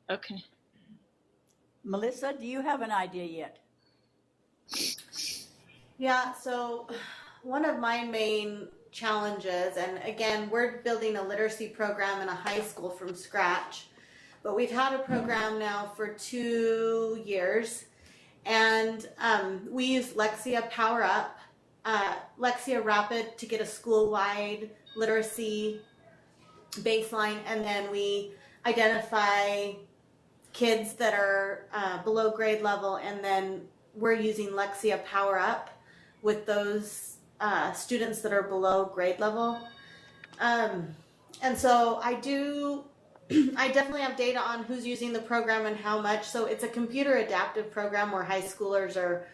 Speaker 3: Okay.
Speaker 2: Melissa, do you have an idea yet?
Speaker 6: Yeah, so one of my main challenges, and again, we're building a literacy program in a high school from scratch, but we've had a program now for 2 years, and we use Lexia Power Up, Lexia Rapid to get a school-wide literacy baseline, and then we identify kids that are below grade level, and then we're using Lexia Power Up with those students that are below grade level. And so I definitely have data on who's using the program and how much. So it's a computer adaptive program where high schoolers are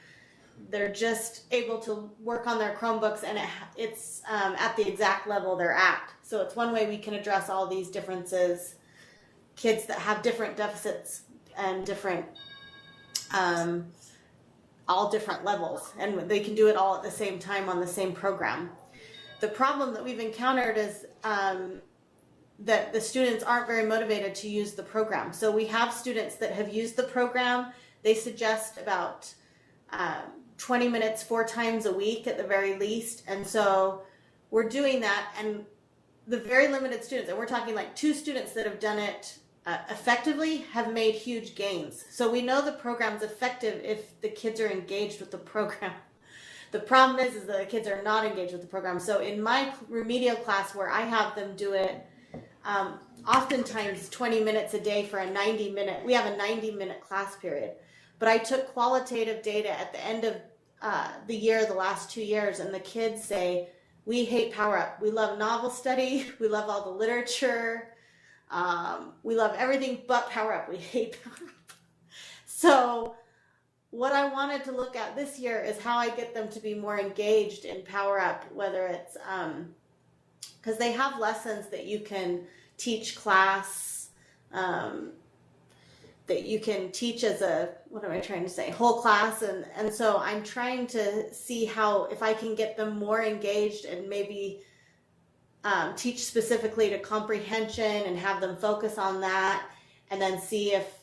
Speaker 6: they're just able to work on their Chromebooks, and it's at the exact level they're at. So it's one way we can address all these differences. Kids that have different deficits and different, all different levels, and they can do it all at the same time on the same program. The problem that we've encountered is that the students aren't very motivated to use the program. So we have students that have used the program. They suggest about 20 minutes 4 times a week at the very least. And so we're doing that, and the very limited students, and we're talking like 2 students that have done it effectively, have made huge gains. So we know the program's effective if the kids are engaged with the program. The problem is that the kids are not engaged with the program. So in my remedial class where I have them do it, oftentimes 20 minutes a day for a 90-minute, we have a 90-minute class period. But I took qualitative data at the end of the year, the last 2 years, and the kids say, we hate Power Up. We love novel study. We love all the literature. We love everything but Power Up. We hate Power Up. So what I wanted to look at this year is how I get them to be more engaged in Power Up, whether it's, because they have lessons that you can teach class, that you can teach as a, what am I trying to say, whole class. And so I'm trying to see how, if I can get them more engaged and maybe teach specifically to comprehension and have them focus on that, and then see if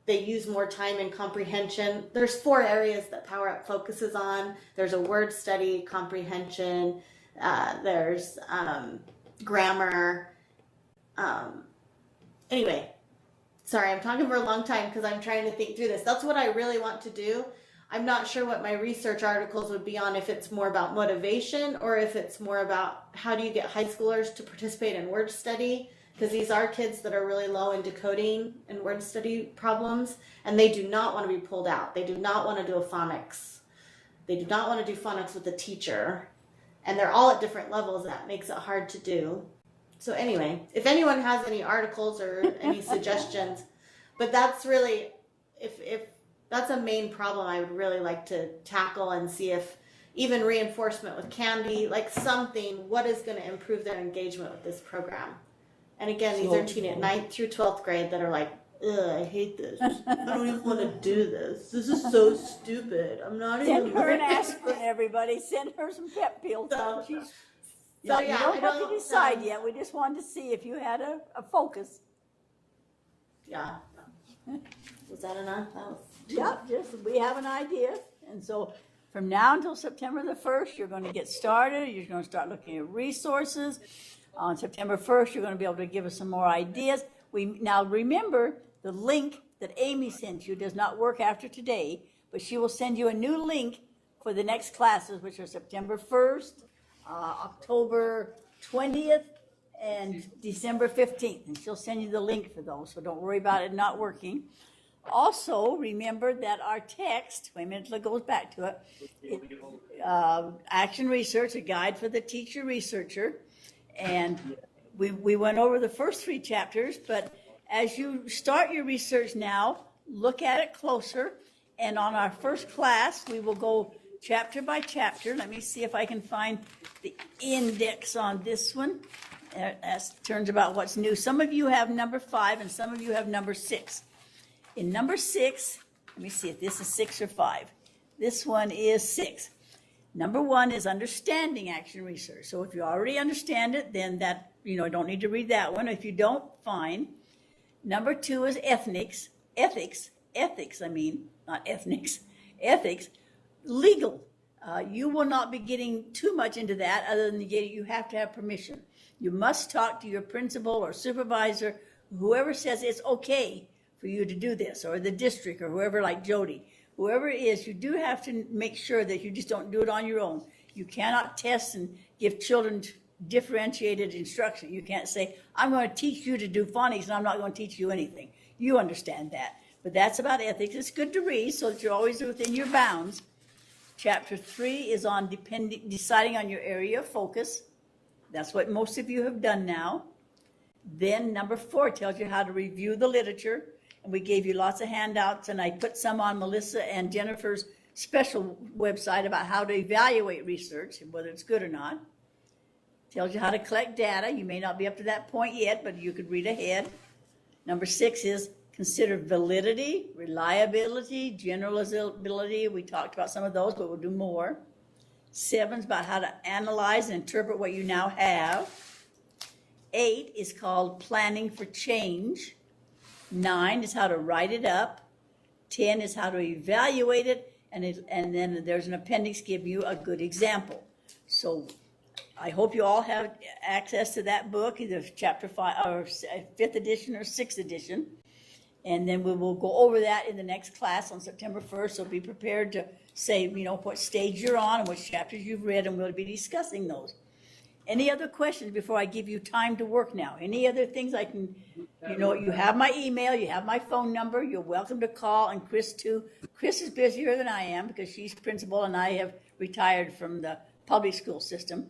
Speaker 6: they use more time in comprehension. There's 4 areas that Power Up focuses on. There's a word study, comprehension, there's grammar. Anyway, sorry, I'm talking for a long time because I'm trying to think through this. That's what I really want to do. I'm not sure what my research articles would be on, if it's more about motivation or if it's more about how do you get high schoolers to participate in word study, because these are kids that are really low in decoding and word study problems, and they do not want to be pulled out. They do not want to do a phonics. They do not want to do phonics with a teacher, and they're all at different levels. That makes it hard to do. So anyway, if anyone has any articles or any suggestions, but that's really, if that's a main problem I would really like to tackle, and see if even reinforcement with candy, like something, what is going to improve their engagement with this program. And again, these are 9th through 12th grade that are like, ugh, I hate this. I don't even want to do this. This is so stupid. I'm not even.
Speaker 2: Send her an aspirin, everybody. Send her some pep pills.
Speaker 6: So
Speaker 2: You
Speaker 6: yeah,
Speaker 2: don't have to decide yet. We just wanted to see if you had a focus.
Speaker 6: Yeah. Was that enough?
Speaker 2: Yep, just we have an idea. And so from now until September the 1st, you're going to get started. You're going to start looking at resources. On September 1st, you're going to be able to give us some more ideas. Now remember, the link that Amy sent you does not work after today, but she will send you a new link for the next classes, which are September 1st, October 20th, and December 15th. And she'll send you the link for those, so don't worry about it not working. Also, remember that our text, wait a minute, it goes back to it, Action Research, a guide for the teacher researcher. And we went over the first 3 chapters, but as you start your research now, look at it closer. And on our first class, we will go chapter by chapter. Let me see if I can find the index on this one. That turns about what's new. Some of you have number 5 and some of you have number 6. In number 6, let me see if this is 6 or 5. This one is 6. Number 1 is understanding action research. So if you already understand it, then that, don't need to read that one. If you don't, fine. Number 2 is ethics, not ethnics, ethics, legal. You will not be getting too much into that other than you have to have permission. You must talk to your principal or supervisor, whoever says it's okay for you to do this, or the district, or whoever, like Jody. Whoever it is, you do have to make sure that you just don't do it on your own. You cannot test and give children differentiated instruction. You can't say, I'm going to teach you to do phonics and I'm not going to teach you anything. You understand that. But that's about ethics. It's good to read so that you're always within your bounds. Chapter 3 is on deciding on your area of focus. That's what most of you have done now. Then number 4 tells you how to review the literature. And we gave you lots of handouts, and I put some on Melissa and Jennifer's special website about how to evaluate research and whether it's good or not. Tells you how to collect data. You may not be up to that point yet, but you could read ahead. Number 6 is consider validity, reliability, generalizability. We talked about some of those, but we'll do more. 7 is about how to analyze and interpret what you now have. 8 is called planning for change. 9 is how to write it up. 10 is how to evaluate it. And then there's an appendix giving you a good example. So I hope you all have access to that book, either chapter 5 or 5th edition or 6th edition. And then we will go over that in the next class on September 1st. So be prepared to say, what stage you're on and what chapters you've read, and we'll be discussing those. Any other questions before I give you time to work now? Any other things I can, you have my email, you have my phone number, you're welcome to call, and Chris too. Chris is busier than I am because she's principal and I have retired from the public school system.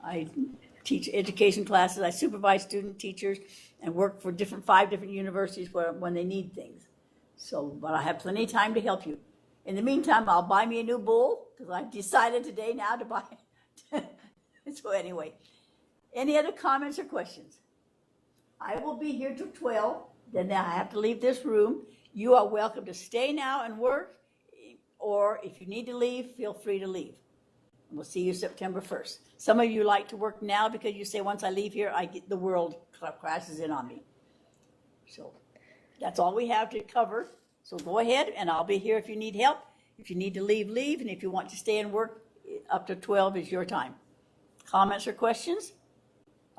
Speaker 2: I teach education classes, I supervise student teachers, and work for 5 different universities when they need things. But I have plenty of time to help you. In the meantime, I'll buy me a new bull because I've decided today now to buy it. So anyway, any other comments or questions? I will be here till 12. Then I have to leave this room. You are welcome to stay now and work, or if you need to leave, feel free to leave. And we'll see you September 1st. Some of you like to work now because you say, once I leave here, the world crashes in on me. So that's all we have to cover. So go ahead, and I'll be here if you need help. If you need to leave, leave. And if you want to stay and work, up to 12 is your time. Comments or questions?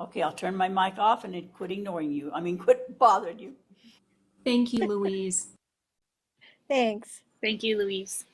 Speaker 2: Okay, I'll turn my mic off and then quit ignoring you. Quit bothering you.
Speaker 10: Thank you, Louise.
Speaker 5: Thanks.
Speaker 3: Thank you, Louise.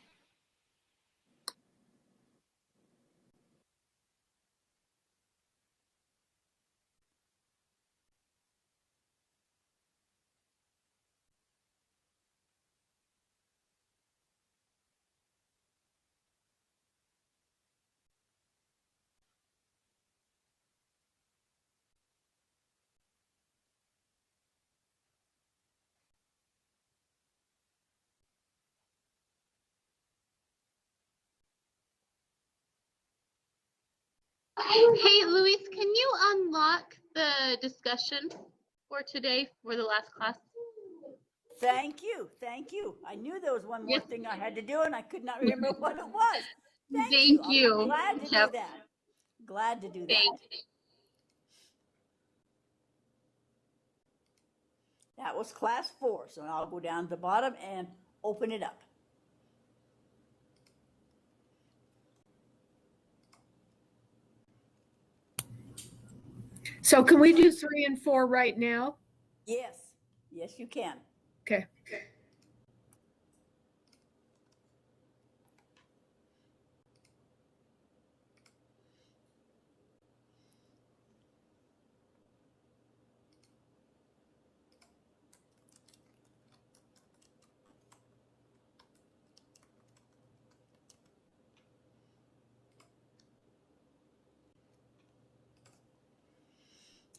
Speaker 4: Hey, Luis, can you unlock the discussion for today for the last class?
Speaker 2: Thank you. I knew there was one more thing I had to do, and I could not remember what it was. Thank you. I'm glad to do that. Glad to do that. That was class 4. So I'll go down to the bottom and open it up.
Speaker 7: So can we do 3 and 4 right now?
Speaker 2: Yes, you can.
Speaker 7: Okay.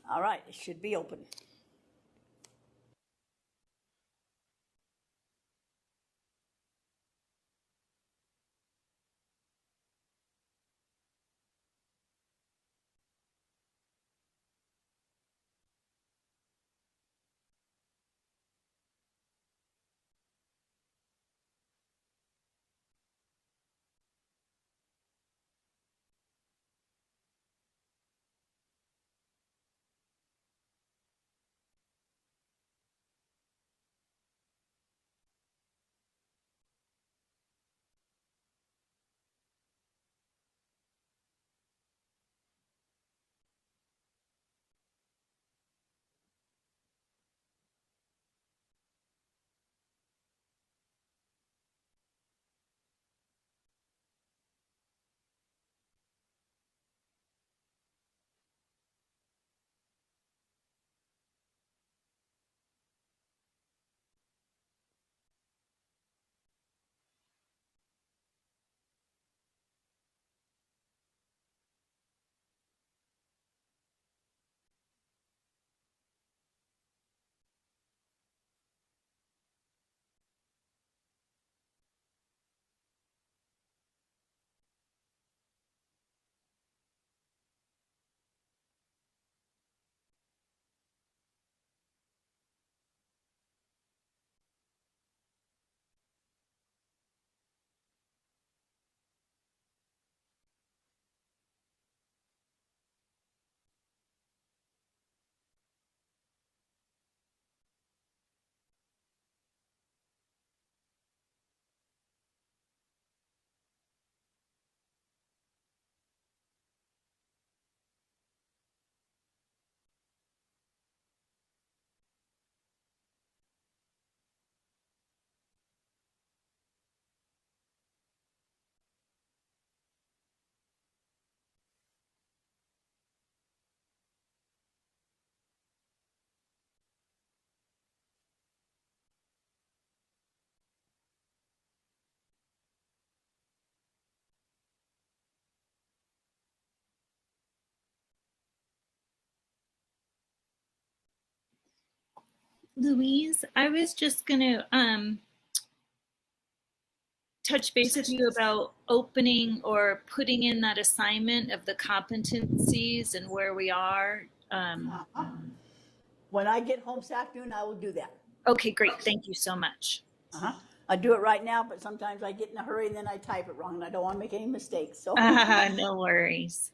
Speaker 2: All right, it should be open.
Speaker 3: Louise, I was just gonna touch base with you about opening or putting in that assignment of the competencies and where we are.
Speaker 2: When I get home this afternoon, I will do that.
Speaker 3: Okay, great. Thank you so much.
Speaker 2: I do it right now, but sometimes I get in a hurry and then I type it wrong and I don't want to make any mistakes. So
Speaker 3: No worries.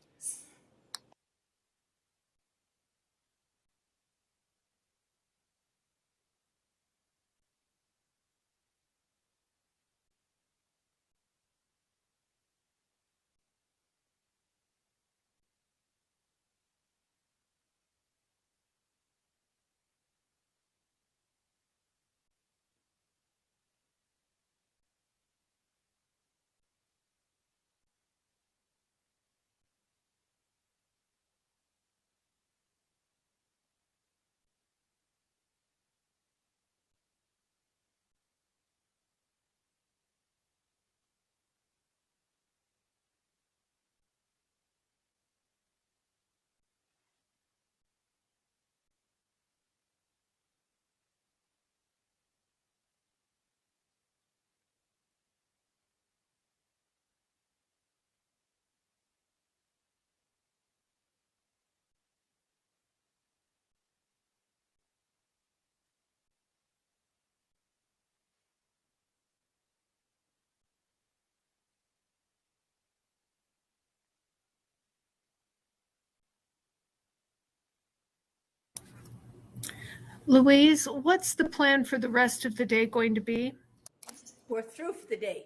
Speaker 7: Louise, what's the plan for the rest of the day going to be?
Speaker 2: we're through for the day.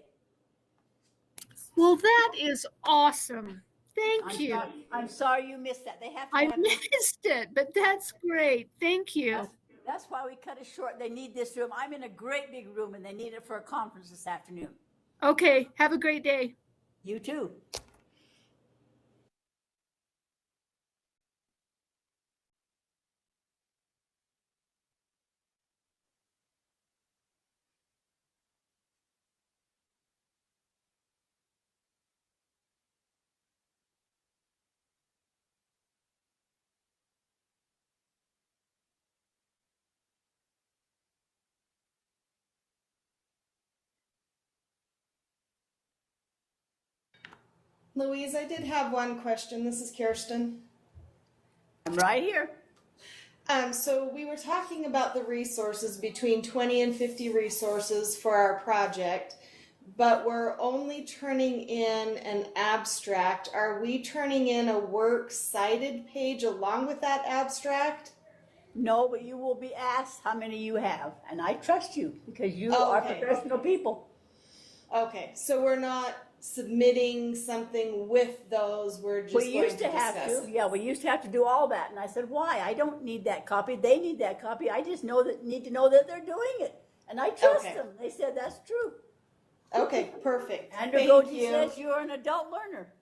Speaker 7: Well, that is awesome. Thank you.
Speaker 2: I'm sorry you missed that. They have to
Speaker 7: I
Speaker 2: have
Speaker 7: missed it, but that's great. Thank you.
Speaker 2: That's why we cut it short. They need this room. I'm in a great big room and they need it for a conference this afternoon.
Speaker 7: Okay, have a great day.
Speaker 2: You too.
Speaker 13: Louise, I did have one question. This is Kirsten.
Speaker 2: I'm right here.
Speaker 13: So we were talking about the resources, between 20 and 50 resources for our project, but we're only turning in an abstract. Are we turning in a works cited page along with that abstract?
Speaker 2: No, but you will be asked how many you have, and I trust you because you are professional people.
Speaker 13: Okay, so we're not submitting something with those. We're just
Speaker 2: We used to have to. Yeah, we used to have to do all that, and I said, "Why? I don't need that copy. They need that copy. I just need to know that they're doing it, and I trust them." They said that's true.
Speaker 13: Okay, perfect.
Speaker 2: Andrew Goji says you're an adult learner.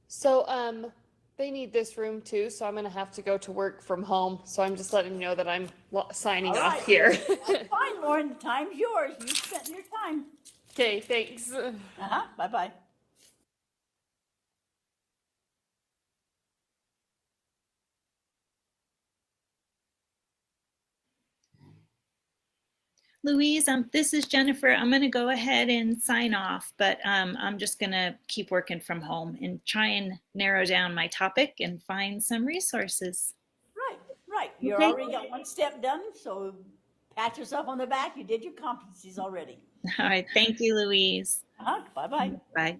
Speaker 9: So, they need this room too, so I'm gonna have to go to work from home. So I'm just letting you know that I'm signing off here.
Speaker 2: That's fine, Lauren. The time's yours. You spent your time.
Speaker 9: Okay, thanks.
Speaker 2: Bye-bye.
Speaker 3: Louise, this is Jennifer. I'm going to go ahead and sign off, but I'm just going to keep working from home and try and narrow down my topic and find some resources.
Speaker 2: Right. You already got one step done, so pat yourself on the back. You did your competencies already.
Speaker 3: All right. Thank you, Louise.
Speaker 2: Bye-bye.
Speaker 3: Bye.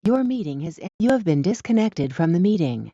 Speaker 1: You have been disconnected from the meeting.